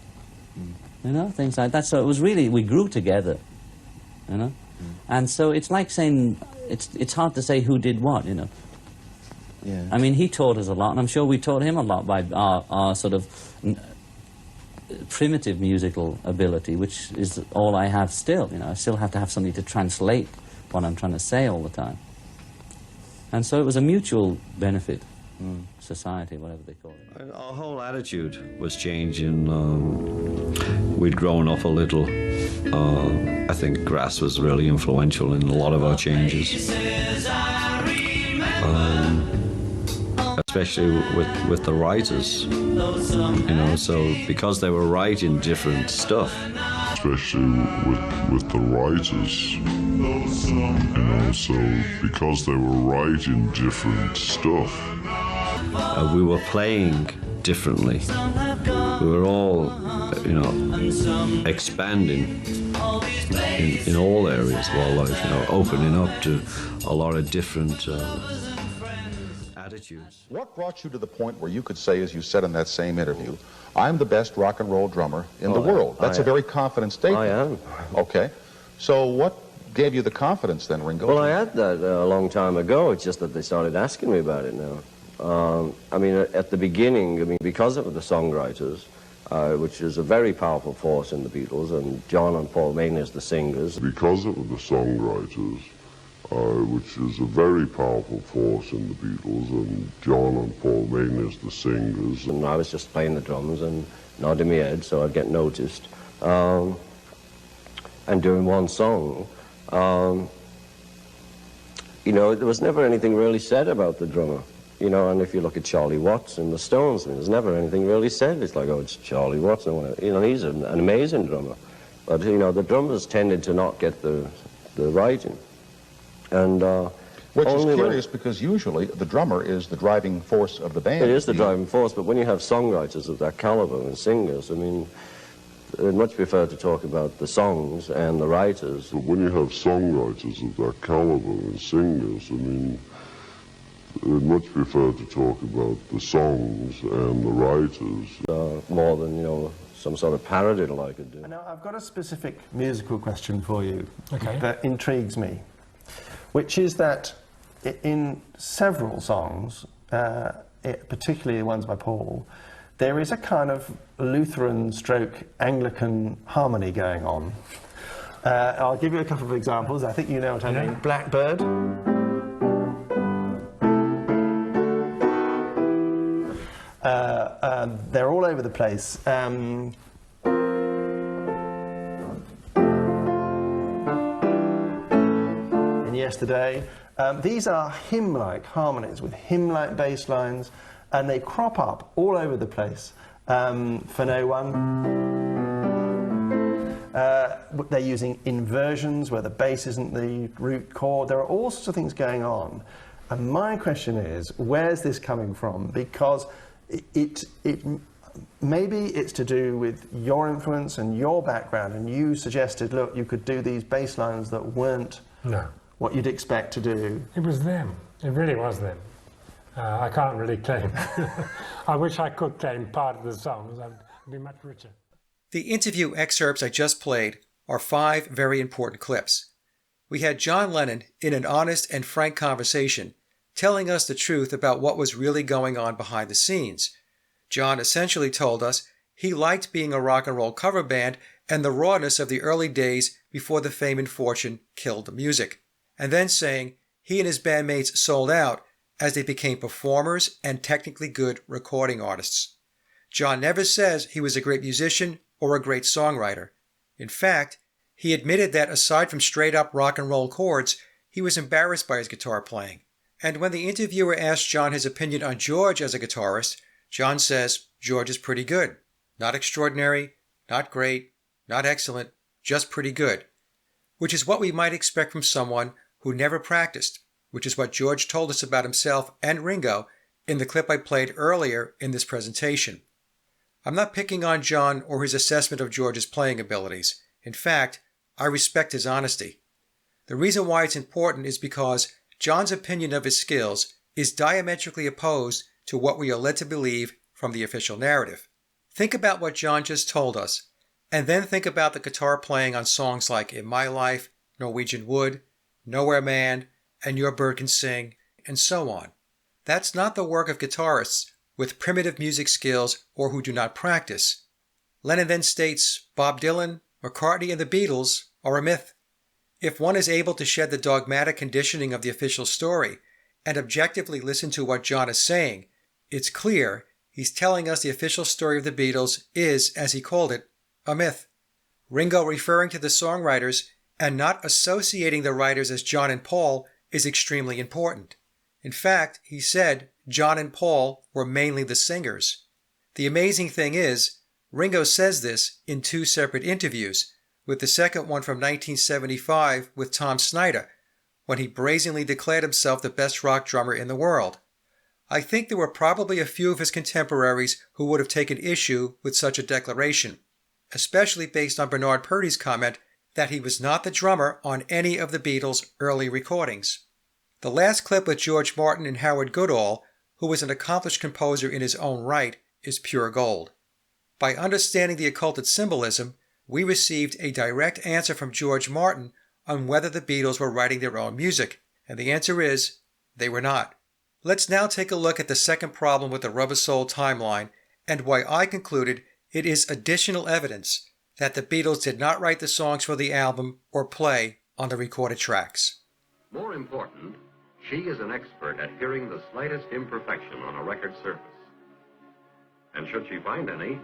Things like that. So it was really, we grew together, And so it's like saying, it's hard to say who did what, Yeah. I mean, he taught us a lot, and I'm sure we taught him a lot by our sort of primitive musical ability, which is all I have still, I still have to have something to translate what I'm trying to say all the time. And so it was a mutual benefit, society, whatever they call it. Our whole attitude was changing. We'd grown up a little. I think grass was really influential in a lot of our changes. Especially with the writers, so because they were writing different stuff. Especially with the writers, so because they were writing different stuff. We were playing differently. We were all, expanding in all areas of our life, opening up to a lot of different attitudes. What brought you to the point where you could say, as you said in that same interview, I'm the best rock and roll drummer in the world? That's a very confident statement. I am. Okay. So what gave you the confidence then, Ringo? Well, I had that a long time ago. It's just that they started asking me about it now. At the beginning, because of the songwriters, which is a very powerful force in the Beatles, and John and Paul mainly as the singers. Because of the songwriters, which is a very powerful force in the Beatles, and John and Paul mainly as the singers. And I was just playing the drums and nodding my head so I'd get noticed. And doing one song, there was never anything really said about the drummer. And if you look at Charlie Watts and the Stones, there's never anything really said. It's like, oh, it's Charlie Watts. He's an amazing drummer. But, the drummers tended to not get the writing. And which is curious because usually the drummer is the driving force of the band. It is the driving force, but when you have songwriters of that caliber and singers, I'd much prefer to talk about the songs and the writers. But when you have songwriters of that caliber and singers, I'd much prefer to talk about the songs and the writers. More than, some sort of paradiddle I could do. Now, I've got a specific musical question for you Okay. that intrigues me, which is that in several songs, particularly the ones by Paul, there is a kind of Lutheran stroke Anglican harmony going on. I'll give you a couple of examples. I think you know what I mean. Blackbird. They're all over the place. And Yesterday. These are hymn-like harmonies with hymn-like bass lines, and they crop up all over the place. For No One. They're using inversions where the bass isn't the root chord. There are all sorts of things going on. And my question is, where's this coming from? Because maybe it's to do with your influence and your background, and you suggested, look, you could do these bass lines that weren't what you'd expect to do. It was them. It really was them. I can't really claim. I wish I could claim part of the songs. I'd be much richer. The interview excerpts I just played are 5 very important clips. We had John Lennon in an honest and frank conversation, telling us the truth about what was really going on behind the scenes. John essentially told us he liked being a rock and roll cover band and the rawness of the early days before the fame and fortune killed the music, and then saying he and his bandmates sold out as they became performers and technically good recording artists. John never says he was a great musician or a great songwriter. In fact, he admitted that aside from straight-up rock and roll chords, he was embarrassed by his guitar playing. And when the interviewer asked John his opinion on George as a guitarist, John says George is pretty good. Not extraordinary, not great, not excellent, just pretty good. Which is what we might expect from someone who never practiced, which is what George told us about himself and Ringo in the clip I played earlier in this presentation. I'm not picking on John or his assessment of George's playing abilities. In fact, I respect his honesty. The reason why it's important is because John's opinion of his skills is diametrically opposed to what we are led to believe from the official narrative. Think about what John just told us, and then think about the guitar playing on songs like In My Life, Norwegian Wood, Nowhere Man, and Your Bird Can Sing, and so on. That's not the work of guitarists with primitive music skills or who do not practice. Lennon then states Bob Dylan, McCartney, and the Beatles are a myth. If one is able to shed the dogmatic conditioning of the official story and objectively listen to what John is saying, it's clear he's telling us the official story of the Beatles is, as he called it, a myth. Ringo referring to the songwriters and not associating the writers as John and Paul is extremely important. In fact, he said John and Paul were mainly the singers. The amazing thing is, Ringo says this in two separate interviews, with the second one from 1975 with Tom Snyder, when he brazenly declared himself the best rock drummer in the world. I think there were probably a few of his contemporaries who would have taken issue with such a declaration, especially based on Bernard Purdy's comment that he was not the drummer on any of the Beatles' early recordings. The last clip with George Martin and Howard Goodall, who was an accomplished composer in his own right, is pure gold. By understanding the occulted symbolism, we received a direct answer from George Martin on whether the Beatles were writing their own music, and the answer is, they were not. Let's now take a look at the second problem with the Rubber Soul timeline and why I concluded it is additional evidence that the Beatles did not write the songs for the album or play on the recorded tracks. More important, she is an expert at hearing the slightest imperfection on a record surface. And should she find any,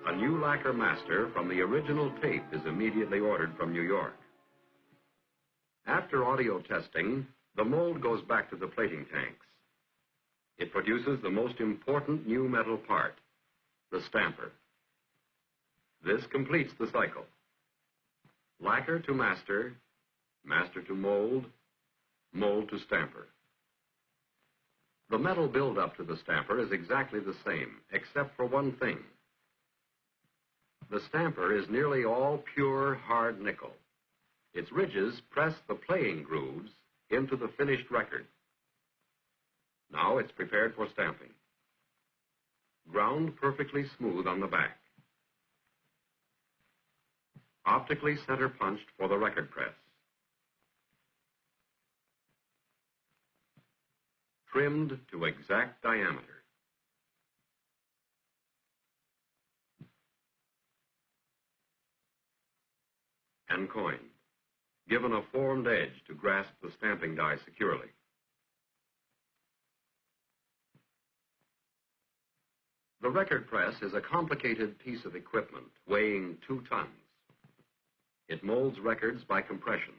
a new lacquer master from the original tape is immediately ordered from New York. After audio testing, the mold goes back to the plating tanks. It produces the most important new metal part, the stamper. This completes the cycle. Lacquer to master, master to mold, mold to stamper. The metal buildup to the stamper is exactly the same, except for one thing. The stamper is nearly all pure, hard nickel. Its ridges press the playing grooves into the finished record. Now it's prepared for stamping. Ground perfectly smooth on the back. Optically center punched for the record press. Trimmed to exact diameter. And coined, given a formed edge to grasp the stamping die securely. The record press is a complicated piece of equipment weighing 2 tons. It molds records by compression.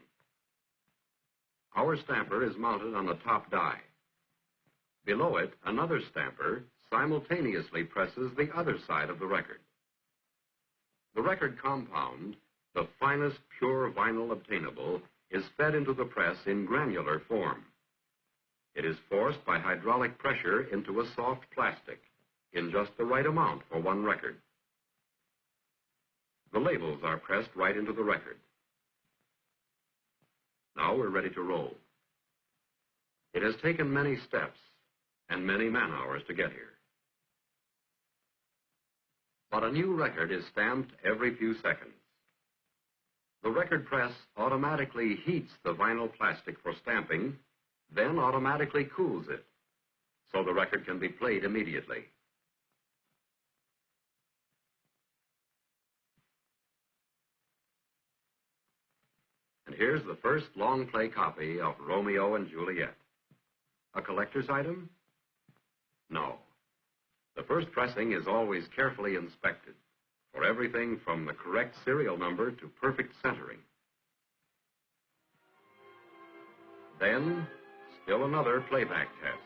Our stamper is mounted on the top die. Below it, another stamper simultaneously presses the other side of the record. The record compound, the finest pure vinyl obtainable, is fed into the press in granular form. It is forced by hydraulic pressure into a soft plastic in just the right amount for one record. The labels are pressed right into the record. Now we're ready to roll. It has taken many steps and many man-hours to get here. But a new record is stamped every few seconds. The record press automatically heats the vinyl plastic for stamping, then automatically cools it, so the record can be played immediately. here's the first long play copy of Romeo and Juliet. A collector's item? No. The first pressing is always carefully inspected for everything from the correct serial number to perfect centering. Then, still another playback test.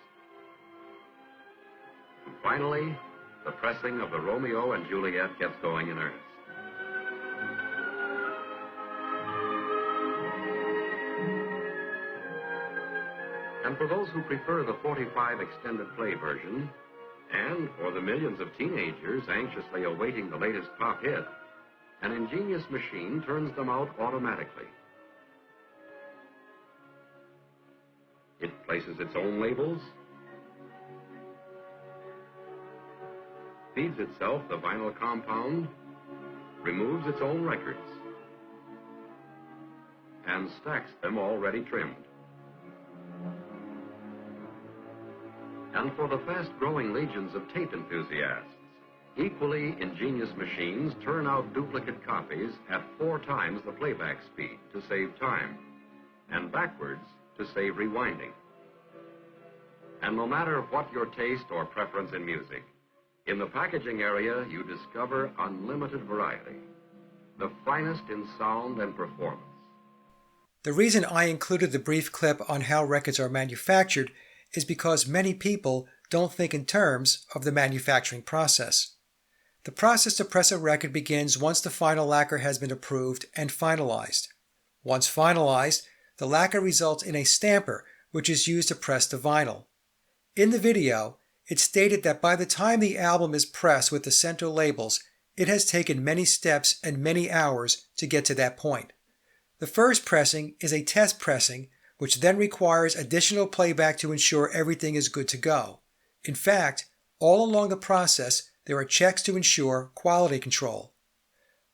And finally, the pressing of the Romeo and Juliet gets going in earnest. And for those who prefer the 45 extended play version, and for the millions of teenagers anxiously awaiting the latest pop hit, an ingenious machine turns them out automatically. It places its own labels, feeds itself the vinyl compound, removes its own records, and stacks them already trimmed. And for the fast-growing legions of tape enthusiasts, equally ingenious machines turn out duplicate copies at 4 times the playback speed to save time, and backwards to save rewinding. And no matter what your taste or preference in music, in the packaging area you discover unlimited variety, the finest in sound and performance. The reason I included the brief clip on how records are manufactured is because many people don't think in terms of the manufacturing process. The process to press a record begins once the final lacquer has been approved and finalized. Once finalized, the lacquer results in a stamper, which is used to press the vinyl. In the video, it's stated that by the time the album is pressed with the center labels, it has taken many steps and many hours to get to that point. The first pressing is a test pressing, which then requires additional playback to ensure everything is good to go. In fact, all along the process, there are checks to ensure quality control.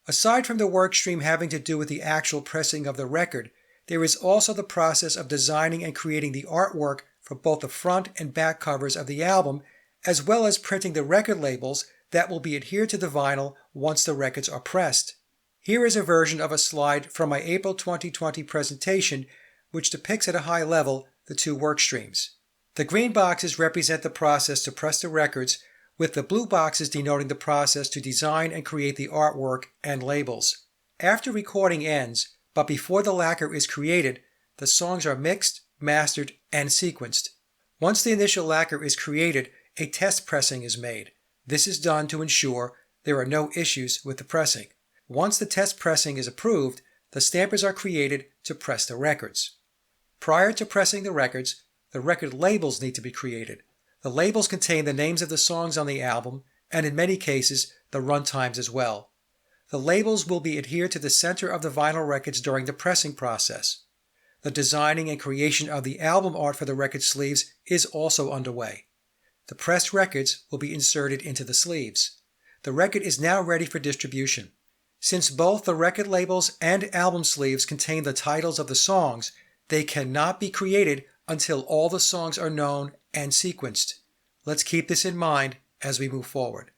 Aside from the work stream having to do with the actual pressing of the record, there is also the process of designing and creating the artwork for both the front and back covers of the album, as well as printing the record labels that will be adhered to the vinyl once the records are pressed. Here is a version of a slide from my April 2020 presentation which depicts at a high level the 2 work streams. The green boxes represent the process to press the records, with the blue boxes denoting the process to design and create the artwork and labels. After recording ends, but before the lacquer is created, the songs are mixed, mastered, and sequenced. Once the initial lacquer is created, a test pressing is made. This is done to ensure there are no issues with the pressing. Once the test pressing is approved, the stampers are created to press the records. Prior to pressing the records, the record labels need to be created. The labels contain the names of the songs on the album, and in many cases, the run times as well. The labels will be adhered to the center of the vinyl records during the pressing process. The designing and creation of the album art for the record sleeves is also underway. The pressed records will be inserted into the sleeves. The record is now ready for distribution. Since both the record labels and album sleeves contain the titles of the songs, they cannot be created until all the songs are known and sequenced. Let's keep this in mind as we move forward.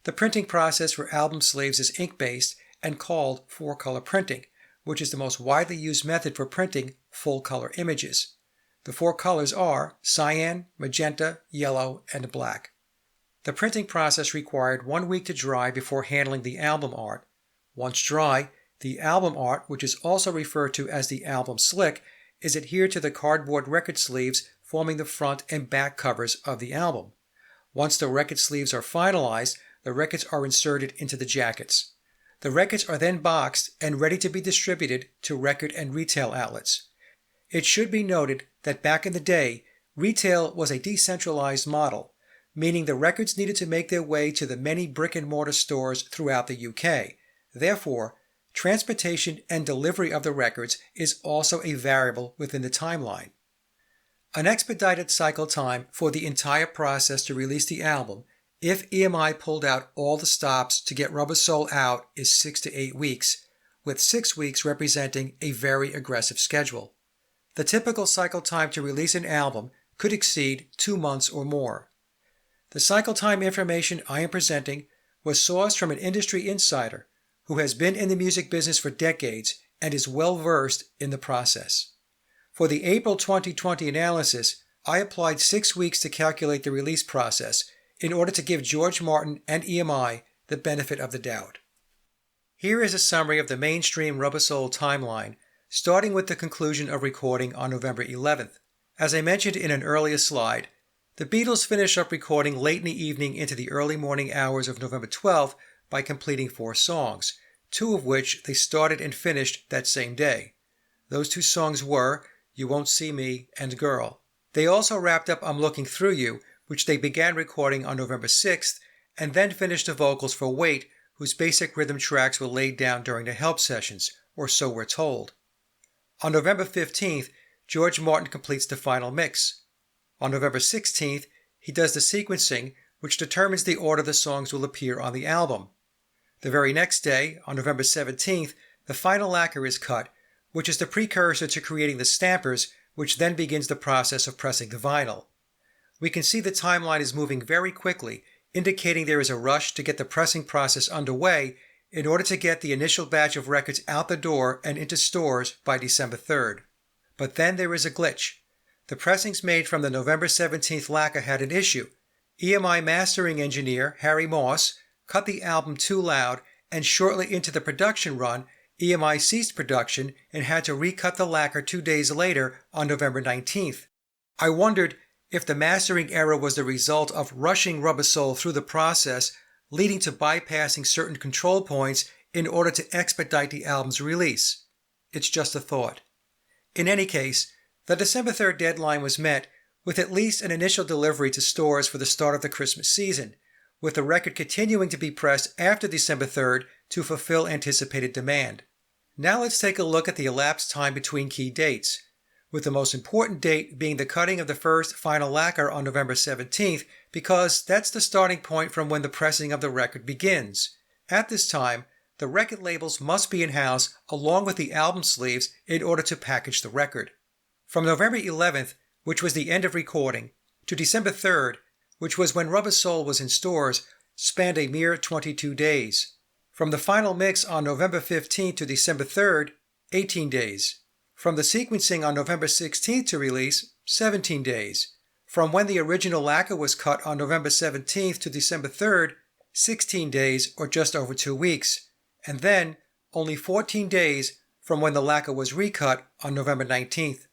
The printing process for album sleeves is ink-based and called 4-color printing, which is the most widely used method for printing full-color images. The 4 colors are cyan, magenta, yellow, and black. The printing process required 1 week to dry before handling the album art. Once dry, the album art, which is also referred to as the album slick, is adhered to the cardboard record sleeves forming the front and back covers of the album. Once the record sleeves are finalized, the records are inserted into the jackets. The records are then boxed and ready to be distributed to record and retail outlets. It should be noted that back in the day, retail was a decentralized model, meaning the records needed to make their way to the many brick-and-mortar stores throughout the UK. Therefore, transportation and delivery of the records is also a variable within the timeline. An expedited cycle time for the entire process to release the album, if EMI pulled out all the stops to get Rubber Soul out, is 6 to 8 weeks, with 6 weeks representing a very aggressive schedule. The typical cycle time to release an album could exceed 2 months or more. The cycle time information I am presenting was sourced from an industry insider who has been in the music business for decades and is well versed in the process. For the April 2020 analysis, I applied 6 weeks to calculate the release process in order to give George Martin and EMI the benefit of the doubt. Here is a summary of the mainstream Rubber Soul timeline, starting with the conclusion of recording on November 11th. As I mentioned in an earlier slide, the Beatles finished up recording late in the evening into the early morning hours of November 12th by completing 4 songs, 2 of which they started and finished that same day. Those 2 songs were You Won't See Me and Girl. They also wrapped up I'm Looking Through You, which they began recording on November 6th, and then finished the vocals for Wait, whose basic rhythm tracks were laid down during the help sessions, or so we're told. On November 15th, George Martin completes the final mix. On November 16th, he does the sequencing, which determines the order the songs will appear on the album. The very next day, on November 17th, the final lacquer is cut, which is the precursor to creating the stampers, which then begins the process of pressing the vinyl. We can see the timeline is moving very quickly, indicating there is a rush to get the pressing process underway in order to get the initial batch of records out the door and into stores by December 3rd. But then there is a glitch. The pressings made from the November 17th lacquer had an issue. EMI mastering engineer Harry Moss cut the album too loud, and shortly into the production run, EMI ceased production and had to recut the lacquer 2 days later on November 19th. I wondered if the mastering error was the result of rushing Rubber Soul through the process, leading to bypassing certain control points in order to expedite the album's release. It's just a thought. In any case, the December 3rd deadline was met with at least an initial delivery to stores for the start of the Christmas season, with the record continuing to be pressed after December 3rd to fulfill anticipated demand. Now let's take a look at the elapsed time between key dates, with the most important date being the cutting of the first final lacquer on November 17th, because that's the starting point from when the pressing of the record begins. At this time, the record labels must be in-house along with the album sleeves in order to package the record. From November 11th, which was the end of recording, to December 3rd, which was when Rubber Soul was in stores, spanned a mere 22 days. From the final mix on November 15th to December 3rd, 18 days. From the sequencing on November 16th to release, 17 days. From when the original lacquer was cut on November 17th to December 3rd, 16 days or just over 2 weeks. And then only 14 days from when the lacquer was recut on November 19th.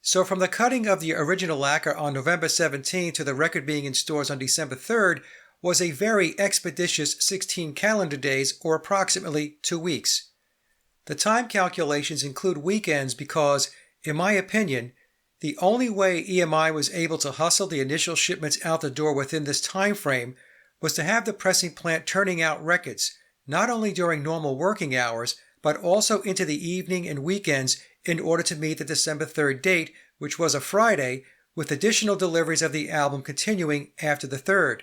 So from the cutting of the original lacquer on November 17th to the record being in stores on December 3rd was a very expeditious 16 calendar days, or approximately 2 weeks. The time calculations include weekends because, in my opinion, the only way EMI was able to hustle the initial shipments out the door within this time frame was to have the pressing plant turning out records, not only during normal working hours, but also into the evening and weekends in order to meet the December 3rd date, which was a Friday, with additional deliveries of the album continuing after the 3rd.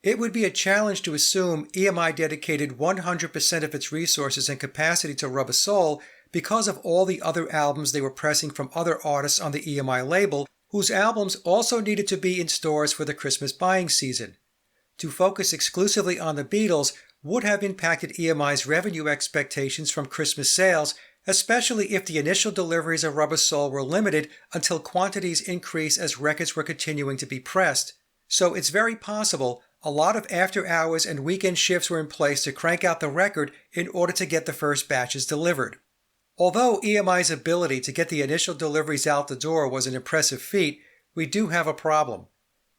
It would be a challenge to assume EMI dedicated 100% of its resources and capacity to Rubber Soul because of all the other albums they were pressing from other artists on the EMI label, whose albums also needed to be in stores for the Christmas buying season. To focus exclusively on the Beatles would have impacted EMI's revenue expectations from Christmas sales, especially if the initial deliveries of Rubber Soul were limited until quantities increased as records were continuing to be pressed. So it's very possible a lot of after-hours and weekend shifts were in place to crank out the record in order to get the first batches delivered. Although EMI's ability to get the initial deliveries out the door was an impressive feat, we do have a problem.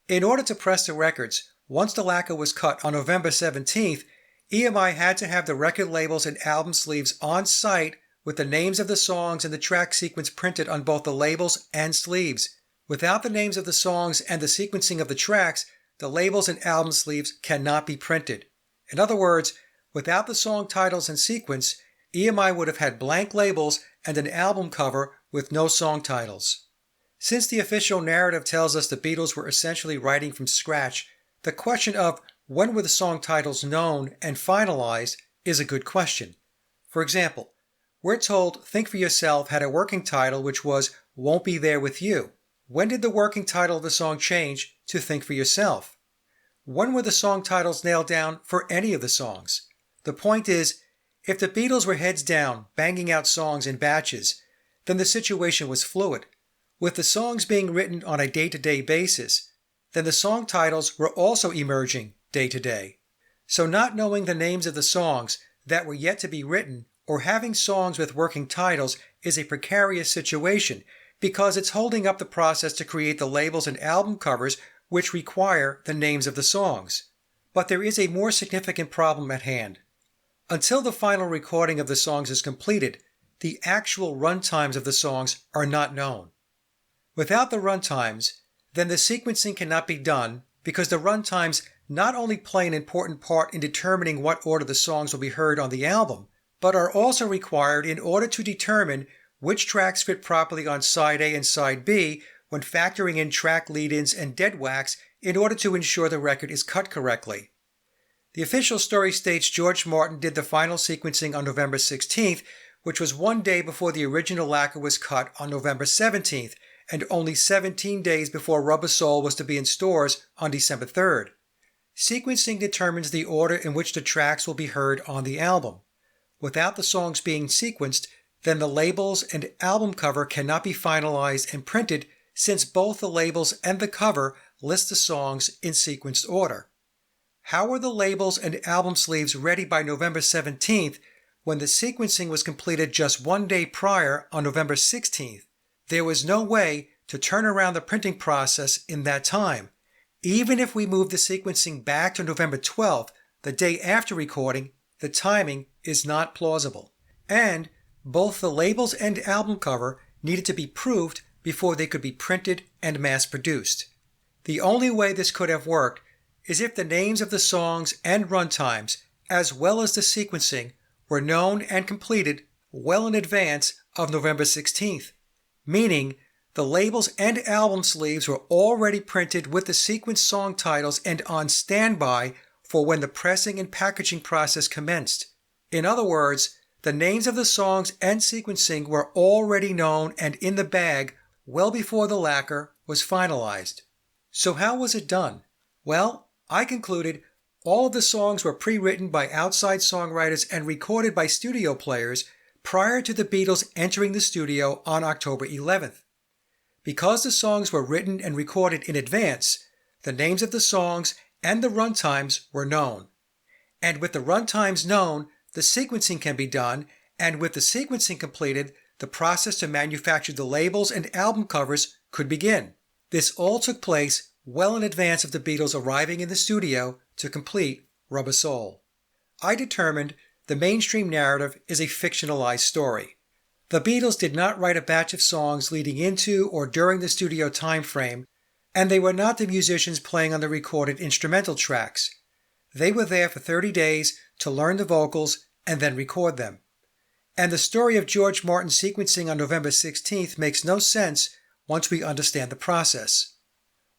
In order to press the records, once the lacquer was cut on November 17th, EMI had to have the record labels and album sleeves on site with the names of the songs and the track sequence printed on both the labels and sleeves. Without the names of the songs and the sequencing of the tracks, the labels and album sleeves cannot be printed. In other words, without the song titles and sequence, EMI would have had blank labels and an album cover with no song titles. Since the official narrative tells us the Beatles were essentially writing from scratch, the question of when were the song titles known and finalized is a good question. For example, we're told Think for Yourself had a working title which was Won't Be There With You. When did the working title of the song change to Think for Yourself? When were the song titles nailed down for any of the songs? The point is, If the Beatles were heads down, banging out songs in batches, then the situation was fluid. With the songs being written on a day-to-day basis, then the song titles were also emerging day to day. So not knowing the names of the songs that were yet to be written or having songs with working titles is a precarious situation because it's holding up the process to create the labels and album covers which require the names of the songs. But there is a more significant problem at hand. Until the final recording of the songs is completed, the actual run times of the songs are not known. Without the run times, then the sequencing cannot be done because the run times not only play an important part in determining what order the songs will be heard on the album, but are also required in order to determine which tracks fit properly on side A and side B when factoring in track lead-ins and dead wax in order to ensure the record is cut correctly. The official story states George Martin did the final sequencing on November 16th, which was one day before the original lacquer was cut on November 17th, and only 17 days before Rubber Soul was to be in stores on December 3rd. Sequencing determines the order in which the tracks will be heard on the album. Without the songs being sequenced, then the labels and album cover cannot be finalized and printed since both the labels and the cover list the songs in sequenced order. How were the labels and album sleeves ready by November 17th when the sequencing was completed just one day prior on November 16th? There was no way to turn around the printing process in that time. Even if we move the sequencing back to November 12th, the day after recording, the timing is not plausible. And both the labels and album cover needed to be proved before they could be printed and mass-produced. The only way this could have worked is if the names of the songs and runtimes, as well as the sequencing, were known and completed well in advance of November 16th, meaning the labels and album sleeves were already printed with the sequenced song titles and on standby for when the pressing and packaging process commenced. In other words, the names of the songs and sequencing were already known and in the bag well before the lacquer was finalized. So how was it done? Well, I concluded all of the songs were pre-written by outside songwriters and recorded by studio players prior to the Beatles entering the studio on October 11th. Because the songs were written and recorded in advance, the names of the songs and the runtimes were known. And with the runtimes known, the sequencing can be done, and with the sequencing completed, the process to manufacture the labels and album covers could begin. This all took place well in advance of the Beatles arriving in the studio to complete Rubber Soul. I determined the mainstream narrative is a fictionalized story. The Beatles did not write a batch of songs leading into or during the studio time frame, and they were not the musicians playing on the recorded instrumental tracks. They were there for 30 days to learn the vocals and then record them. And the story of George Martin sequencing on November 16th makes no sense once we understand the process.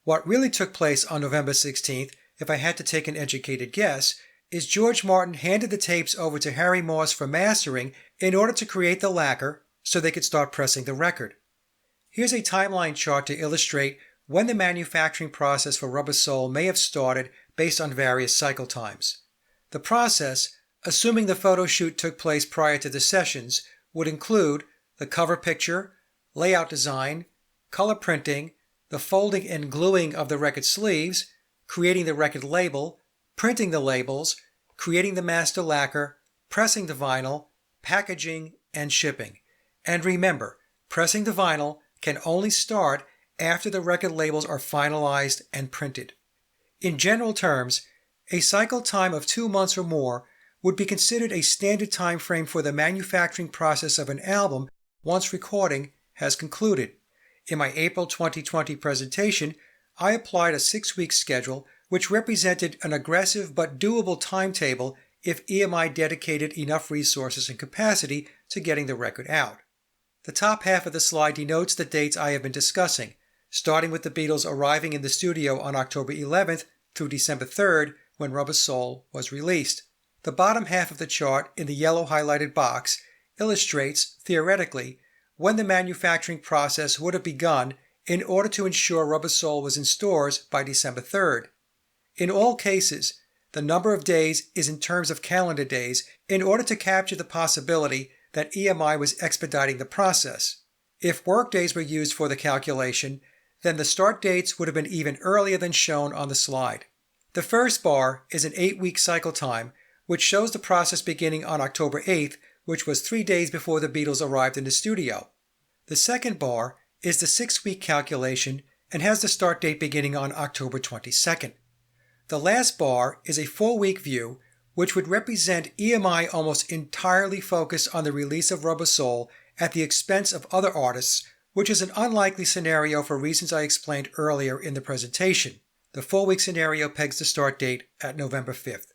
What really took place on November 16th, if I had to take an educated guess, is George Martin handed the tapes over to Harry Moss for mastering in order to create the lacquer so they could start pressing the record. Here's a timeline chart to illustrate when the manufacturing process for Rubber Soul may have started based on various cycle times. The process, assuming the photo shoot took place prior to the sessions, would include the cover picture, layout design, color printing, the folding and gluing of the record sleeves, creating the record label, printing the labels, creating the master lacquer, pressing the vinyl, packaging, and shipping. And remember, pressing the vinyl can only start after the record labels are finalized and printed. In general terms, a cycle time of 2 months or more would be considered a standard time frame for the manufacturing process of an album once recording has concluded. In my April 2020 presentation, I applied a 6-week schedule which represented an aggressive but doable timetable if EMI dedicated enough resources and capacity to getting the record out. The top half of the slide denotes the dates I have been discussing, starting with the Beatles arriving in the studio on October 11th through December 3rd when Rubber Soul was released. The bottom half of the chart in the yellow highlighted box illustrates, theoretically, when the manufacturing process would have begun in order to ensure Rubber Soul was in stores by December 3rd. In all cases, The number of days is in terms of calendar days in order to capture the possibility that EMI was expediting the process. If workdays were used for the calculation, then the start dates would have been even earlier than shown on the slide. The first bar is an 8-week cycle time, which shows the process beginning on October 8th, which was 3 days before the Beatles arrived in the studio. The second bar is the 6-week calculation and has the start date beginning on October 22nd. The last bar is a 4-week view, which would represent EMI almost entirely focused on the release of Rubber Soul at the expense of other artists, which is an unlikely scenario for reasons I explained earlier in the presentation. The 4-week scenario pegs the start date at November 5th.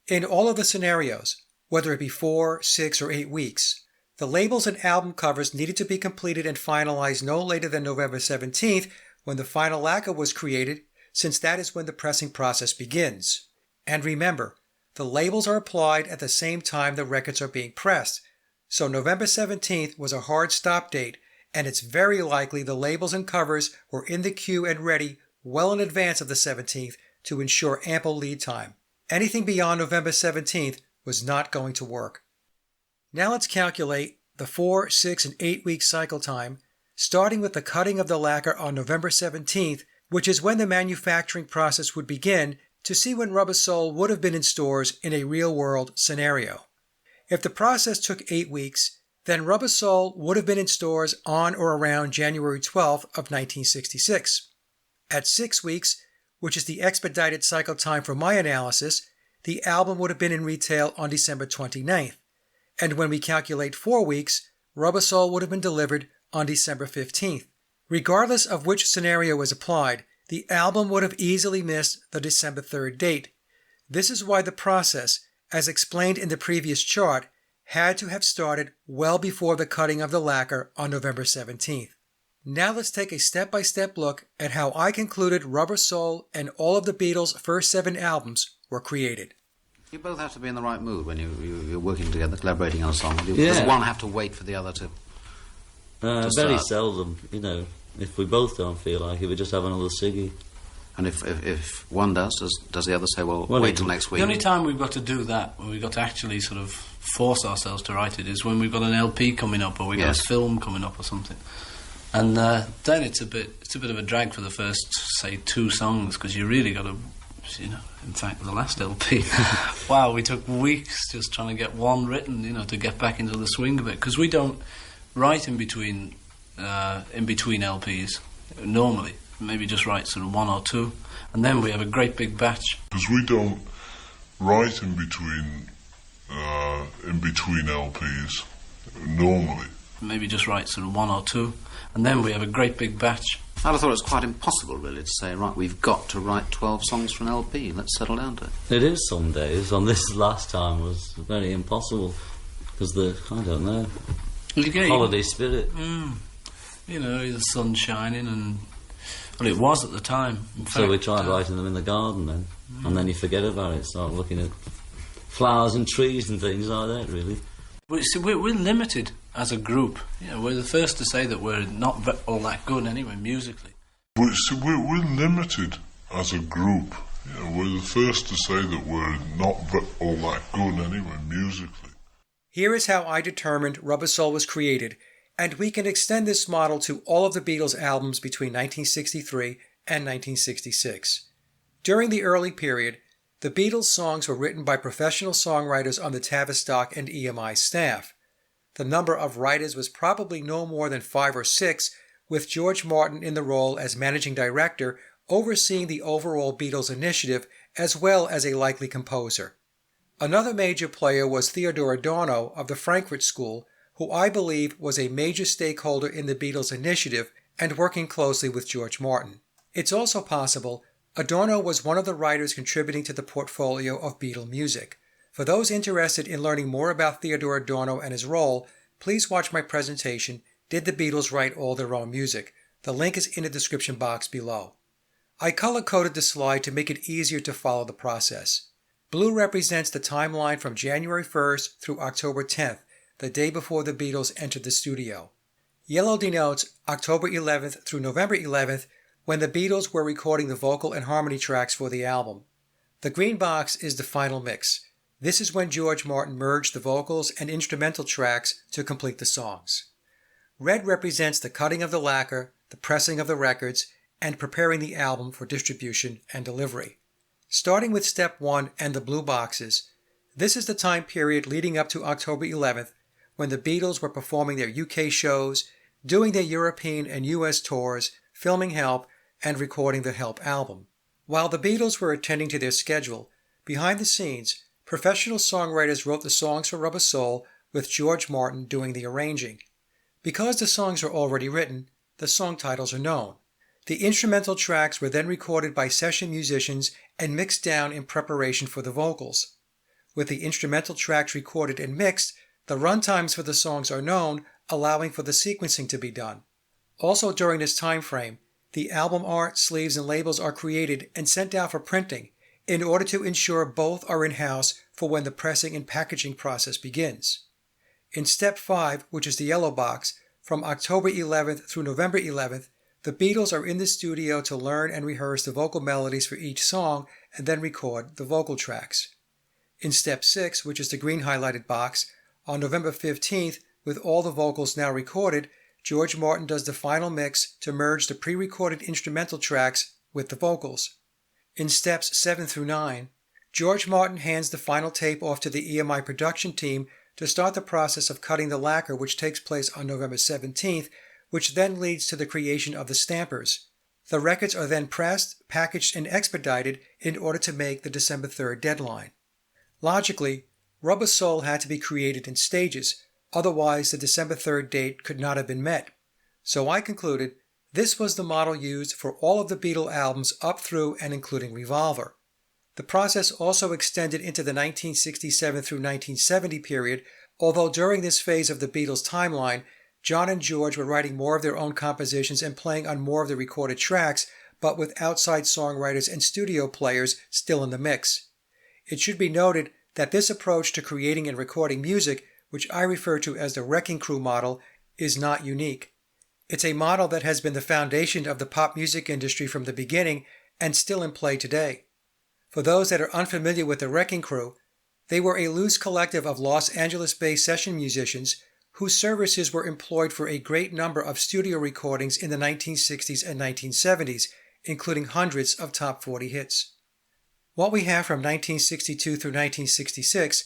In all of the scenarios, whether it be 4, 6, or 8 weeks, the labels and album covers needed to be completed and finalized no later than November 17th, when the final lacquer was created, since that is when the pressing process begins. And remember, the labels are applied at the same time the records are being pressed, so November 17th was a hard stop date, and it's very likely the labels and covers were in the queue and ready well in advance of the 17th to ensure ample lead time. Anything beyond November 17th was not going to work. Now let's calculate the 4, 6, and 8-week cycle time, starting with the cutting of the lacquer on November 17th, which is when the manufacturing process would begin, to see when Rubber Soul would have been in stores in a real-world scenario. If the process took 8 weeks, then Rubber Soul would have been in stores on or around January 12th of 1966. At 6 weeks, which is the expedited cycle time for my analysis, the album would have been in retail on December 29th. And when we calculate 4 weeks, Rubber Soul would have been delivered on December 15th. Regardless of which scenario was applied, the album would have easily missed the December 3rd date. This is why the process, as explained in the previous chart, had to have started well before the cutting of the lacquer on November 17th. Now let's take a step-by-step look at how I concluded Rubber Soul and all of the Beatles' first 7 albums were created. You both have to be in the right mood when you're working together, collaborating on a song. Does one have to wait for the other to very seldom, you know. If we both don't feel like it, we just have another ciggy. And if one does the other say, well wait till next week? The only time we've got to do that, when we've got to actually sort of force ourselves to write it, is when we've got an LP coming up or we've got a film coming up or something. And then it's a bit of a drag for the first, say, 2 songs, because you really got to, you know, in fact, the last LP, wow, we took weeks just trying to get one written, you know, to get back into the swing of it, because we don't write in between LPs normally. Maybe just write sort of 1 or 2, and then we have a great big batch. Because we don't write in between LPs normally. Maybe just write sort of 1 or 2, and then we have a great big batch. I'd have thought it was quite impossible, really, to say, right, we've got to write 12 songs for an LP. Let's settle down to it. It is some days. On this last time was very impossible because I don't know, holiday spirit. You know, the sun shining and. Well, it was at the time. In fact, so we tried writing them in the garden then, and then you forget about it, start looking at flowers and trees and things like that, really. Well, see, we're limited as a group. You know, we're the first to say that we're not all that good anyway, musically. But see, we're limited as a group. You know, we're the first to say that we're not all that good anyway, musically. Here is how I determined Rubber Soul was created, and we can extend this model to all of the Beatles' albums between 1963 and 1966. During the early period, the Beatles' songs were written by professional songwriters on the Tavistock and EMI staff. The number of writers was probably no more than 5 or 6, with George Martin in the role as managing director, overseeing the overall Beatles initiative as well as a likely composer. Another major player was Theodore Adorno of the Frankfurt School, who I believe was a major stakeholder in the Beatles initiative and working closely with George Martin. It's also possible Adorno was one of the writers contributing to the portfolio of Beatle music. For those interested in learning more about Theodore Adorno and his role, please watch my presentation, Did the Beatles Write All Their Own Music? The link is in the description box below. I color-coded the slide to make it easier to follow the process. Blue represents the timeline from January 1st through October 10th, the day before the Beatles entered the studio. Yellow denotes October 11th through November 11th, when the Beatles were recording the vocal and harmony tracks for the album. The green box is the final mix. This is when George Martin merged the vocals and instrumental tracks to complete the songs. Red represents the cutting of the lacquer, the pressing of the records, and preparing the album for distribution and delivery. Starting with step 1 and the blue boxes, this is the time period leading up to October 11th, when the Beatles were performing their UK shows, doing their European and US tours, filming Help, and recording the Help album. While the Beatles were attending to their schedule, behind the scenes, professional songwriters wrote the songs for Rubber Soul, with George Martin doing the arranging. Because the songs are already written, the song titles are known. The instrumental tracks were then recorded by session musicians and mixed down in preparation for the vocals. With the instrumental tracks recorded and mixed, the runtimes for the songs are known, allowing for the sequencing to be done. Also during this time frame, the album art, sleeves, and labels are created and sent out for printing in order to ensure both are in-house for when the pressing and packaging process begins. In step 5, which is the yellow box, from October 11th through November 11th, the Beatles are in the studio to learn and rehearse the vocal melodies for each song and then record the vocal tracks. In step 6, which is the green highlighted box, on November 15th, with all the vocals now recorded, George Martin does the final mix to merge the pre-recorded instrumental tracks with the vocals. In steps 7 through 9, George Martin hands the final tape off to the EMI production team to start the process of cutting the lacquer, which takes place on November 17th, which then leads to the creation of the stampers. The records are then pressed, packaged, and expedited in order to make the December 3rd deadline. Logically, Rubber Soul had to be created in stages, otherwise the December 3rd date could not have been met. So I concluded this was the model used for all of the Beatle albums up through and including Revolver. The process also extended into the 1967 through 1970 period, although during this phase of the Beatles' timeline, John and George were writing more of their own compositions and playing on more of the recorded tracks, but with outside songwriters and studio players still in the mix. It should be noted that this approach to creating and recording music, which I refer to as the Wrecking Crew model, is not unique. It's a model that has been the foundation of the pop music industry from the beginning and still in play today. For those that are unfamiliar with the Wrecking Crew, they were a loose collective of Los Angeles-based session musicians whose services were employed for a great number of studio recordings in the 1960s and 1970s, including hundreds of top 40 hits. What we have from 1962 through 1966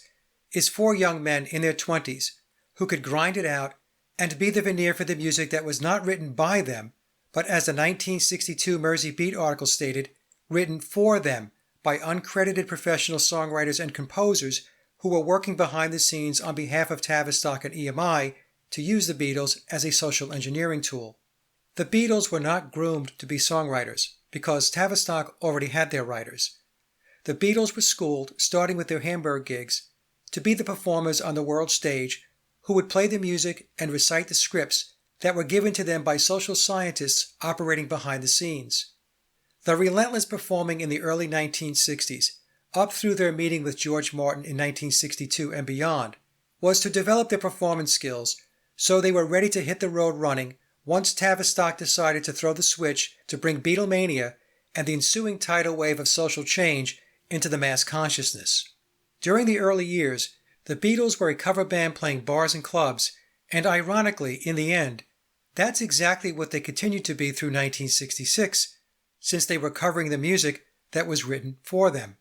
is 4 young men in their 20s who could grind it out and be the veneer for the music that was not written by them, but as the 1962 Mersey Beat article stated, written for them by uncredited professional songwriters and composers who were working behind the scenes on behalf of Tavistock and EMI to use the Beatles as a social engineering tool. The Beatles were not groomed to be songwriters because Tavistock already had their writers. The Beatles were schooled, starting with their Hamburg gigs, to be the performers on the world stage who would play the music and recite the scripts that were given to them by social scientists operating behind the scenes. The relentless performing in the early 1960s, up through their meeting with George Martin in 1962 and beyond, was to develop their performance skills so they were ready to hit the road running once Tavistock decided to throw the switch to bring Beatlemania and the ensuing tidal wave of social change into the mass consciousness. During the early years, the Beatles were a cover band playing bars and clubs, and ironically, in the end, that's exactly what they continued to be through 1966, since they were covering the music that was written for them.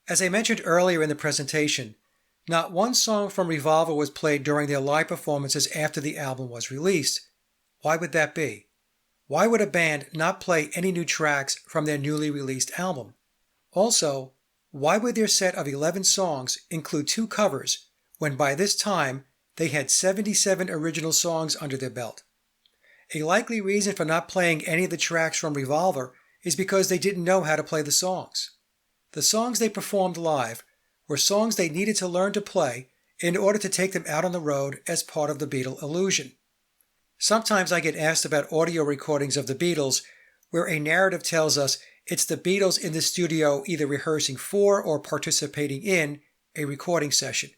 As I mentioned earlier in the presentation, not one song from Revolver was played during their live performances after the album was released. Why would that be? Why would a band not play any new tracks from their newly released album? Also, why would their set of 11 songs include 2 covers when by this time they had 77 original songs under their belt? A likely reason for not playing any of the tracks from Revolver is because they didn't know how to play the songs. The songs they performed live were songs they needed to learn to play in order to take them out on the road as part of the Beatle illusion. Sometimes I get asked about audio recordings of the Beatles where a narrative tells us it's the Beatles in the studio either rehearsing for or participating in a recording session.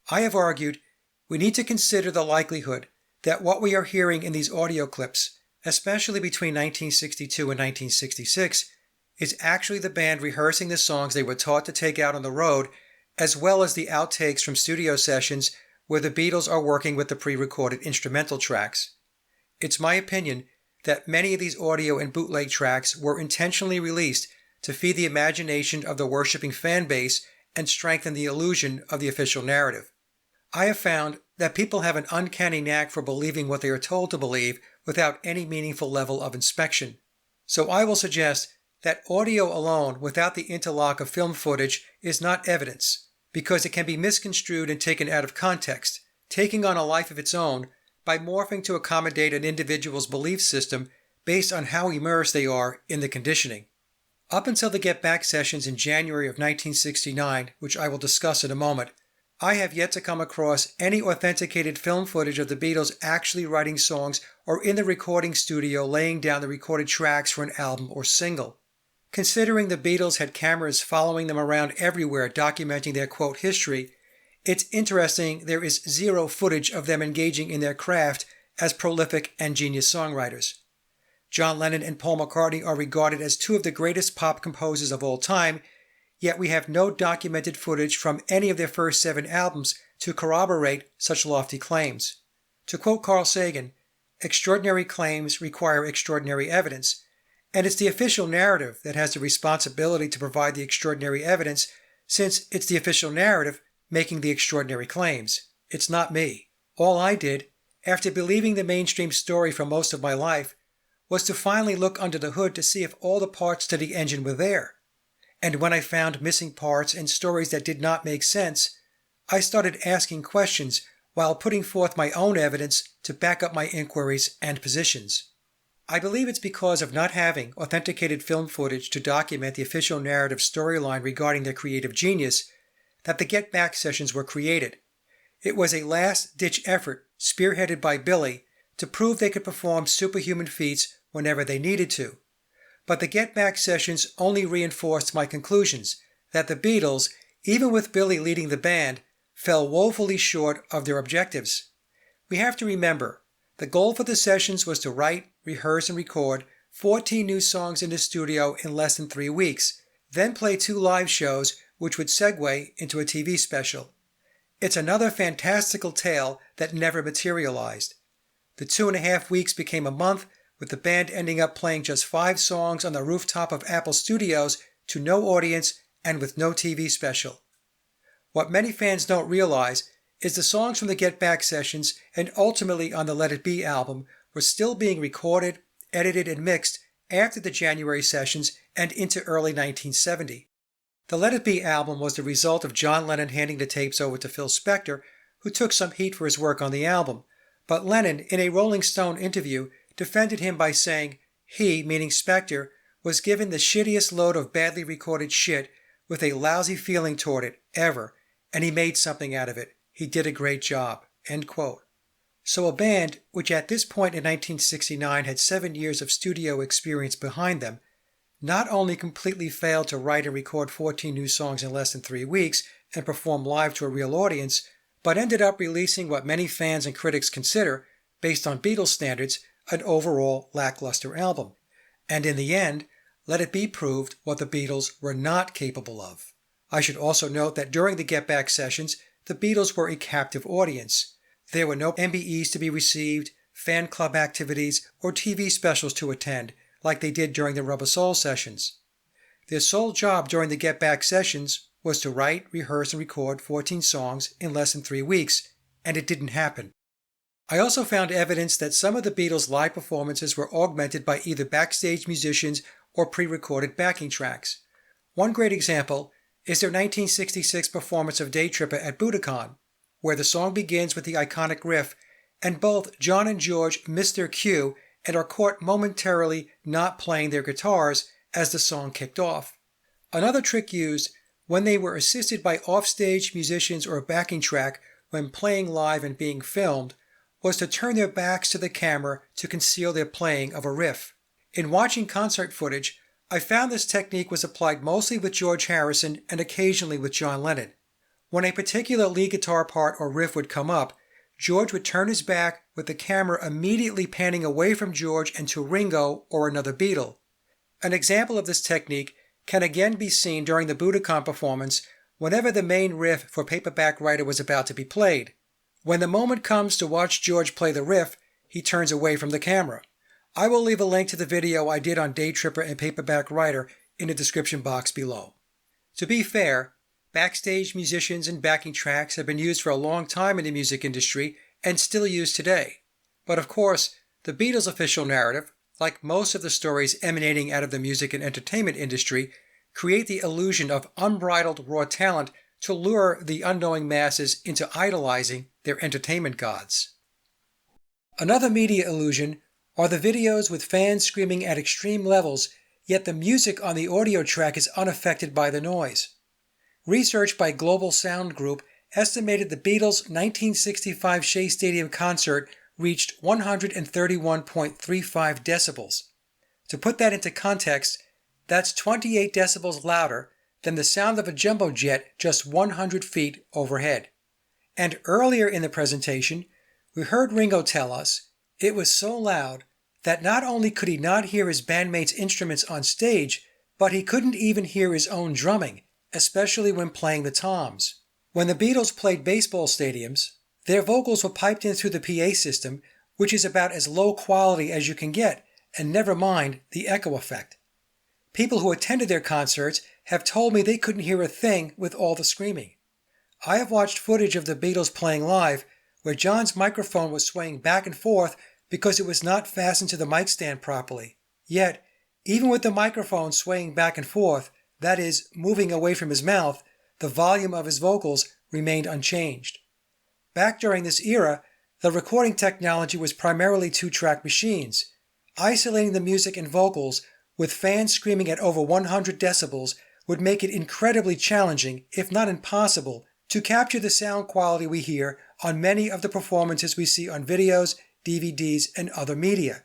I have argued we need to consider the likelihood that what we are hearing in these audio clips, especially between 1962 and 1966, is actually the band rehearsing the songs they were taught to take out on the road, as well as the outtakes from studio sessions where the Beatles are working with the pre-recorded instrumental tracks. It's my opinion that many of these audio and bootleg tracks were intentionally released to feed the imagination of the worshipping fan base and strengthen the illusion of the official narrative. I have found that people have an uncanny knack for believing what they are told to believe without any meaningful level of inspection. So I will suggest that audio alone without the interlock of film footage is not evidence, because it can be misconstrued and taken out of context, taking on a life of its own by morphing to accommodate an individual's belief system based on how immersed they are in the conditioning. Up until the Get Back sessions in January of 1969, which I will discuss in a moment, I have yet to come across any authenticated film footage of the Beatles actually writing songs or in the recording studio laying down the recorded tracks for an album or single. Considering the Beatles had cameras following them around everywhere documenting their quote history, it's interesting there is zero footage of them engaging in their craft as prolific and genius songwriters. John Lennon and Paul McCartney are regarded as two of the greatest pop composers of all time, yet we have no documented footage from any of their first 7 albums to corroborate such lofty claims. To quote Carl Sagan, extraordinary claims require extraordinary evidence, and it's the official narrative that has the responsibility to provide the extraordinary evidence, since it's the official narrative making the extraordinary claims. It's not me. All I did, after believing the mainstream story for most of my life, was to finally look under the hood to see if all the parts to the engine were there. And when I found missing parts and stories that did not make sense, I started asking questions while putting forth my own evidence to back up my inquiries and positions. I believe it's because of not having authenticated film footage to document the official narrative storyline regarding their creative genius that the Get Back sessions were created. It was a last-ditch effort spearheaded by Billy to prove they could perform superhuman feats whenever they needed to. But the Get Back sessions only reinforced my conclusions that the Beatles, even with Billy leading the band, fell woefully short of their objectives. We have to remember, the goal for the sessions was to write, rehearse, and record 14 new songs in the studio in less than 3 weeks, then play 2 live shows which would segue into a TV special. It's another fantastical tale that never materialized. The 2.5 weeks became a month, with the band ending up playing just 5 songs on the rooftop of Apple Studios to no audience and with no TV special. What many fans don't realize is the songs from the Get Back sessions and ultimately on the Let It Be album were still being recorded, edited, and mixed after the January sessions and into early 1970. The Let It Be album was the result of John Lennon handing the tapes over to Phil Spector, who took some heat for his work on the album, but Lennon, in a Rolling Stone interview, defended him by saying he, meaning Spector, was given the shittiest load of badly recorded shit with a lousy feeling toward it ever, and he made something out of it. He did a great job. End quote. So a band, which at this point in 1969 had 7 years of studio experience behind them, not only completely failed to write and record 14 new songs in less than 3 weeks and perform live to a real audience, but ended up releasing what many fans and critics consider, based on Beatles standards, an overall lackluster album. And in the end, Let It Be proved what the Beatles were not capable of. I should also note that during the Get Back sessions, the Beatles were a captive audience. There were no MBEs to be received, fan club activities, or TV specials to attend, like they did during the Rubber Soul sessions. Their sole job during the Get Back sessions was to write, rehearse, and record 14 songs in less than 3 weeks, and it didn't happen. I also found evidence that some of the Beatles' live performances were augmented by either backstage musicians or pre-recorded backing tracks. One great example is their 1966 performance of Day Tripper at Budokan, where the song begins with the iconic riff, and both John and George miss their cue and are caught momentarily not playing their guitars as the song kicked off. Another trick used when they were assisted by offstage musicians or a backing track when playing live and being filmed was to turn their backs to the camera to conceal their playing of a riff. In watching concert footage, I found this technique was applied mostly with George Harrison and occasionally with John Lennon. When a particular lead guitar part or riff would come up, George would turn his back with the camera immediately panning away from George and to Ringo or another Beatle. An example of this technique can again be seen during the Budokan performance whenever the main riff for Paperback Writer was about to be played. When the moment comes to watch George play the riff, he turns away from the camera. I will leave a link to the video I did on Day Tripper and Paperback Writer in the description box below. To be fair, backstage musicians and backing tracks have been used for a long time in the music industry and still used today. But of course, the Beatles' official narrative, like most of the stories emanating out of the music and entertainment industry, create the illusion of unbridled raw talent to lure the unknowing masses into idolizing their entertainment gods. Another media illusion are the videos with fans screaming at extreme levels, yet the music on the audio track is unaffected by the noise. Research by Global Sound Group estimated the Beatles' 1965 Shea Stadium concert reached 131.35 decibels. To put that into context, that's 28 decibels louder than the sound of a jumbo jet just 100 feet overhead. And earlier in the presentation, we heard Ringo tell us it was so loud that not only could he not hear his bandmates' instruments on stage, but he couldn't even hear his own drumming, especially when playing the toms. When the Beatles played baseball stadiums, their vocals were piped in through the PA system, which is about as low quality as you can get, and never mind the echo effect. People who attended their concerts have told me they couldn't hear a thing with all the screaming. I have watched footage of the Beatles playing live where John's microphone was swaying back and forth because it was not fastened to the mic stand properly. Yet, even with the microphone swaying back and forth, that is, moving away from his mouth, the volume of his vocals remained unchanged. Back during this era, the recording technology was primarily two-track machines. Isolating the music and vocals with fans screaming at over 100 decibels would make it incredibly challenging, if not impossible, to capture the sound quality we hear on many of the performances we see on videos, DVDs, and other media.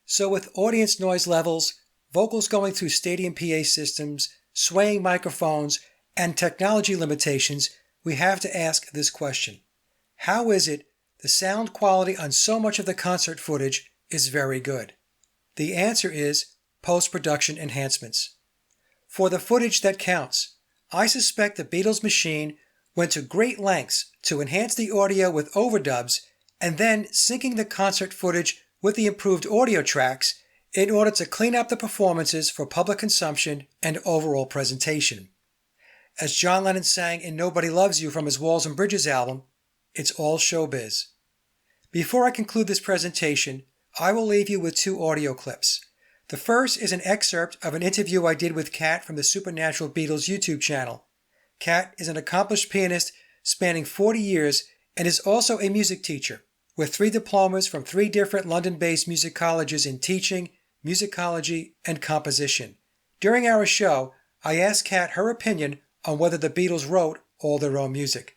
So with audience noise levels, vocals going through stadium PA systems, swaying microphones, and technology limitations, we have to ask this question. How is it the sound quality on so much of the concert footage is very good? The answer is post-production enhancements. For the footage that counts, I suspect the Beatles machine went to great lengths to enhance the audio with overdubs and then syncing the concert footage with the improved audio tracks in order to clean up the performances for public consumption and overall presentation. As John Lennon sang in Nobody Loves You from his Walls and Bridges album, it's all showbiz. Before I conclude this presentation, I will leave you with two audio clips. The first is an excerpt of an interview I did with Kat from the Supernatural Beatles YouTube channel. Kat is an accomplished pianist spanning 40 years and is also a music teacher, with 3 diplomas from 3 different London-based music colleges in teaching, musicology, and composition. During our show, I asked Kat her opinion on whether the Beatles wrote all their own music.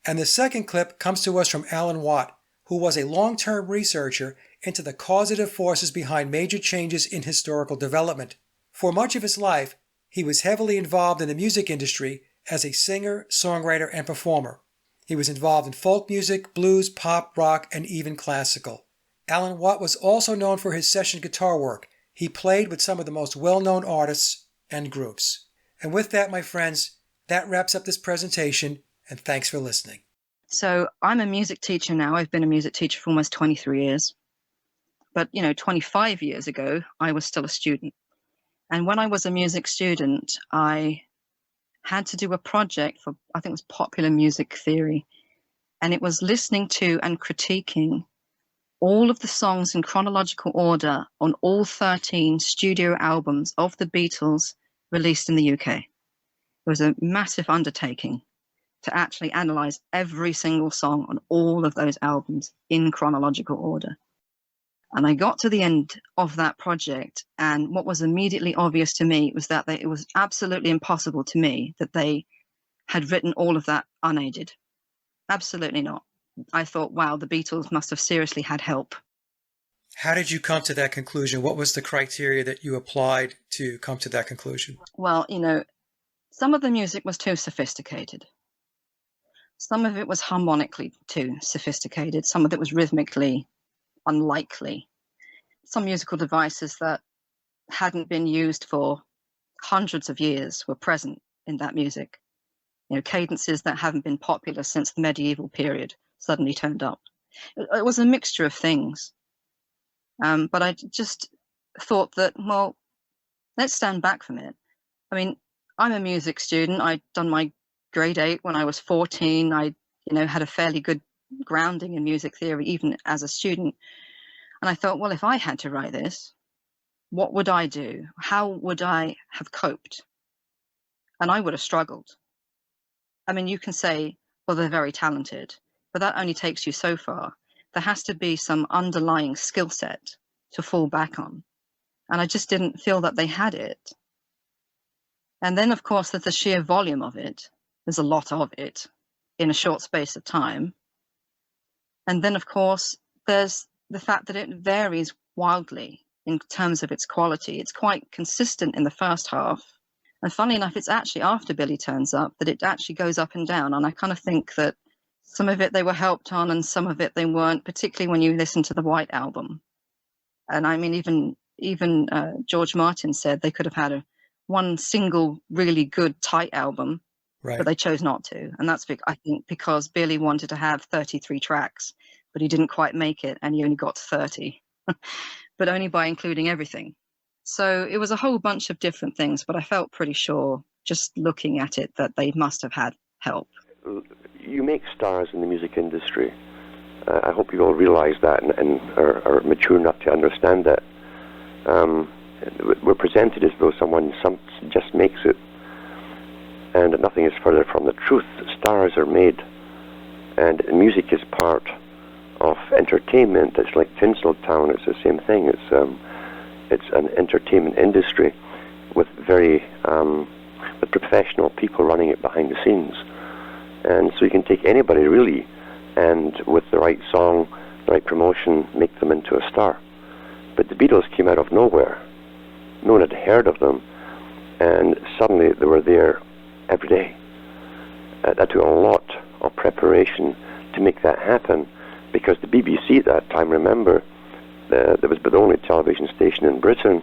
And the second clip comes to us from Alan Watt, who was a long-term researcher into the causative forces behind major changes in historical development. For much of his life, he was heavily involved in the music industry as a singer, songwriter, and performer. He was involved in folk music, blues, pop, rock, and even classical. Alan Watt was also known for his session guitar work. He played with some of the most well-known artists and groups. And with that, my friends, that wraps up this presentation, and thanks for listening. So I'm a music teacher now. I've been a music teacher for almost 23 years. But, 25 years ago, I was still a student. And when I was a music student, I had to do a project for, I think it was popular music theory. And it was listening to and critiquing all of the songs in chronological order on all 13 studio albums of the Beatles released in the UK. It was a massive undertaking to actually analyze every single song on all of those albums in chronological order. And I got to the end of that project, and what was immediately obvious to me was that it was absolutely impossible to me that they had written all of that unaided. Absolutely not. I thought, wow, the Beatles must have seriously had help. How did you come to that conclusion? What was the criteria that you applied to come to that conclusion? Well, some of the music was too sophisticated. Some of it was harmonically too sophisticated. Some of it was rhythmically unlikely. Some musical devices that hadn't been used for hundreds of years were present in that music. You know, cadences that haven't been popular since the medieval period suddenly turned up. It was a mixture of things. But I just thought that, well, let's stand back from it. I mean, I'm a music student. I'd done my grade 8 when I was 14. I, had a fairly good grounding in music theory, even as a student. And I thought, well, if I had to write this, what would I do? How would I have coped? And I would have struggled. I mean, you can say, well, they're very talented, but that only takes you so far. There has to be some underlying skill set to fall back on. And I just didn't feel that they had it. And then, of course, there's the sheer volume of it. There's a lot of it in a short space of time. And then, of course, there's the fact that it varies wildly in terms of its quality. It's quite consistent in the first half. And funnily enough, it's actually after Billy turns up that it actually goes up and down. And I kind of think that some of it they were helped on and some of it they weren't, particularly when you listen to the White Album. And I mean, even George Martin said they could have had one single really good tight album, right, but they chose not to. And that's, I think, because Billy wanted to have 33 tracks, but he didn't quite make it, and he only got 30, but only by including everything. So it was a whole bunch of different things, but I felt pretty sure, just looking at it, that they must have had help. You make stars in the music industry. I hope you all realize that and are mature enough to understand that. We're presented as though someone just makes it, and nothing is further from the truth. Stars are made, and music is part of entertainment. It's like Tinseltown. It's the same thing. It's an entertainment industry with with professional people running it behind the scenes. And so you can take anybody really, and with the right song, the right promotion, make them into a star. But the Beatles came out of nowhere. No one had heard of them, and suddenly they were there every day. That took a lot of preparation to make that happen, because the BBC at that time, remember, there was the only television station in Britain,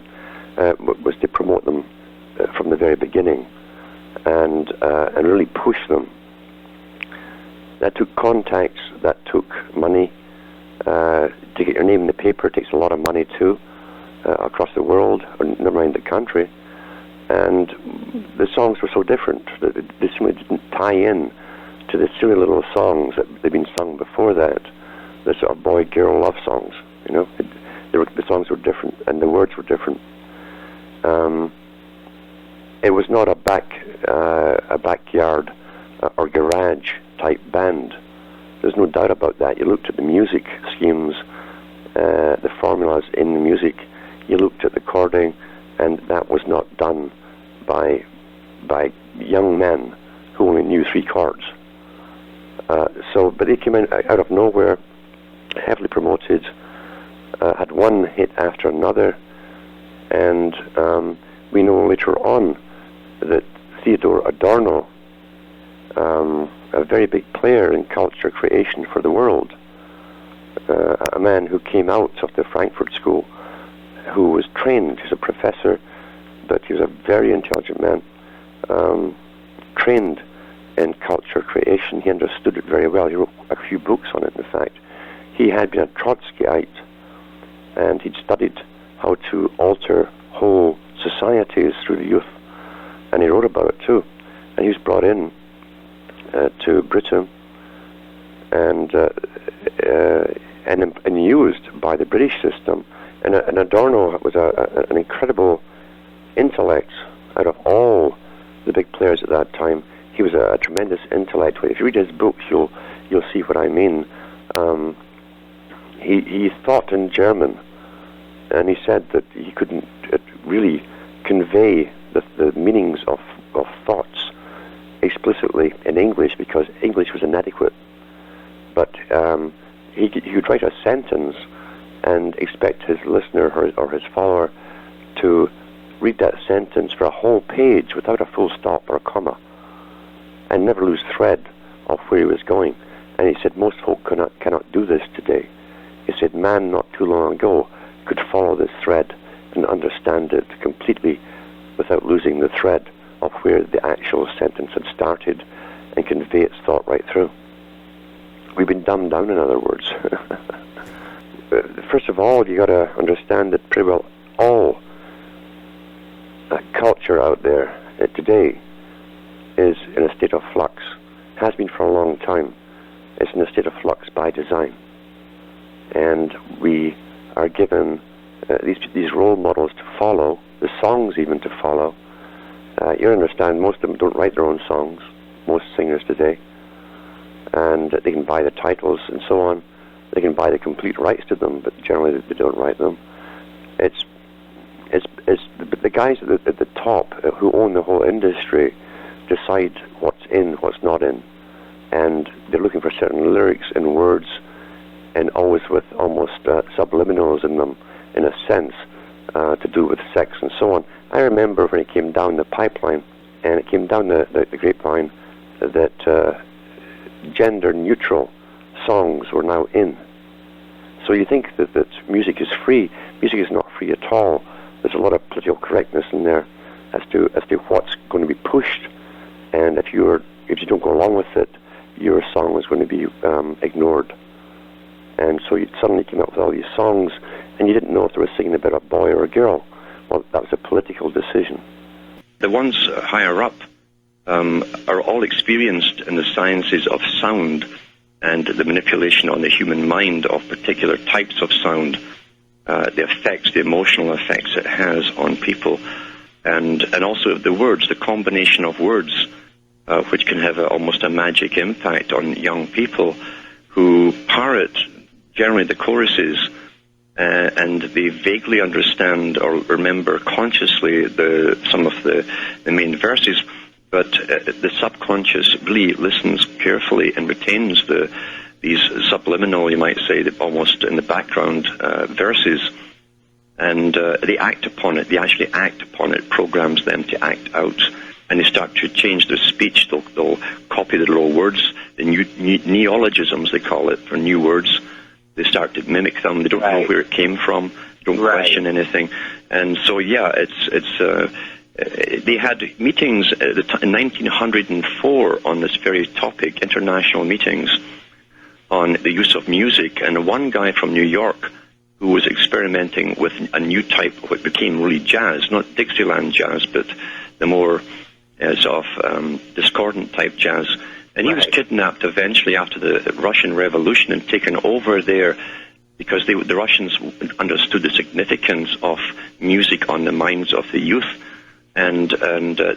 was to promote them from the very beginning and really push them. That took contacts, that took money. To get your name in the paper takes a lot of money too, across the world, or never mind the country. And the songs were so different. They simply didn't tie in to the silly little songs that they'd been sung before that, the sort of boy-girl love songs. The songs were different, and the words were different. It was not a backyard or garage type band. There's no doubt about that. You looked at the music schemes, the formulas in the music. You looked at the chording, and that was not done by young men who only knew 3 chords. But they came in out of nowhere, heavily promoted, had one hit after another, and we know later on that Theodore Adorno, a very big player in culture creation for the world, a man who came out of the Frankfurt School, who was trained, he's a professor, but he was a very intelligent man, trained in culture creation. He understood it very well. He wrote a few books on it, in fact. He had been a Trotskyite, and he'd studied how to alter whole societies through the youth, and he wrote about it too. And he was brought in to Britain and used by the British system. And Adorno was an incredible intellect. Out of all the big players at that time, he was a tremendous intellect. If you read his books, you'll see what I mean. He thought in German, and he said that he couldn't really convey the meanings of thoughts explicitly in English because English was inadequate. But he would write a sentence and expect his listener or his follower to read that sentence for a whole page without a full stop or a comma, and never lose thread of where he was going. And he said most folk cannot do this today. He said man not too long ago could follow this thread and couldn't understand it completely without losing the thread of where the actual sentence had started and convey its thought right through. We've been dumbed down, in other words. First of all, you got to understand that pretty well all culture out there today is in a state of flux, has been for a long time. It's in a state of flux by design. And we are given these role models to follow, the songs even to follow. You understand, most of them don't write their own songs, most singers today. And they can buy the titles and so on. They can buy the complete rights to them, but generally they don't write them. It's the guys at the top who own the whole industry decide what's in, what's not in. And they're looking for certain lyrics and words, and always with almost subliminals in them, in a sense, to do with sex and so on. I remember when it came down the pipeline, and it came down the grapevine, that gender-neutral songs were now in. So you think that music is free. Music is not free at all. There's a lot of political correctness in there as to what's going to be pushed, and if you don't go along with it, your song is going to be ignored. And so you suddenly came up with all these songs, and you didn't know if they were singing about a boy or a girl. Well, that was a political decision. The ones higher up are all experienced in the sciences of sound and the manipulation on the human mind of particular types of sound, the effects, the emotional effects it has on people, and also the words, the combination of words, which can have almost a magic impact on young people who parrot generally the choruses, and they vaguely understand or remember consciously some of the main verses, but the subconscious really listens carefully and retains these subliminal, you might say, almost in the background verses, and they act upon it. They actually act upon it, programs them to act out, and they start to change their speech. They'll copy the little words, the neologisms they call it, for new words. They start to mimic them. They don't know where it came from. They don't question anything. And so, yeah, they had meetings in 1904 on this very topic, international meetings on the use of music. And one guy from New York who was experimenting with a new type of what became really jazz, not Dixieland jazz, but the more sort of discordant type jazz. And he was kidnapped eventually after the Russian Revolution and taken over there because the Russians understood the significance of music on the minds of the youth, and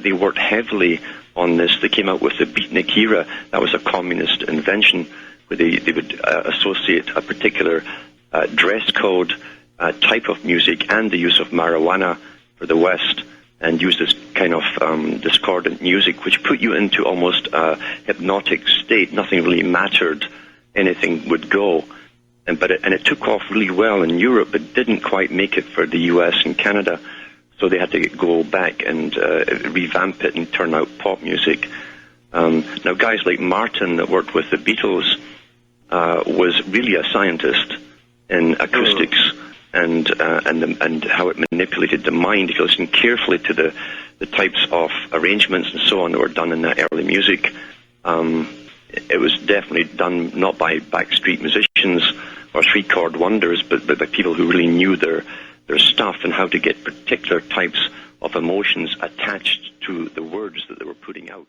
they worked heavily on this. They came out with the beatnik era. That was a communist invention where they would associate a particular dress code, type of music, and the use of marijuana for the West, and use this kind of discordant music, which put you into almost a hypnotic state. Nothing really mattered. Anything would go. And it took off really well in Europe, but didn't quite make it for the US and Canada. So they had to go back and revamp it and turn out pop music. Now, guys like Martin that worked with the Beatles was really a scientist in acoustics and how it manipulated the mind. He listened carefully to the types of arrangements and so on that were done in that early music. It was definitely done not by backstreet musicians or three-chord wonders, but by people who really knew their stuff and how to get particular types of emotions attached to the words that they were putting out.